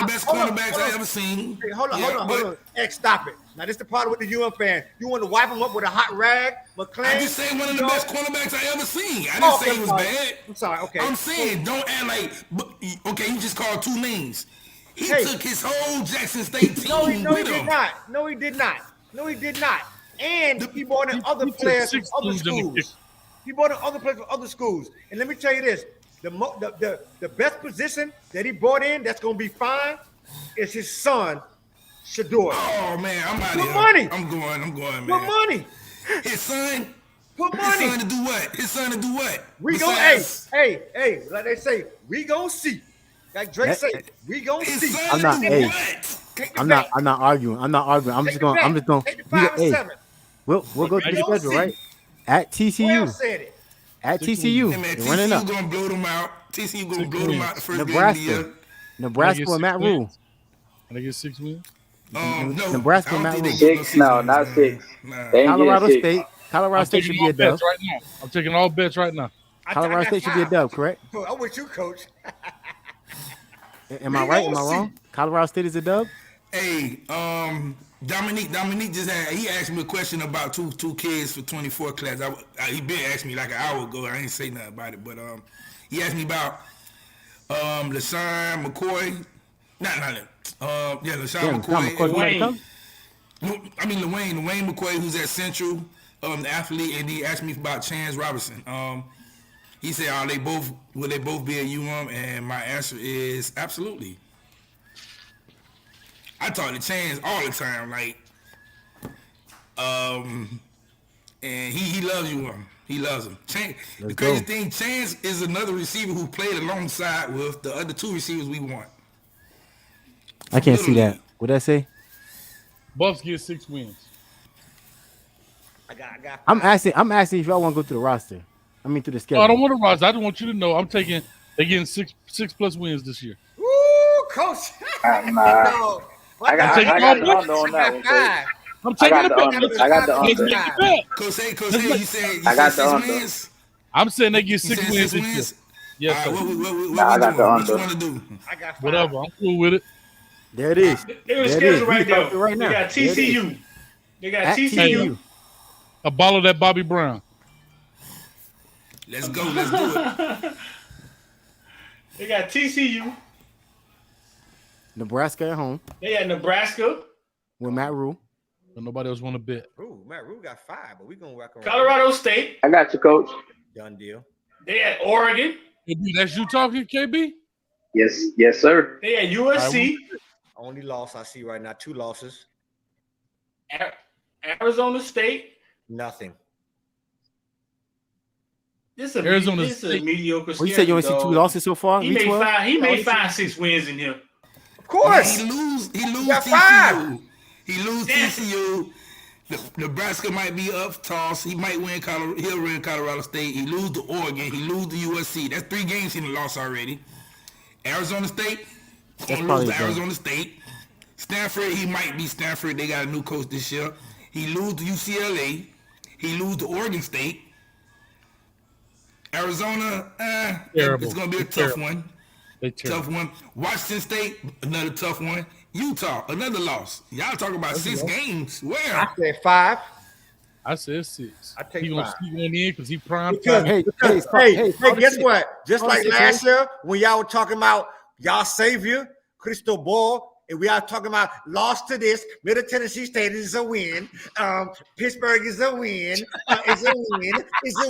best cornerbacks I ever seen. Hey, hold on. X, stop it. Now this is the part with the UM fan. You want to wipe him up with a hot rag, McClain? I just saying one of the best cornerbacks I ever seen. I didn't say he was bad. I'm sorry. Okay. I'm saying don't act like. Okay, you just called 2 names. He took his whole Jackson State team with him. No, he did not. And he brought in other players from other schools. From other schools. And let me tell you this: the best position that he brought in that's gonna be fine is his son, Shador. Oh man, I'm out of here. Money. I'm going, man. Put money. His son. Put money. His son to do what? We gonna hey, like they say, we gonna see. Like Drake said, we gonna see. I'm not arguing. I'm just going. Hey, we'll go to the schedule, right? At TCU. At TCU. TCU running up. gonna blow them out. TCU gonna blow them out the first game of the year. Nebraska and Matt Rule. Can I get 6 wins? No. Nebraska and Matt Rule. 6? No, not 6. Colorado State. Colorado State should be a dub. Right now. I'm taking all bets right now. Colorado State should be a dub, correct? I'm with you, Coach. Am I right? Am I wrong? Colorado State is a dub? Hey, Dominique just he asked me a question about two kids for 24 class. He been asking me like an hour ago. I ain't say nothing about it, but he asked me about LaShawn McCoy. LaShawn McCoy. Dwayne McCoy, who's at Central, the athlete, and he asked me about Chance Robinson. He said, will they both be at UM? And my answer is absolutely. I talk to Chance all the time, and he loves UM. He loves him. The crazy thing, Chance is another receiver who played alongside with the other 2 receivers we want. I can't see that. What'd I say? Buffs get 6 wins. I got. I'm asking if y'all want to go to the roster. I mean, to the schedule. I don't want to roster. I just want you to know they're getting 6 plus wins this year. Ooh, Coach. Nah. I got the under on that one, Coach. I'm taking the under. I got the under. Coach, you said I got the 6 under. wins? I'm saying they get 6 wins this year. Yes, sir. I got the under. What you want to do? I got 5. Whatever. I'm cool with it. There it is. There's a schedule right there. They got TCU. They got TCU. A ball of that Bobby Brown. Let's go. Let's do it. They got TCU. Nebraska at home. They got Nebraska. With Matt Rule. But nobody else want to bet. Ooh, Matt Rule got 5, but we're going to work around. Colorado State. I got you, Coach. Done deal. They at Oregon. That's you talking, KB? Yes, sir. They at USC. Only loss I see right now, 2 losses. Arizona State. Nothing. This is a mediocre schedule. You said you only see 2 losses so far? He made 5-6 wins in here. Of course. He lose got TCU. 5. He lose TCU. Nebraska might be up toss. He might win Colorado. He'll win Colorado State. He lose to Oregon. He lose to USC. That's 3 games he lost already. Arizona State. He'll lose to Arizona State. Stanford. He might beat Stanford. They got a new coach this year. He lose to UCLA. He lose to Oregon State. Arizona, it's going to be a tough one. Tough one. Washington State, another tough one. Utah, another loss. Y'all talking about 6 games. Where? I said 5. I said 6. I take he gonna 5. sneak one in because he primed. Hey, guess what? Just like last year when y'all were talking about y'all savior, Cristobal, and we are talking about lost to this. Middle Tennessee State is a win. Pittsburgh is a win. Is a win.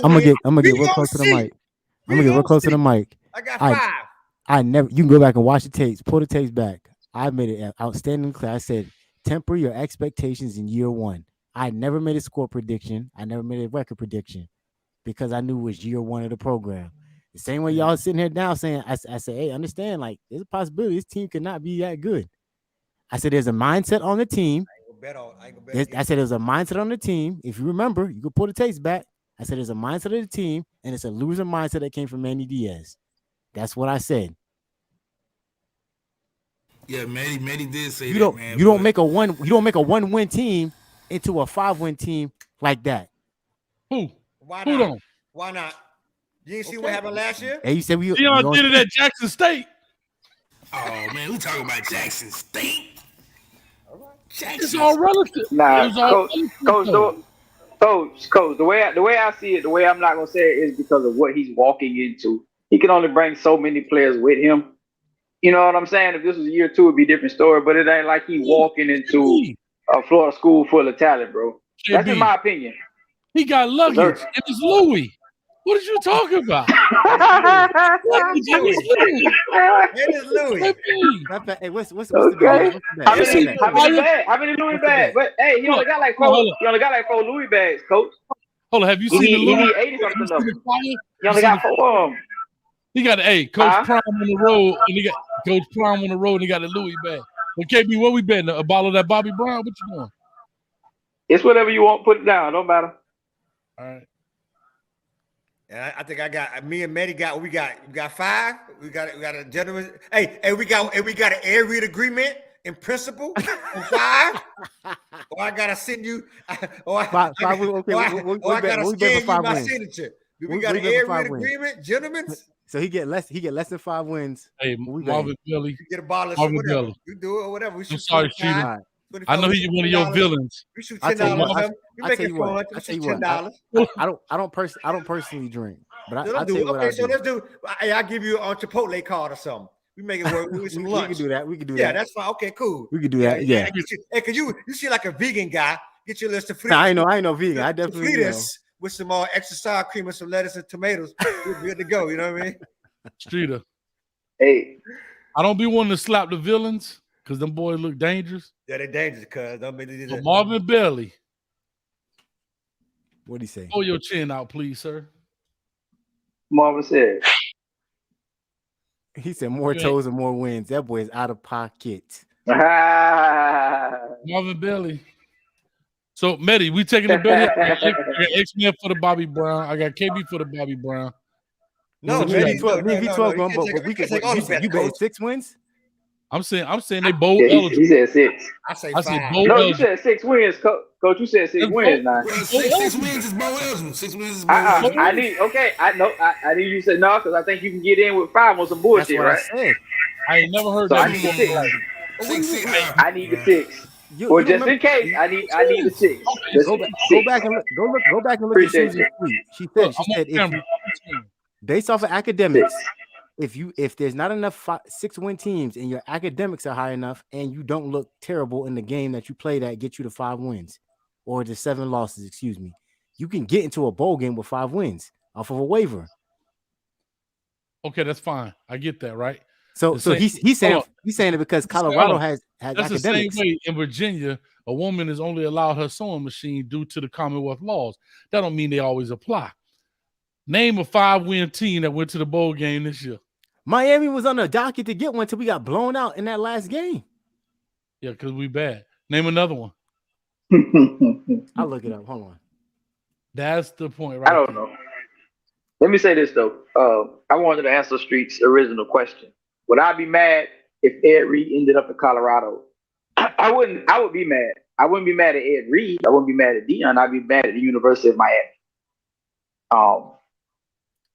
I'm gonna get real close to the mic. I'm gonna get real close to the mic. I got 5. I never. You can go back and watch the tapes. Pull the tapes back. I made it outstanding class. I said, temper your expectations in year 1. I never made a score prediction. I never made a record prediction because I knew it was year one of the program. The same way y'all sitting here now saying, I said, hey, understand, like, there's a possibility this team could not be that good. I said, there's a mindset on the team. I said, there's a mindset on the team. If you remember, you can pull the tapes back. I said, there's a mindset of the team, and it's a loser mindset that came from Manny Diaz. That's what I said. Yeah, Manny did say that, man. You don't make a 1-win team into a 5-win team like that. Who? Why Who not? don't? Why not? You didn't see what happened last year? Hey, you said Deion did it at Jackson State. Oh man, we talking about Jackson State. Jackson. It's all relative. Nah, Coach. The way I see it, the way I'm not gonna say it is because of what he's walking into. He can only bring so many players with him. You know what I'm saying? If this was year 2, it'd be a different story. But it ain't like he walking into a Florida school full of talent, bro. That's just my opinion. He got luggage. It was Louis. What are you talking about? It is Louis. Hey, what's the How many Louis bags? But hey, he only got like 4. He only got like 4 Louis bags, Coach. Hold on, have you seen the Louis? He need 80 something of them. He only got 4 of them. He got Coach Prime on the road, and he got Coach Prime on the road, and he got the Louis bag. But KB, what we betting? A bottle of that Bobby Brown? What you doing? It's whatever you want. Put it down. Don't matter. All right. And I think I got me and Maddie got 5. We got a gentleman. Hey, we got an air read agreement in principle on 5. Or I gotta send you. Or I gotta scan you my signature. We got an air read agreement, gentlemen. So he get less than 5 wins. Hey, Marvin Billy. You get a bottle of Marvin whatever. Billy. You do it or whatever. I'm sorry, Cheetah. I know he's one of your villains. We shoot $10 on him. You make it $400. We shoot $10. I don't personally drink, but I'll tell you what okay, so let's do. Hey, I'll give you a Chipotle card or something. We make it work with some lunch. We can do that. We can do that. Yeah, that's fine. Okay, cool. We can do that. Yeah. Hey, cause you see like a vegan guy. Get your list of fruit. I ain't no vegan. I definitely know. With some extra sour cream and some lettuce and tomatoes. We're good to go. You know what I mean? Streeter. Hey. I don't be wanting to slap the villains because them boys look dangerous. Yeah, they're dangerous, cuz. But Marvin Bailey. What'd he say? Pull your chin out, please, sir. Marvin said. He said more toes and more wins. That boy is out of pocket. Marvin Bailey. So, Medi, we taking the bet. I got X-Men for the Bobby Brown. I got KB for the Bobby Brown. No, me 12 going, but we can take all the you bet 6 wins? I'm saying they both eligible. He said 6. I said 5. Said no, you said 6 wins, Coach. You said 6 wins. Now. 6 wins is both eligible. 6 wins is both eligible. I know. I need you to say no because I think you can get in with 5 on some bullshit, right? I ain't never heard so that. I need the 6. I need the 6. Or just in case, I need the 6. Go back and look at Susan's tweet. She said if based off of academics, if there's not enough 6-win teams and your academics are high enough and you don't look terrible in the game that you play that get you to 5 wins or the 7 losses, you can get into a bowl game with 5 wins off of a waiver. Okay, that's fine. I get that, right? So he's saying it because Colorado has that's academics. The same way in Virginia, a woman is only allowed her sewing machine due to the Commonwealth laws. That don't mean they always apply. Name a 5-win team that went to the bowl game this year. Miami was on the docket to get one until we got blown out in that last game. Yeah, because we bad. Name another one. I'll look it up. Hold on. That's the point, right? I don't know. Let me say this though. I wanted to answer Street's original question. Would I be mad if Ed Reed ended up in Colorado? I wouldn't. I would be mad. I wouldn't be mad at Ed Reed. I wouldn't be mad at Deion. I'd be mad at the University of Miami.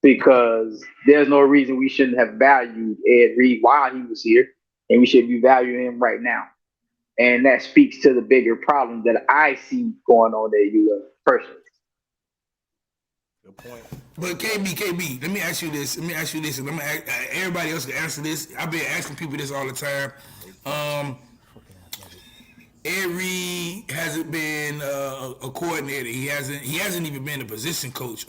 Because there's no reason we shouldn't have valued Ed Reed while he was here, and we should be valuing him right now. And that speaks to the bigger problem that I see going on at UF personally. Good point. But KB, let me ask you this. And I'm gonna ask, everybody else can answer this. I've been asking people this all the time. Ed Reed hasn't been a coordinator. He hasn't even been a position coach.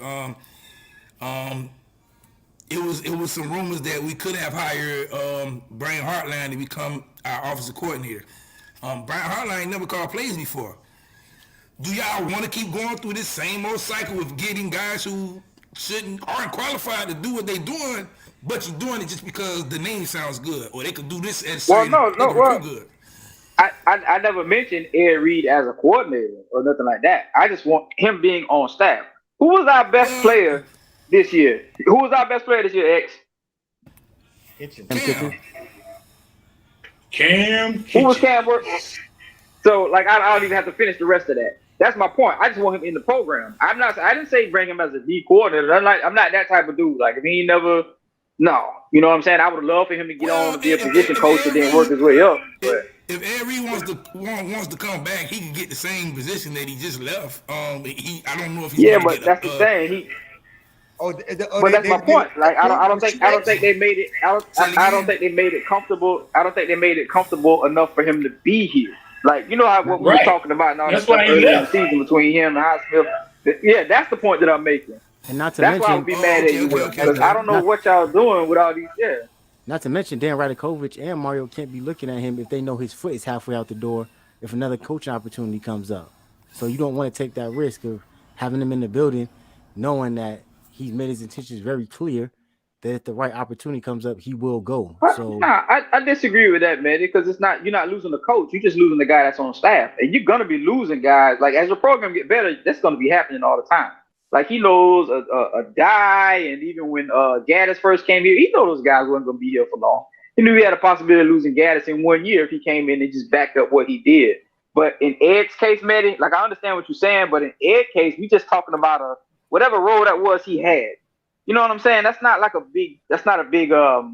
It was some rumors that we could have hired Brian Hartline to become our offensive coordinator. Brian Hartline never called plays before. do y'all want to keep going through this same old cycle of getting guys who aren't qualified to do what they're doing, but you're doing it just because the name sounds good, or they could do this at certain good. I never mentioned Ed Reed as a coordinator or nothing like that. I just want him being on staff. Who was our best player this year? Who was our best player this year, X? Cam. Who was Cam? So, like, I don't even have to finish the rest of that. That's my point. I just want him in the program. I didn't say bring him as a D coordinator. I'm not that type of dude. Like, if he never, no. You know what I'm saying? I would love for him to get on and be a position coach and then work his way up. But if Ed Reed wants to come back, he can get the same position that he just left. I don't know if he's but that's the thing. But that's my point. Like, I don't think they made it. I don't think they made it comfortable. I don't think they made it comfortable enough for him to be here. Like, you know what we were talking about and all that stuff earlier in the season between him and Highsmith. Yeah, that's the point that I'm making. And not to that's mention, why I would be mad at you because I don't know what y'all doing with all these. Yeah. Not to mention, Dan Radakovich and Mario can't be looking at him if they know his foot is halfway out the door if another coaching opportunity comes up. So you don't want to take that risk of having him in the building, knowing that he's made his intentions very clear that if the right opportunity comes up, he will go. So I disagree with that, man, because you're not losing the coach, you're just losing the guy that's on staff, and you're gonna be losing guys. Like, as your program get better, that's gonna be happening all the time. Like, he knows a die, and even when Gattis first came here, he knew those guys weren't gonna be here for long. He knew he had a possibility of losing Gattis in 1 year if he came in and just backed up what he did. But in Ed's case, Mehdi, like, I understand what you're saying, but in Ed's case, we just talking about whatever role that was he had. You know what I'm saying? That's not a big how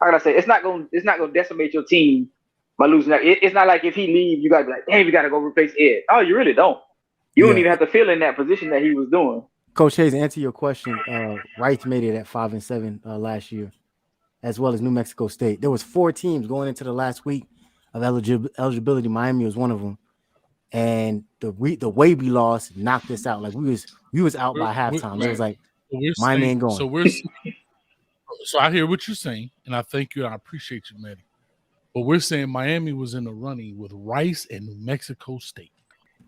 can I say, it's not gonna decimate your team by losing that. It's not like if he leaves, you gotta be like, damn, you gotta go replace Ed. Oh, you really don't. You don't even have to fill in that position that he was doing. Coach Hayes, to answer your question, Rice made it at 5-7 last year, as well as New Mexico State. There was 4 teams going into the last week of eligibility. Miami was one of them, and the way we lost knocked us out. Like, we was out by halftime. It was like Miami ain't going. So I hear what you're saying, and I thank you. And I appreciate you, Manny. But we're saying Miami was in the running with Rice and New Mexico State.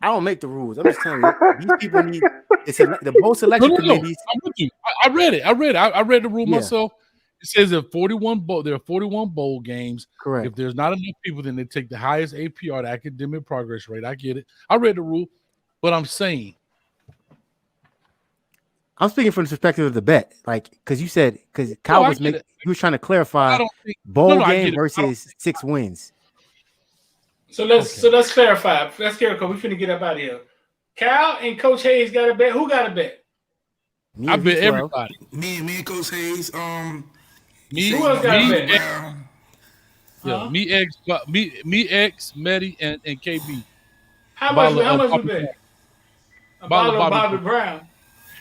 I don't make the rules. I'm just telling you, these people need the bowl selection committees. I'm with you. I read it. I read the rule myself. It says there are 41 bowl games. Correct. If there's not enough people, then they take the highest APR, the academic progress rate. I get it. I read the rule, but I'm saying, I'm speaking from the perspective of the bet, like, because you said Kyle was was trying to clarify bowl game versus 6 wins. So let's clarify. Let's clarify. We finna get up out of here. Cal and Coach Hayes got a bet. Who got a bet? I bet everybody. Me and Coach Hayes. Who else got a bet? Yeah, me, X, Medi, and KB. How much we bet? A bottle of Bobby Brown.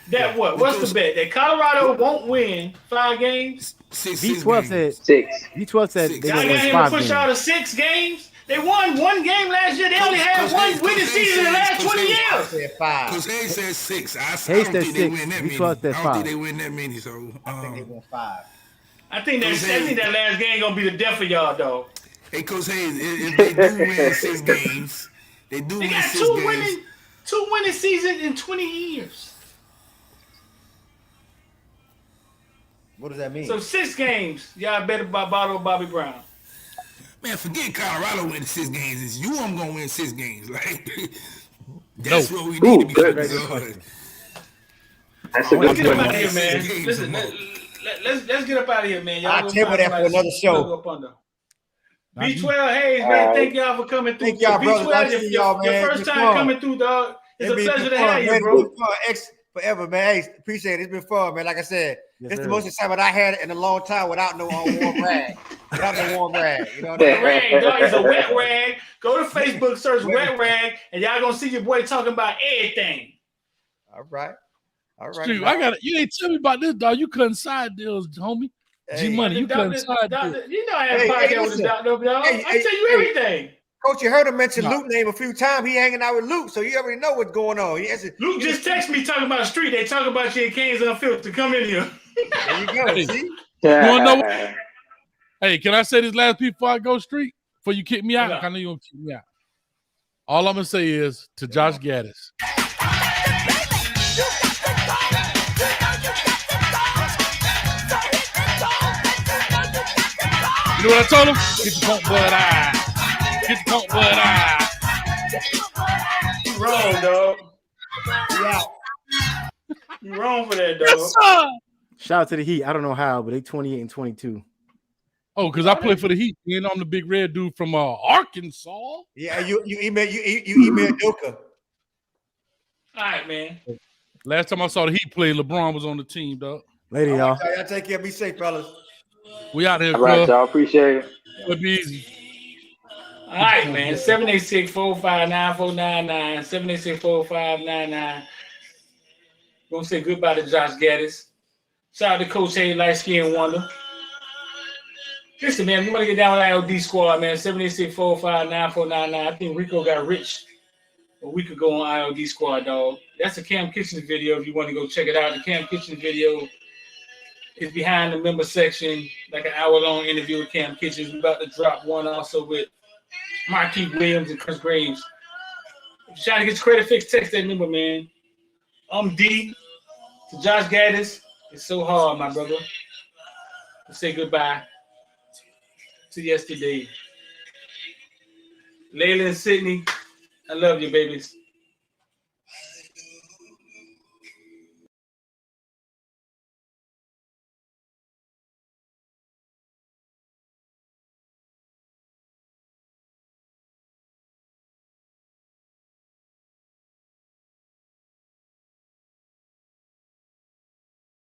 That what? What's the bet? That Colorado won't win 5 games? B12 said 6. B12 said they got win him 5 to push out of 6 games. They won 1 game last year. They only had 1 winning season in the last 20 years. Because Hayes said 6. I don't think they win that many. I don't think they win that many. So I think they won 5. I think that last game gonna be the death of y'all, though. Hey, Coach Hayes, if they do win 6 games, they win 6 games. 2 winning seasons in 20 years. What does that mean? So 6 games, y'all bet about bottle of Bobby Brown. Man, forget Colorado winning 6 games. It's you. I'm gonna win 6 games. Like, that's what we need to be focused on. That's a good get up out of here, man. Listen, let's get up out of here, man. I'll table that for another show. B12 Hayes, man. Thank y'all for coming through. Thank y'all, brother. Nice to see y'all, man. Your first time coming through, dog. It's a pleasure to have you, bro. X forever, man. Hey, appreciate it. It's been fun, man. Like I said, it's the most excitement I had in a long time without no warm rag. Without no warm rag. You know what I mean? Rag, dog. It's a wet rag. Go to Facebook, search wet rag, and y'all gonna see your boy talking about everything. All right. Dude, you ain't tell me about this, dog. You cutting side deals, homie. Hey, G-Money, you cutting side deals. You know I have a podcast with the doctor, dog. I tell you everything. Coach, you heard him mention Luke's name a few times. He hanging out with Luke, so you already know what's going on. Luke just texted me talking about the street. They talk about you in Canes Unfiltered. Come in here. There you go. Hey, see? You wanna know what? Hey, can I say this last piece before I go street? Before you kick me out? I know you gonna kick me out. All I'm gonna say is to Josh Gattis. You know what I told him? Get your punk blood eye. Get your punk blood eye. You wrong, dog. You out. You wrong for that, dog. Yes, sir. Shout out to the Heat. I don't know how, but they 28-22. Oh, because I play for the Heat, and I'm the big red dude from Arkansas. Yeah, you emailed Joker. All right, man. Last time I saw the Heat play, LeBron was on the team, dog. Later, y'all. Y'all take care. Be safe, fellas. We out here, All right, y'all. Appreciate it. It'll be easy. All right, man. 786-459-499. 786-459-99. Gonna say goodbye to Josh Gattis. Shout out to Coach A, Light Skin Wonder. Listen, man, we want to get down with IOD Squad, man. 786-459-499. I think Rico got rich a week ago on IOD Squad, dog. That's a Cam Kitchen video if you want to go check it out. The Cam Kitchen video is behind the member section, like an hour-long interview with Cam Kitchens. We're about to drop one also with Marquise Williams and Chris Graves. If you're trying to get your credit fixed, text that number, man. I'm D to Josh Gattis. It's so hard, my brother, to say goodbye to yesterday. Layla and Sydney, I love you, babies.